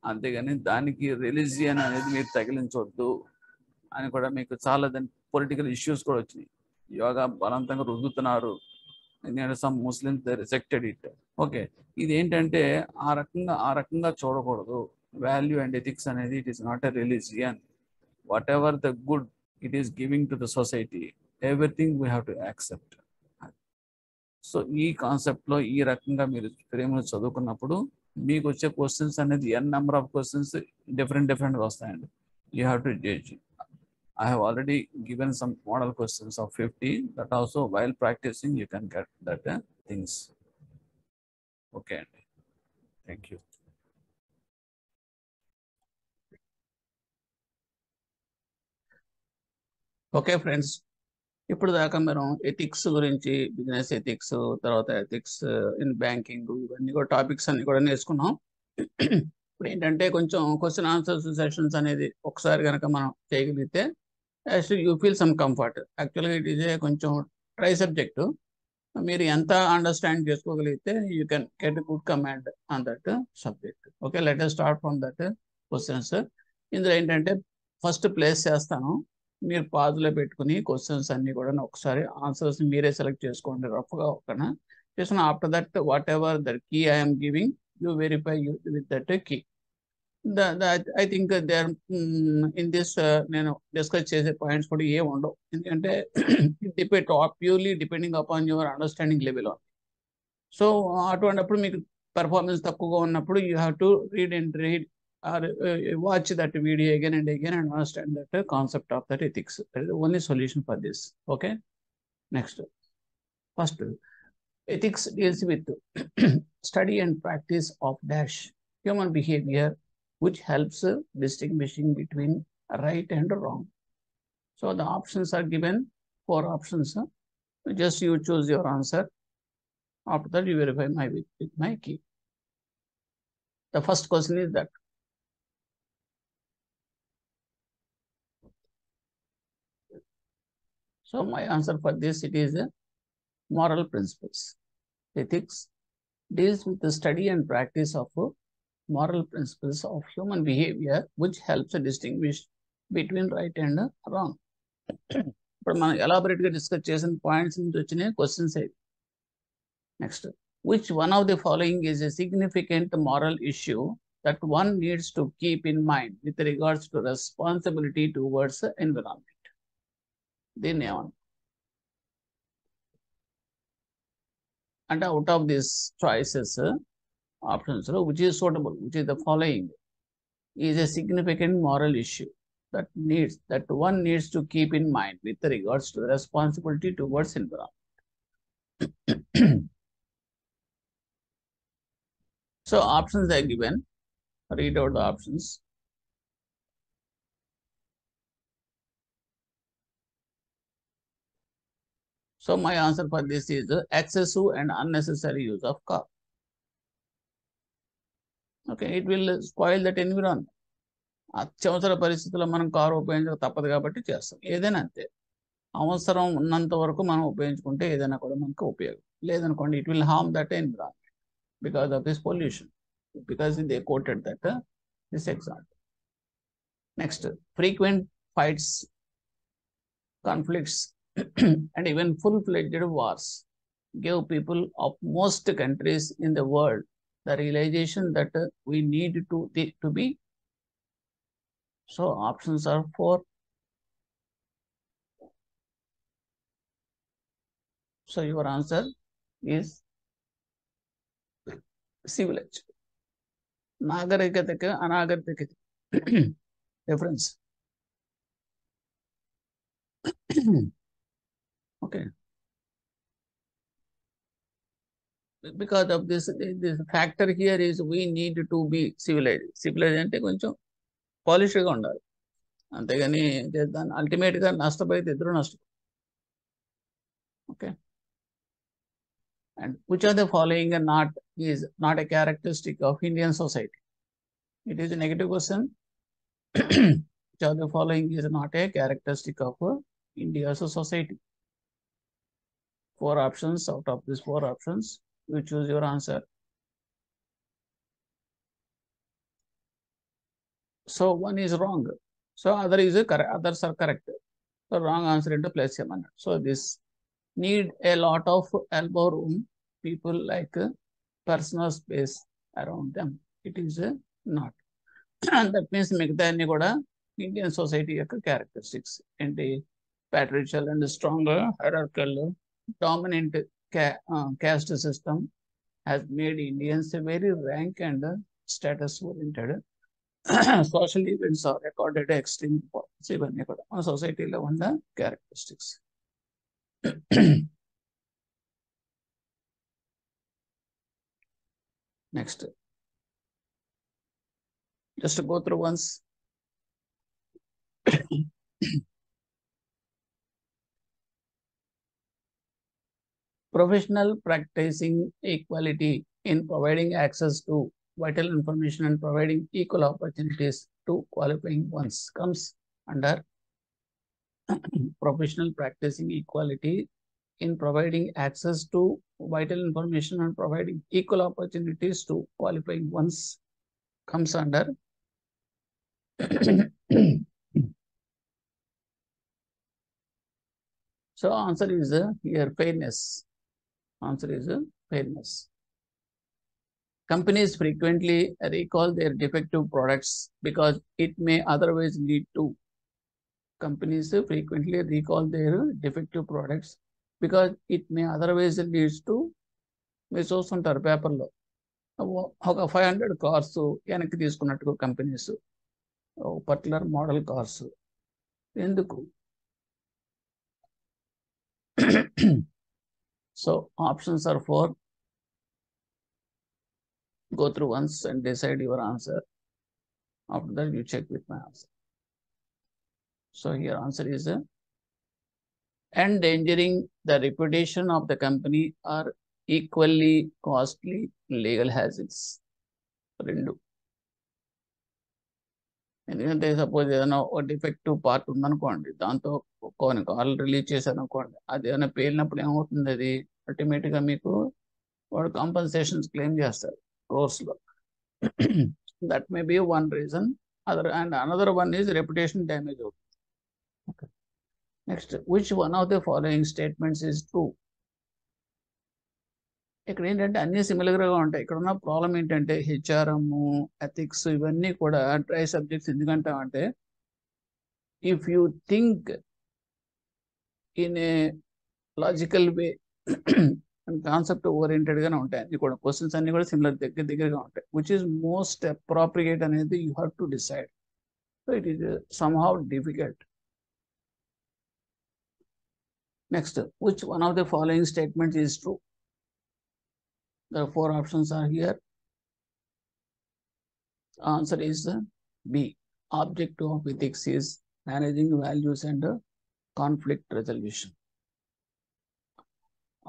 అంతేగాని దానికి రిలీజియన్ అనేది మీరు తగిలించవద్దు అని కూడా మీకు చాలా దాని పొలిటికల్ ఇష్యూస్ కూడా వచ్చినాయి. యోగా బలవంతంగా రుద్దుతున్నారు, some Muslims rejected it. Okay, ఇది ఏంటంటే ఆ రకంగా చూడకూడదు. వాల్యూ అండ్ ఎథిక్స్ అనేది it is not a religion. Whatever the good it is giving to the society, everything we have to accept. So ఈ కాన్సెప్ట్లో ఈ రకంగా మీరు ఫ్రేమ్లో చదువుకున్నప్పుడు మీకు వచ్చే క్వశ్చన్స్ అనేది ఎన్ నెంబర్ ఆఫ్ క్వశ్చన్స్ డిఫరెంట్గా వస్తాయండి. You have to judge. I have already given some model questions of 50. That also while practicing you can get that things. Okay. Thank you. Okay friends. ఇప్పుడు దాకా మనం ఎథిక్స్ గురించి, business ethics, తర్వాత ethics in banking, ఇవన్నీ కూడా topics అన్ని కూడా నేర్చుకున్నాం. ఇప్పుడు ఏంటంటే కొంచెం క్వశ్చన్ ఆన్సర్స్ సెషన్స్ అనేది ఒకసారి కనుక మనం చేయగలిగితే యూ ఫీల్ సమ్ కంఫర్ట్. యాక్చువల్గా ఇట్ ఈజ్ కొంచెం ట్రై సబ్జెక్టు. మీరు ఎంత అండర్స్టాండ్ చేసుకోగలిగితే you can get good command on that subject. Okay, let us start from that questions. ఇందులో ఏంటంటే ఫస్ట్ ప్లేస్ చేస్తాను, మీరు పాజ్లో పెట్టుకుని క్వశ్చన్స్ అన్ని కూడా ఒకసారి ఆన్సర్స్ మీరే సెలెక్ట్ చేసుకోండి రఫ్గా ఒకనా చేసుకుని. After that whatever that key I'm giving you verify with that key. I think they are in this నేను డిస్కస్ చేసే పాయింట్స్ కూడా ఏమి ఉండవు, ఎందుకంటే depend purely depending upon your understanding level on. So అటువంటిప్పుడు మీకు పెర్ఫార్మెన్స్ తక్కువగా ఉన్నప్పుడు you have to read or watch that video again and again and understand that concept of that ethics. That is the only solution for this. Okay, next, first, ethics deals with study and practice of dash human behavior which helps distinguishing between right and wrong. So the options are given, 4 options. Just you choose your answer. After that you verify with my key. The first question is that so my answer for this, it is moral principles. Ethics deals with the study and practice of moral principles of human behavior which helps distinguish between right and wrong. ఇప్పుడు మనం elaborate గా discuss చేసిన points నుంచి వచ్చిన questions అయ్యి. Next, which one of the following is a significant moral issue that one needs to keep in mind with regards to responsibility towards the environment? దీన్ని ఏమన్నా అంటే out of this choices options లో which is suitable, which is the following is a significant moral issue that one needs to keep in mind with regards to the responsibility towards environment. So options are given. Read out the options. So my answer for this is the excessive and unnecessary use of car. Okay, it will spoil that environment. అత్యవసర పరిస్థితుల్లో మనం car ఉపయోగించక తప్పదు కాబట్టి చేస్తాం. ఏదైనా అంతే, అవసరం ఉన్నంత వరకు మనం ఉపయోగించుకుంటే ఏదైనా కూడా మనకు ఉపయోగం. లేదనుకోండి it will harm that environment because of this pollution, because they quoted that this example. Next, frequent fights, conflicts and even full-fledged wars give people of most countries in the world the realization that we need to be. So options are 4. So your answer is civilized. నాగరికతకి అనాగరికత difference. Okay, because of this factor here is we need to be civilized. Civilized అంటే కొంచెం పాలిష్గా ఉండాలి, అంతేగాని దాన్ని అల్టిమేట్గా నష్టపోయితే ఇద్దరు నష్టం. Okay, and which are the following is not a characteristic of Indian society? It is a negative question. Which are the following is not a characteristic of India's society? 4 options. Out of these 4 options, you choose your answer. So one is wrong. So other is correct. Others are correct. So wrong answer into place. So this need a lot of elbow room. People like personal space around them. It is not. And that means మిగతా అన్ని కూడా Indian society యొక్క characteristics ఏంటి? patriarchal and stronger hierarchical dominant caste system has made Indians a very rank and status oriented. Social events are recorded extreme importance. ఇవన్నీ కూడా మన సొసైటీలో ఉన్న characteristics. Next, just to go through once. Professional practicing equality in providing access to vital information and providing equal opportunities to qualifying ones comes under professional practicing equality in providing access to vital information and providing equal opportunities to qualifying ones comes under so answer is here fairness. Answer is fairness. Companies frequently recall their defective products because it may otherwise lead to. Companies frequently recall their defective products because it may otherwise leads to. మీరు చూస్తుంటారు పేపర్లో ఒక 500 cars వెనక్కి తీసుకున్నట్టుగా companies particular model cars ఎందుకు? So options are 4. Go through once and decide your answer. After that, you check with my answer. So here answer is endangering the reputation of the company are equally costly legal hazards. Rendu. ఎందుకంటే suppose ఏదైనా ఒక defective part ఉందనుకోండి, దాంతో కొన్ని కార్లు release చేశారు అనుకోండి, అది ఏదైనా పేలినప్పుడు ఏమవుతుంది, అది అల్టిమేట్గా మీకు వాడు కాంపన్సేషన్స్ క్లెయిమ్ చేస్తారు క్రోర్స్లో. That may be one reason. Another one is reputation damage అవుతుంది. Okay, next, which one of the following statements is true? ఇక్కడ ఏంటంటే అన్ని సిమిలర్గా ఉంటాయి. ఇక్కడ ఉన్న ప్రాబ్లం ఏంటంటే హెచ్ఆర్ఎం, ఎథిక్స్ ఇవన్నీ కూడా డ్రై సబ్జెక్ట్స్. ఎందుకంటామంటే if you think in a logical way concept ఓరియంటెడ్గానే ఉంటాయి అన్ని కూడా. క్వశ్చన్స్ అన్ని కూడా సిమిలర్ దగ్గరగా ఉంటాయి. విచ్ ఈస్ మోస్ట్ అప్రోప్రియేట్ అనేది you have to decide. So it is somehow difficult. Next, which one of the following statements is true? The 4 options are here. Answer is B. Objective of ethics is managing values and conflict resolution.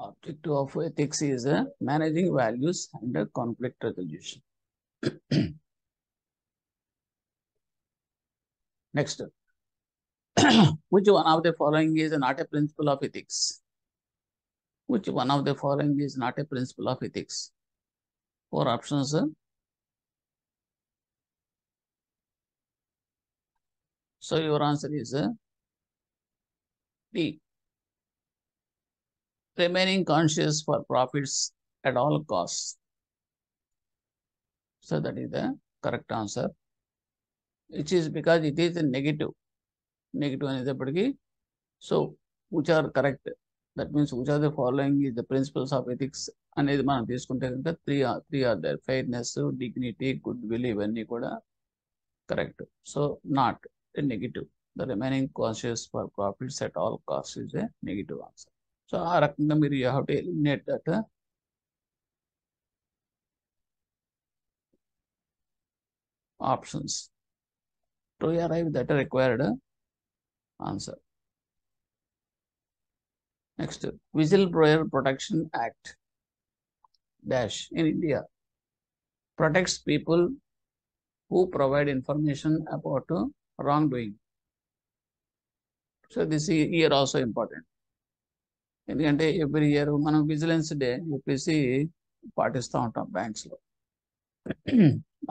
Objective of ethics is managing values and conflict resolution. Next, which one of the following is not a principle of ethics? Which one of the following is not a principle of ethics? 4 options. So your answer is D. Remaining conscious for profits at all costs. So that is the correct answer. Which is because it is a negative. Negative అనేటప్పటికీ, so which are correct? That means which are the following is the principles of ethics అనేది మనం తీసుకుంటే కనుక three are there. Fairness, dignity, goodwill ఇవన్నీ కూడా correct. So not a negative. The remaining conscious for profits at all cost is a negative answer. So ఆ రకంగా మీరు you have to eliminate that options to arrive that required answer. Next, Whistleblower Protection Act dash in India protects people who provide information about wrongdoing. So this year also important. ఎందుకంటే every year మనం vigilance day చెప్పేసి పాటిస్తూ ఉంటాం బ్యాంక్స్లో.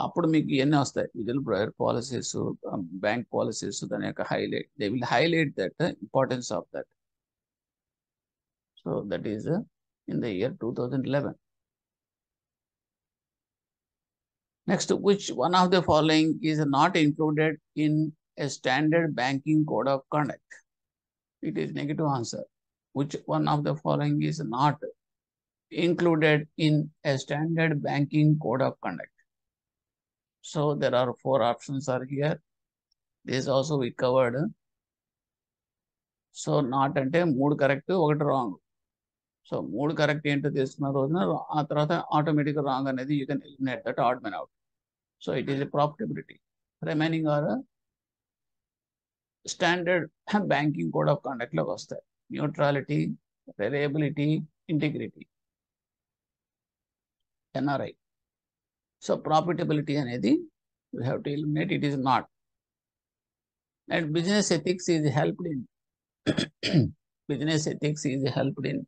అప్పుడు మీకు ఇవన్నీ వస్తాయి, whistle blower policies, bank policies, దాని యొక్క highlight. They will highlight that importance of that. So that is in the year 2011. Next, which one of the following is not included in a standard banking code of conduct? It is negative answer. Which one of the following is not included in a standard banking code of conduct. So there are 4 options are here. This also we covered. So not ante 3 correct, 1 wrong. So 3 correct ఏంటో తీసుకున్న రోజున ఆ తర్వాత automatic wrong అనేది you can eliminate that odd man out. So it is a profitability. Remaining are standard banking code of conduct లో వస్తాయి. Neutrality, reliability, integrity. NRI. So profitability అనేది we have to eliminate, it is not. And business ethics is helped in business ethics is helped in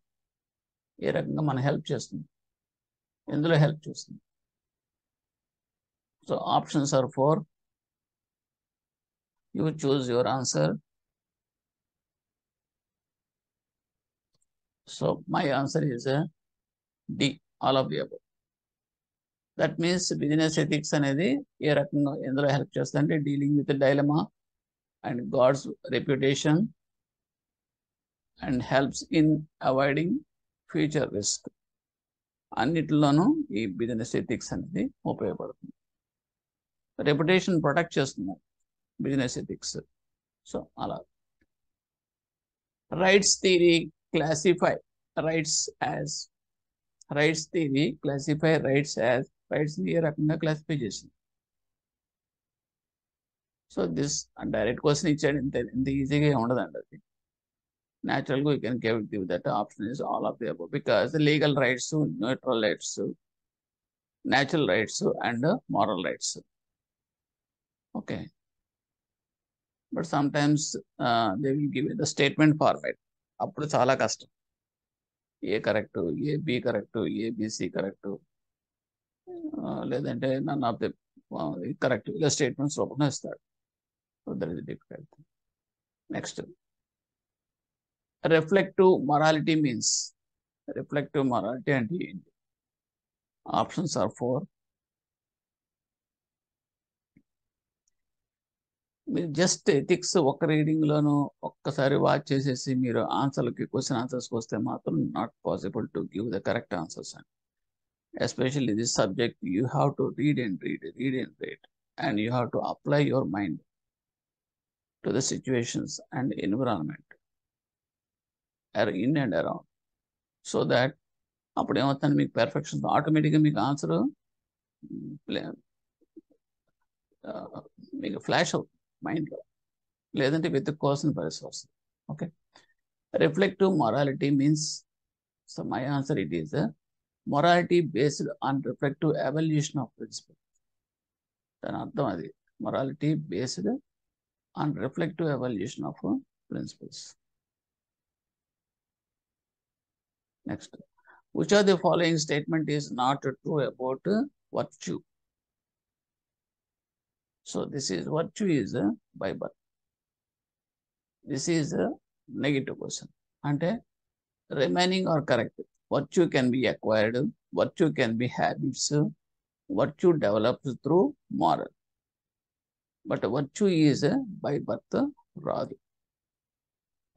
ఏ రకంగా మన help చేస్తుంది, ఎందులో help చేస్తుంది. So options are 4. You choose your answer. So my answer is D, all of the above. That means business ethics అనేది ఏ రకంగా ఎందులో help చేస్తుంది అంటే dealing with dilemma and guards reputation and helps in avoiding future risk. అన్నిటిలోనూ ఈ business ethics అనేది ఉపయోగపడుతుంది. Reputation protect చేస్తుంది బిజినెస్ ఎథిక్స్. సో అలా rights theory classify rights as rights theory classify rights as రైట్స్ని ఏ రకంగా క్లాసిఫై చేసింది. సో దిస్ డైరెక్ట్ క్వశ్చన్ ఇచ్చాడు, ఇంత ఈజీగా ఉండదండి అది. Naturally, we can give that option is all of the above because the legal rights, neutral rights, natural rights, and moral rights. Okay. But sometimes they will give you the statement format. Appudu chala kashtam. A correct, A B correct, A B C correct. Ledante none of the correct. The statements open as that. So there is a difficult. Next. Reflective morality means reflective morality and options are 4. మీరు just ethics ఒక reading లోను ఒక్కసారి watch చేసేసి మీరు ఆన్సర్లకి question ఆన్సర్స్కి వస్తే మాత్రం not possible to give the correct answers and especially this subject you have to read and and you have to apply your mind to the situations and environment in and around, so that అప్పుడు ఏమవుతుంది మీకు perfection ఆటోమేటిక్గా మీకు answer మీకు flash అవుతుంది మైండ్లో, లేదంటే వెతుక్కోవాల్సిన పరిస్థితి వస్తుంది. Okay. Reflective morality means, so my answer it is morality based on reflective evolution of principle. దాని అర్థం అది, morality based on reflective evolution of principles. Next, which of the following statement is not true about virtue? So this is virtue is by birth. This is a negative question. Ante remaining or correct. Virtue can be acquired. Virtue can be habits. Virtue develops through moral. But virtue is by birth rather.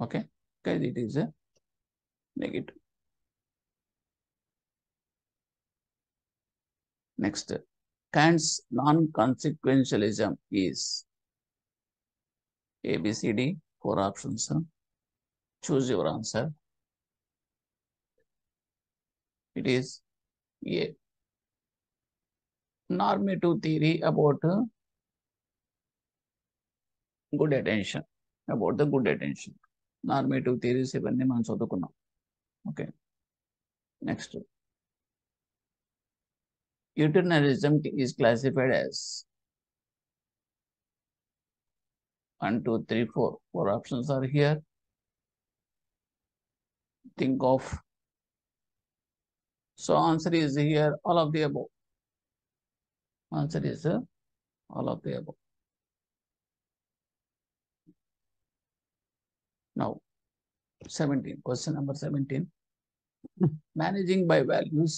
Okay. Okay, it is a negative. Next, Kant's non-consequentialism is A, B, C, D, 4 options. Choose your answer. It is A. Normative theory about good attention. About the good attention. Normative theories ఇవన్నీ మనం చదువుకున్నాం. Okay. Next. Utilitarianism is classified as 1, 2, 3, 4. 4 options are here. Think of. So answer is here, all of the above. Answer is all of the above. Now, 17. Question number 17. Managing by values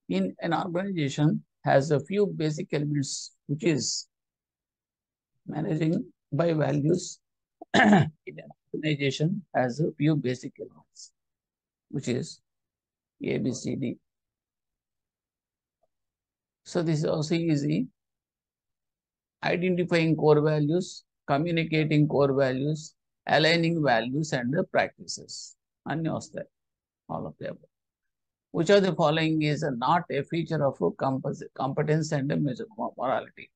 in an organization has a few basic elements, which is managing by values in an organization has a few basic elements, which is A, B, C, D. So this is also easy. Identifying core values, communicating core values, aligning values and the practices. And all of the above. Which of the following is not a feature of competence and morality?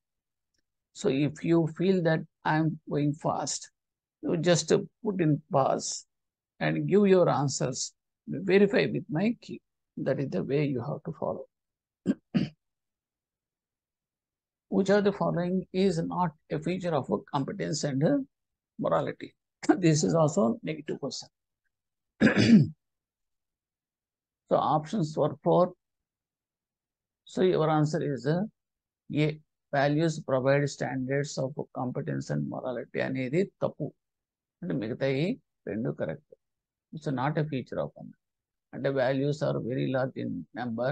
So if you feel that I'm going fast, you just put in pause and give your answers. Verify with my key. That is the way you have to follow. Which of the following is not a feature of competence and morality? This is also negative question. So options were 4. So your answer is A. Values provide standards of competence and morality అనేది తప్పు. అంటే మిగతాయి రెండు correct. It's not a feature of one. And the values are very large in number.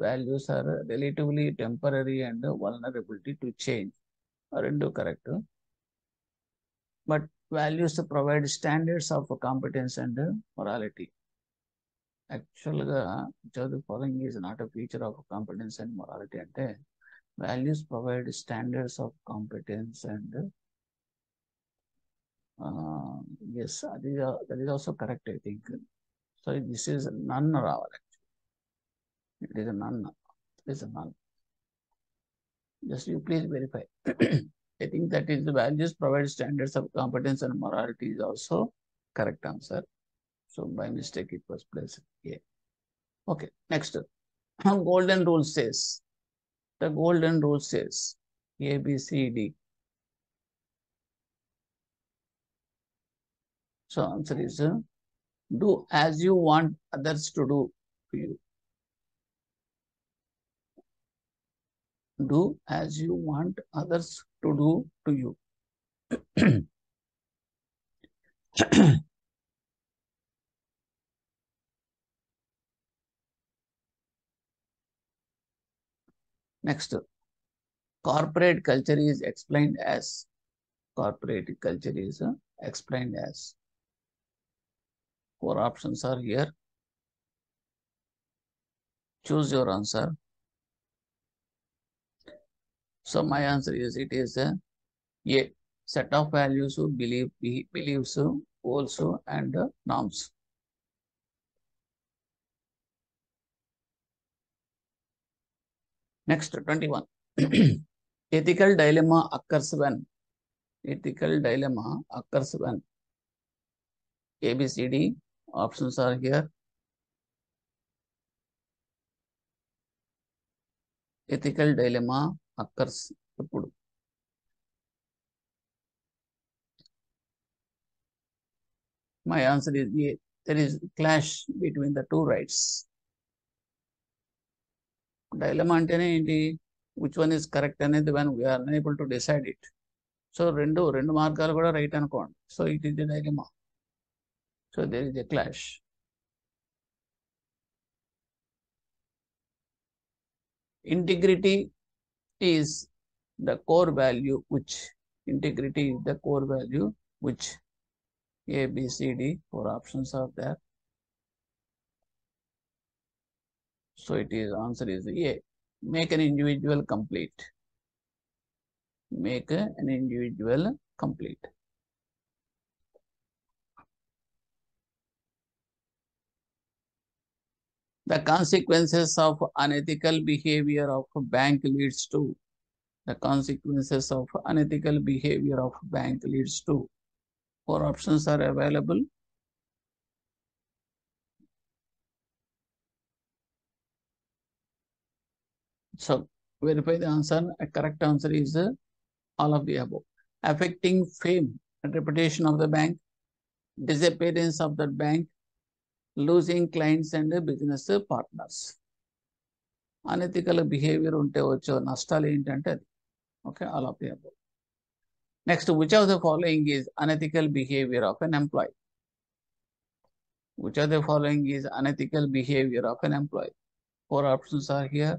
Values are relatively temporary and vulnerability to change. Rendu correct. But values provide standards of competence and morality. Actually, which of the following is not a feature of competence and morality? Ante values provide standards of competence and yes, that is also correct, I think. So this is none రావాలి. It is a none. It is a none. Just you please verify. I think that is the values provide standards of competence and morality is also correct answer. So by mistake it was placed here. Okay, next. Golden rule says. The golden rule says A, B, C, D. So answer is do as you want others to do to you. Do as you want others to do to you. Next, corporate culture is explained as. Corporate culture is explained as. 4 options are here. Choose your answer. So my answer is it is a set of values, beliefs, goals and norms. Next, 21. Ethical dilemma occurs when. Ethical dilemma occurs when. A, B, C, D. Options are here. Ethical dilemma occurs. My answer is A. There is clash between the two rights. Dilemma antene enti? Which one is correct అనేది when we are unable to decide it. So రెండు మార్గాలు కూడా right అనుకోండి. So it is the dilemma. So there is a clash. Integrity is the core value which. Integrity is the core value which. A, B, C, D. 4 options are there. So it is answer is A. Make an individual complete. Make an individual complete. The consequences of unethical behavior of bank leads to. The consequences of unethical behavior of bank leads to. 4 options are available. So verify the answer. A correct answer is all of the above. Affecting fame and reputation of the bank, disappearance of the bank, losing clients and business partners. Unethical behavior unte vacho nashtalu entante adi. Okay, all of the above. Next, which of the following is unethical behavior of an employee? Which of the following is unethical behavior of an employee? 4 options are here.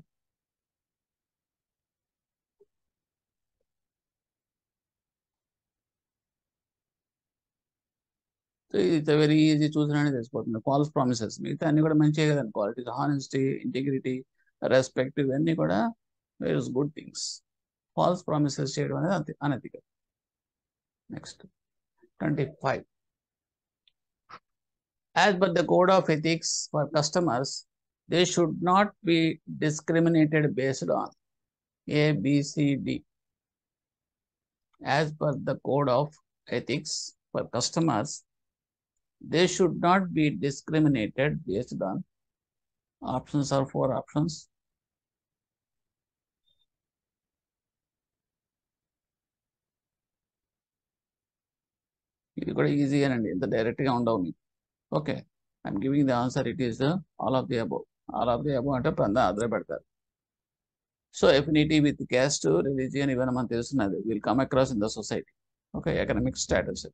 So it's a very easy choosing అనేది తెలిసిపోతుంది. False promises మిగతా అన్ని కూడా మంచిగా కదనుకోవాలి. It is honesty, integrity, respect ఇవన్నీ కూడా various good things. False promises చేయడం అనేది unethical. Next, 25. As per the code of ethics for customers, they should not be discriminated based on A, B, C, D. As per the code of ethics for customers, they should not be discriminated based on options or 4 options. ఇది కూడా easy అండి, ఇంత డైరెక్ట్గా ఉండవు మీకు. Okay, I'm giving the answer. It is all of the above. All of the above అంటే అదే పెడతారు. So affinity with caste, religion ఇవన్నీ మనకు తెలుస్తున్నది. Will come across in the society. Okay, economic status.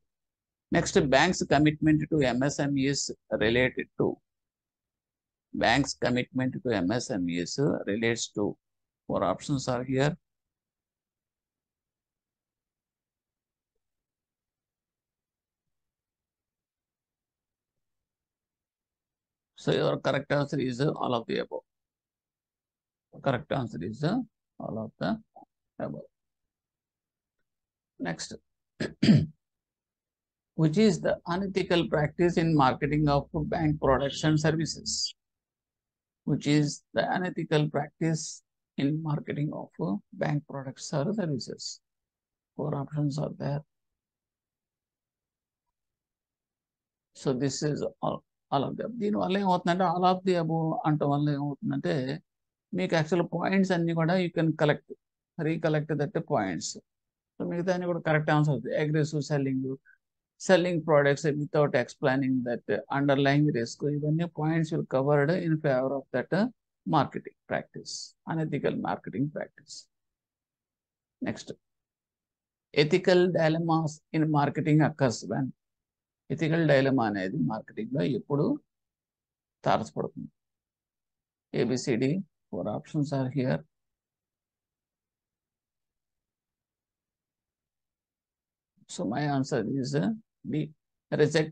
Next, banks commitment to MSMEs related to. Banks commitment to MSMEs relates to. 4 options are here. So your correct answer is all of the above. Correct answer is all of the above. Next, which is the unethical practice in marketing of bank products and services? Which is the unethical practice in marketing of bank products or services? 4 options are there. So this is all of the above. దీనివల్ల ఏమవుతుందంటే all of the above అంట వల్ల ఏమవుతుందంటే మీకు actual points అన్ని కూడా you can recollect that points. So మిగతా అన్ని కూడా కరెక్ట్ ఆన్సర్ అవుతుంది. Aggressive selling products without explaining that underlying risk. Even points will covered in favor of that marketing practice, unethical marketing practice. Next, ethical dilemmas in marketing occurs when. Ethical dilemma అనేది marketing లో ఎప్పుడు తారసపడుతుంది? ABCD, 4 options are here. So my answer is B. Reject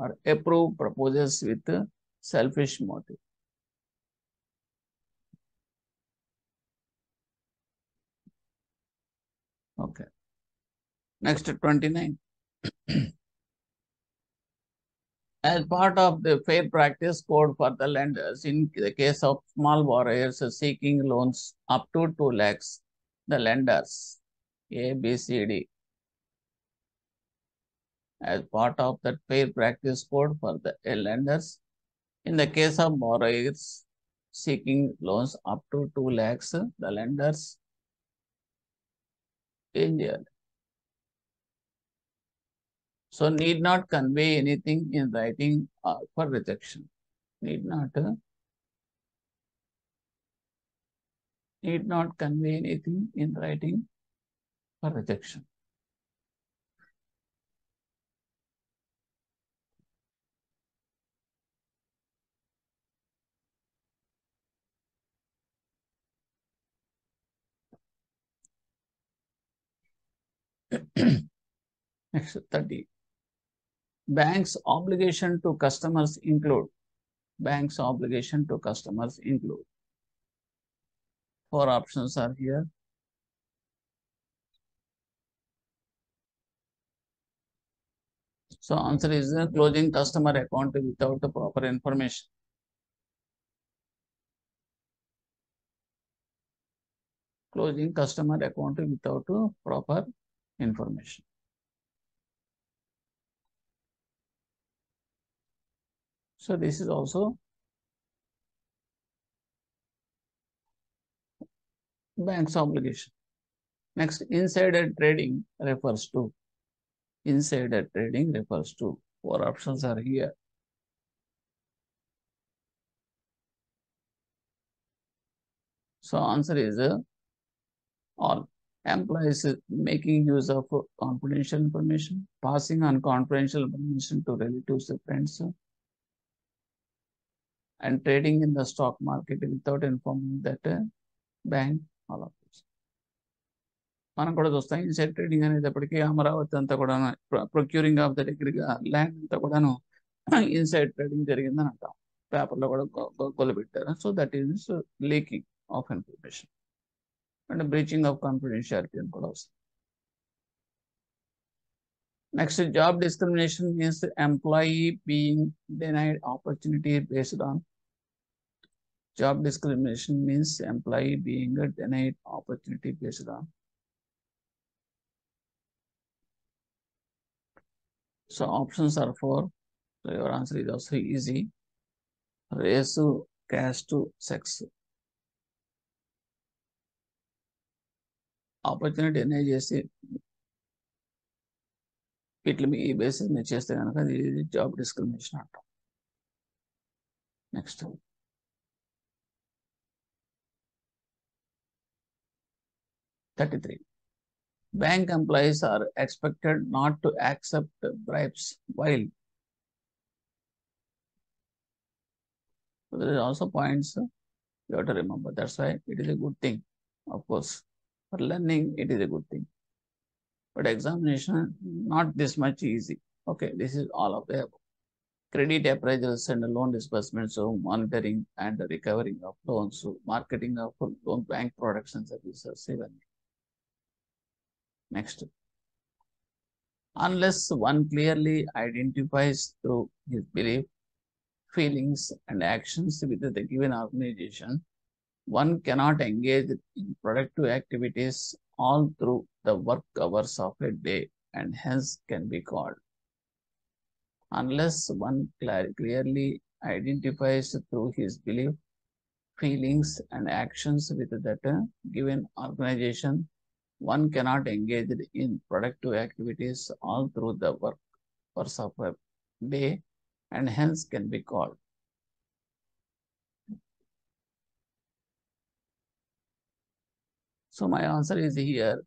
or approve proposals with selfish motive. Okay. Next, 29. As part of the fair practice code for the lenders, in the case of small borrowers seeking loans up to 2 lakhs, the lenders A, B, C, D. As part of that fair practice code for the lenders, in the case of borrowers seeking loans up to 2 lakhs, the lenders in there. So need not convey anything in writing for rejection. Need not convey anything in writing for rejection. Next, 30. Bank's obligation to customers include. Bank's obligation to customers include. 4 options are here. So answer is closing customer account without the proper information. Closing customer account without proper information. So this is also bank's obligation. Next, insider trading refers to. Insider trading refers to. 4 options are here. So answer is all. Employees making use of confidential information, passing on confidential information to relatives and friends, and trading in the stock market without informing that bank. All of this. మనం కూడా చూస్తాం inside trading అనేటప్పటికీ అమరావతి అంతా కూడా procuring of the land అంతా కూడాను inside trading జరిగిందని అంటాం. పేపర్లో కూడా గొల్ల పెట్టారు. So that is leaking of information. and breaching of confidentiality and clause. Next, job discrimination means the employee being denied opportunity based on. Job discrimination means employee being denied opportunity based on. So options are 4. So your answer is also easy. Race, caste, sex. Opportunity deny చేసి వీటి ఈ basis మీద చేస్తే కనుక ఇది job discrimination అంటాం. Next 33. Bank employees are expected not to accept bribes while. So there is also points you have to remember. That's why it is a good thing. Of course, for learning, it is a good thing. But examination, not this much easy. Okay, this is all of the above. Credit appraisals and loan disbursements, so monitoring and recovering of loans, so marketing of loan bank products and services. Even. Next. Unless one clearly identifies through his belief, feelings, and actions with the given organization, one cannot engage in productive activities all through the work hours of a day and hence can be called. Unless one clearly identifies through his belief, feelings, and actions with that given organization, one cannot engage in productive activities all through the work hours of a day and hence can be called. So my answer is here,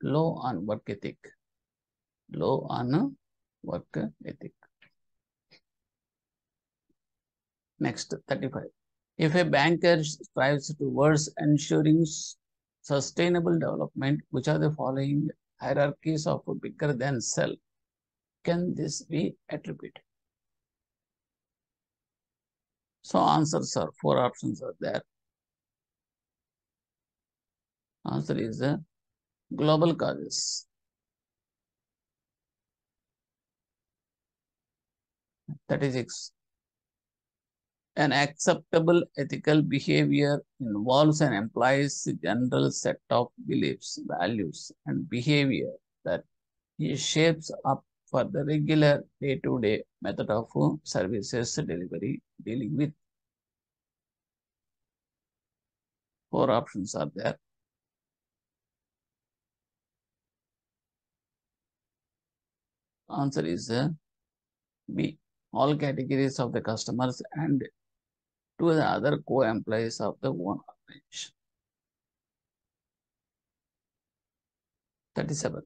low on work ethic. Low on work ethic. Next, 35. If a banker strives towards ensuring sustainable development, which are the following hierarchies of bigger than self, can this be attributed? So answers are 4 options are there. Answer is global causes. 36. An acceptable ethical behavior involves an employee's general set of beliefs, values, and behavior that he shapes up for the regular day-to-day method of services delivery dealing with. 4 options are there. Answer is B. All categories of the customers and to the other co-employees of the one organization. 37.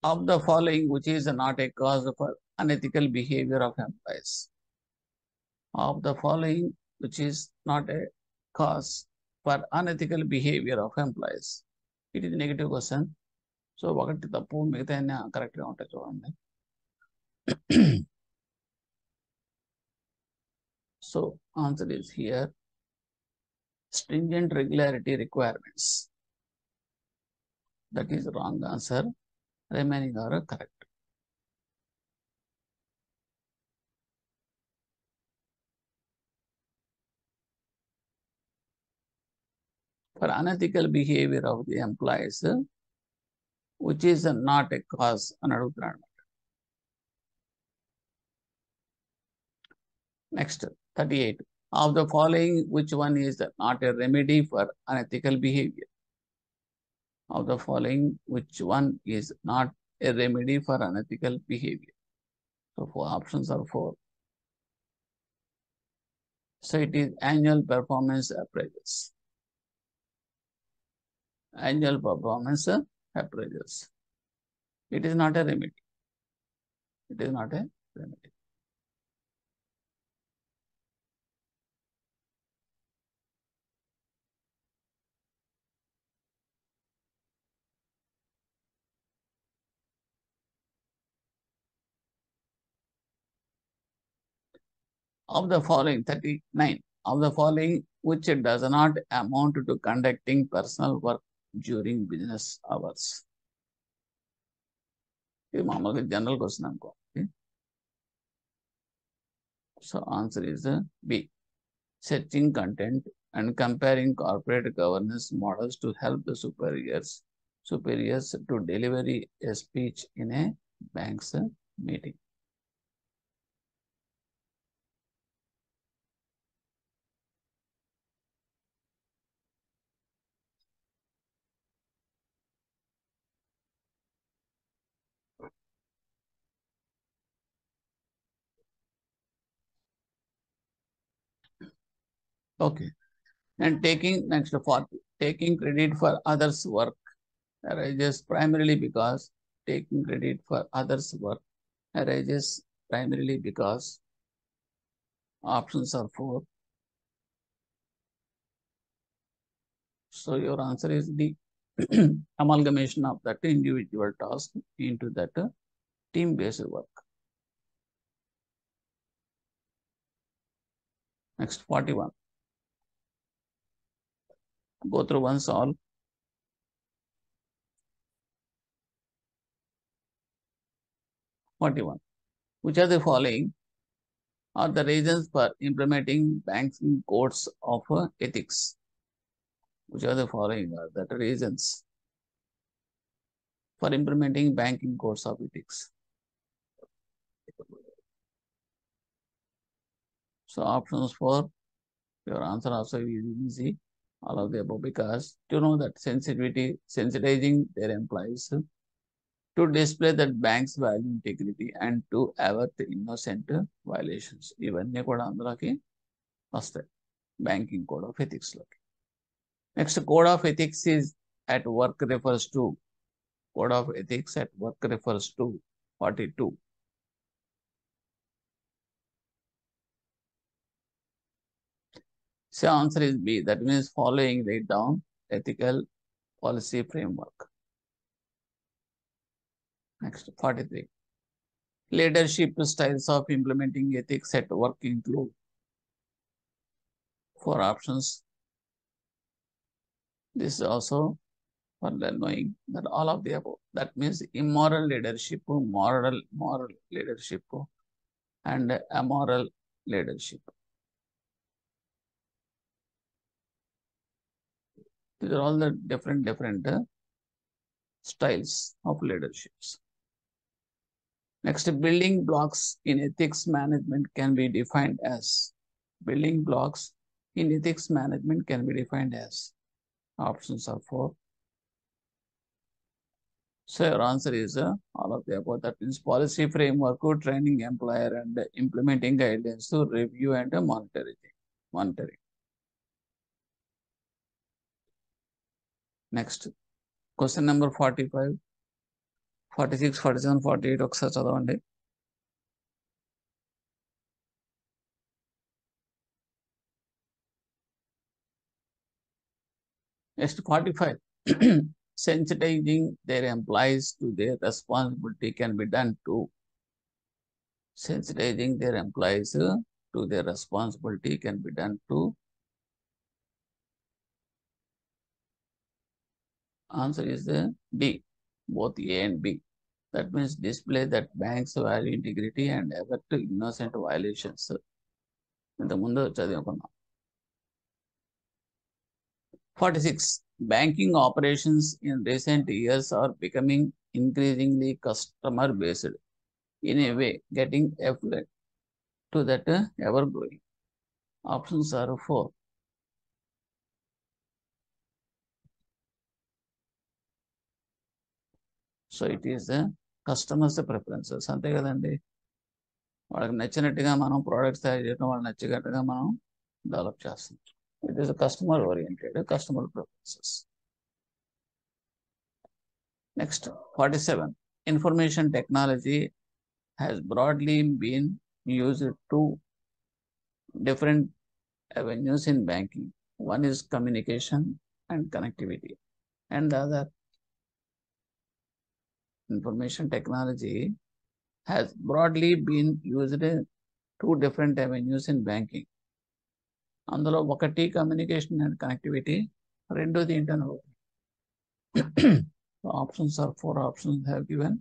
Of the following, which is not a cause for unethical behavior of employees? Of the following, which is not a cause for unethical behavior of employees? It is a negative question. So, ఒకటి తప్పు మిగతా correct గా ఉంటాయి చూడండి. So, answer is here, stringent regularity requirements. That is wrong answer. Remaining are correct. For unethical behavior of the employees, which is not a cause అని అడుగుతున్నాడు. Next, 38. Of the following, which one is not a remedy for unethical behavior? Of the following, which one is not a remedy for unethical behavior? So, 4 options are 4. So, it is annual performance appraisals. Annual performance appraisals. It is not a remedy. It is not a remedy. Of the following, 39, of the following which does not amount to conducting personal work during business hours? This is a general question. Okay? So answer is B. Searching content and comparing corporate governance models to help the superiors to deliver a speech in a bank's meeting. Okay. And taking next 40, taking credit for others' work arises primarily because taking credit for others' work arises primarily because options are 4. So your answer is D. Amalgamation of that individual task into that team-based work. Next 41. Go through one solve. 41. Which are the following are the reasons for implementing banking codes of ethics? Which are the following are the reasons for implementing banking codes of ethics? So options 4, your answer also is easy. All of the above, because to know that sensitizing their employees to display that banks value integrity and to avert the innocent violations. ఇవన్నీ కూడా అందులోకి వస్తాయి banking code of ethics లోకి. Next, code of ethics is at work refers to. Code of ethics at work refers to 42. So answer is B. That means following laid down ethical policy framework. Next, 43. Leadership styles of implementing ethics at work include 4 options. This is also for knowing that all of the above. That means immoral leadership, moral leadership, and amoral leadership. These are all the different styles of leaderships. Next, building blocks in ethics management can be defined as. Building blocks in ethics management can be defined as. Options are 4. So your answer is all of the above. That means policy framework, training employer, and implementing guidelines to review and monitoring. Next, question number 45, 46, 47, 48 ఒకసారి చదవండి. Next, 45. Sensitizing their employees to their responsibility can be done to. Sensitizing their employees to their responsibility can be done to. Answer is D. Both A and B. That means display that banks value integrity and avert innocent violations. ఇంతకుముందు చదువుకున్నాం. 46. Banking operations in recent years are becoming increasingly customer based in a way getting affluent to that ever growing. Options are 4. So it is the customers preferences. అంతే కదండి, వాళ్ళకి నచ్చినట్టుగా మనం products తయారు చేయడం, వాళ్ళకి నచ్చినట్టుగా మనం డెవలప్ చేస్తాం. It is a customer oriented, customer preferences. Next, 47. Information technology has broadly been used to different avenues in banking. One is communication and connectivity, and the other information technology has broadly been used two different avenues in banking. అందులో ఒకటి communication and connectivity, రెండోది ఏంటనో. Options are 4 options have given.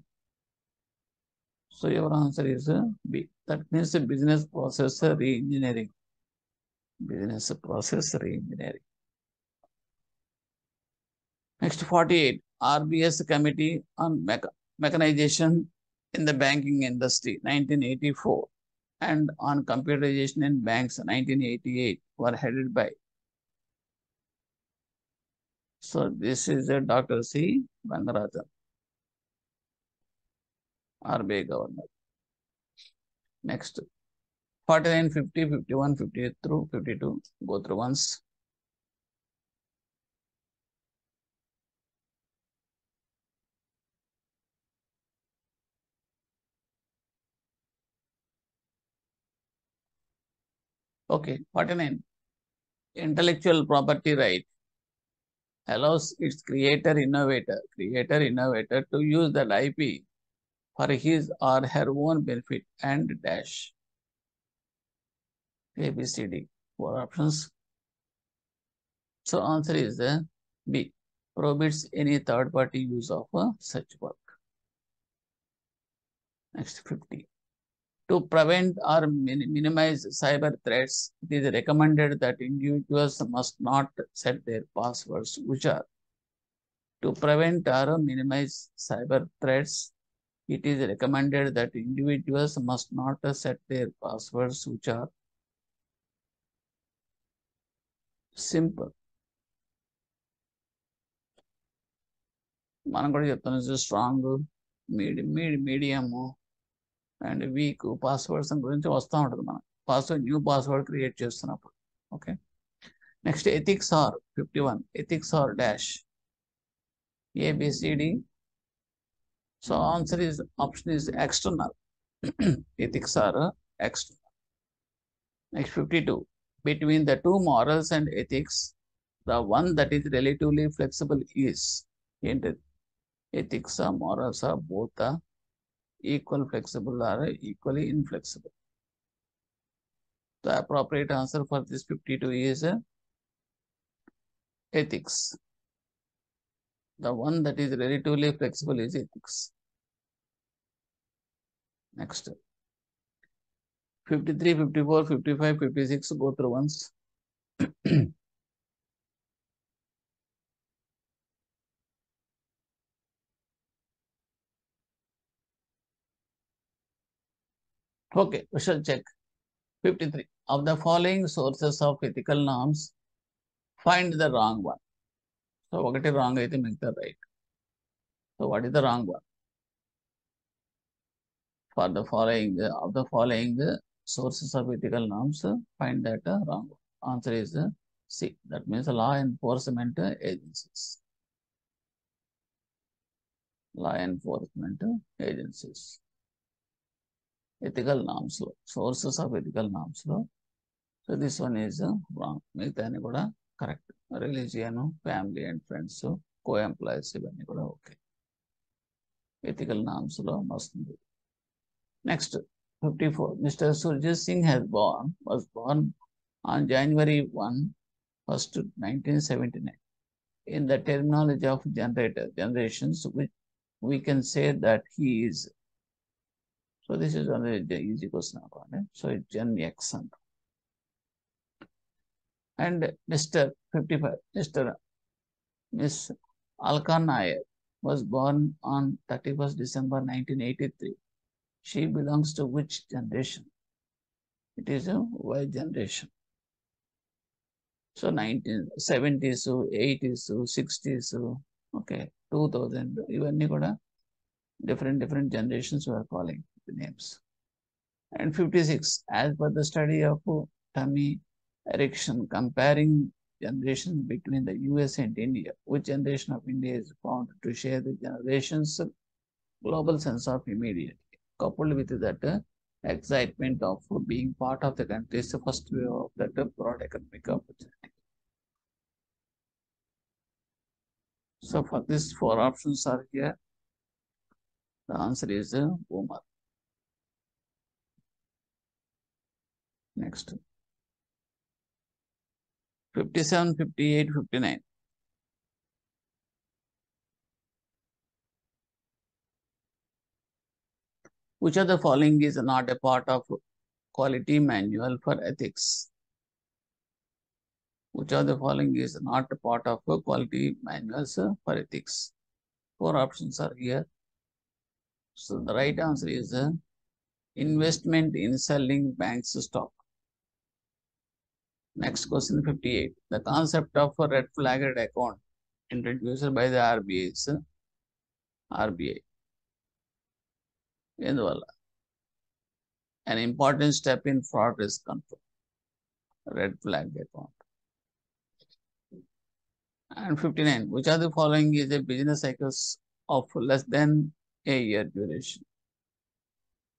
So your answer is B. That means business process re-engineering. Business process re-engineering. Next 48. RBS Committee on Mechanization in the Banking Industry 1984 and on Computerization in Banks 1988 were headed by. So this is Dr. C. Rangarajan, RBI Governor. Next 49, 50, 51, 58 through 52. Go through once. Okay, 49. Intellectual property right allows its creator-innovator to use that IP for his or her own benefit and dash. A, B, C, D. 4 options. So answer is B. Prohibits any third-party use of such work. Next 50. To prevent or minimize cyber threats, it is recommended that individuals must not set their passwords, which are. To prevent or minimize cyber threats, it is recommended that individuals must not set their passwords, which are. Simple. మనం కూడా చెప్తాను strong, medium and weak passwords గురించి వస్తూ ఉంటుంది. మనం new password create చేస్తున్నప్పుడు. Okay, next ethics are 51. Ethics are dash ABCD. So answer is option is external. Ethics are external. Next 52. Between the two morals and ethics, the one that is relatively flexible is. Ethics or morals are both equal flexible or equally inflexible. The appropriate answer for this 52 is ethics. The one that is relatively flexible is ethics. Next 53, 54, 55, 56. Go through once. Okay, we shall check. 53. Of the following sources of ethical norms, find the wrong one. So, what is wrong? I think make the right. So, what is the wrong one? For the following, of the following sources of ethical norms, find that wrong one. Answer is C. That means law enforcement agencies. Law enforcement agencies. Ethical norms, sources of ethical norms. So this one is wrong. Migthani kuda correct. Religion, family and friends, co-employees ivanni kuda okay. Ethical norms lo must be. Next 54. Mr. Surjit Singh was born on January 1, 1979. In the terminology of generations, which we can say that he is. So this is one easy question. So it's Gen X. And Mr. 55, Miss Alka Nair was born on 31st December 1983. She belongs to which generation? It is a Y generation. So 1970s, 80s, 60s, okay, 2000, ivanni kuda different generations were calling the names. And 56, as per the study of Tommy Erickson comparing generations between the US and India, which generation of India is found to share the generation's global sense of immediate, coupled with that excitement of being part of the country's first wave of that broad economic opportunity. So for this, 4 options are here. The answer is Boomer. Next. 57, 58, 59. Which of the following is not a part of quality manual for ethics? Which of the following is not a part of quality manuals for ethics? 4 options are here. So the right answer is investment in selling bank's stock. Next question 58. The concept of a red flagged account introduced by the RBI is RBI. An important step in fraud risk control. Red flagged account. And 59. Which of the following is a business cycles of less than a year duration?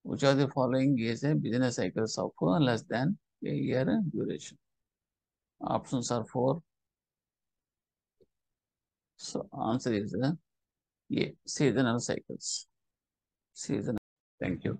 Which of the following is a business cycles of less than a year duration? Options are 4. So answer is A, seasonal cycles. Seasonal. Thank you.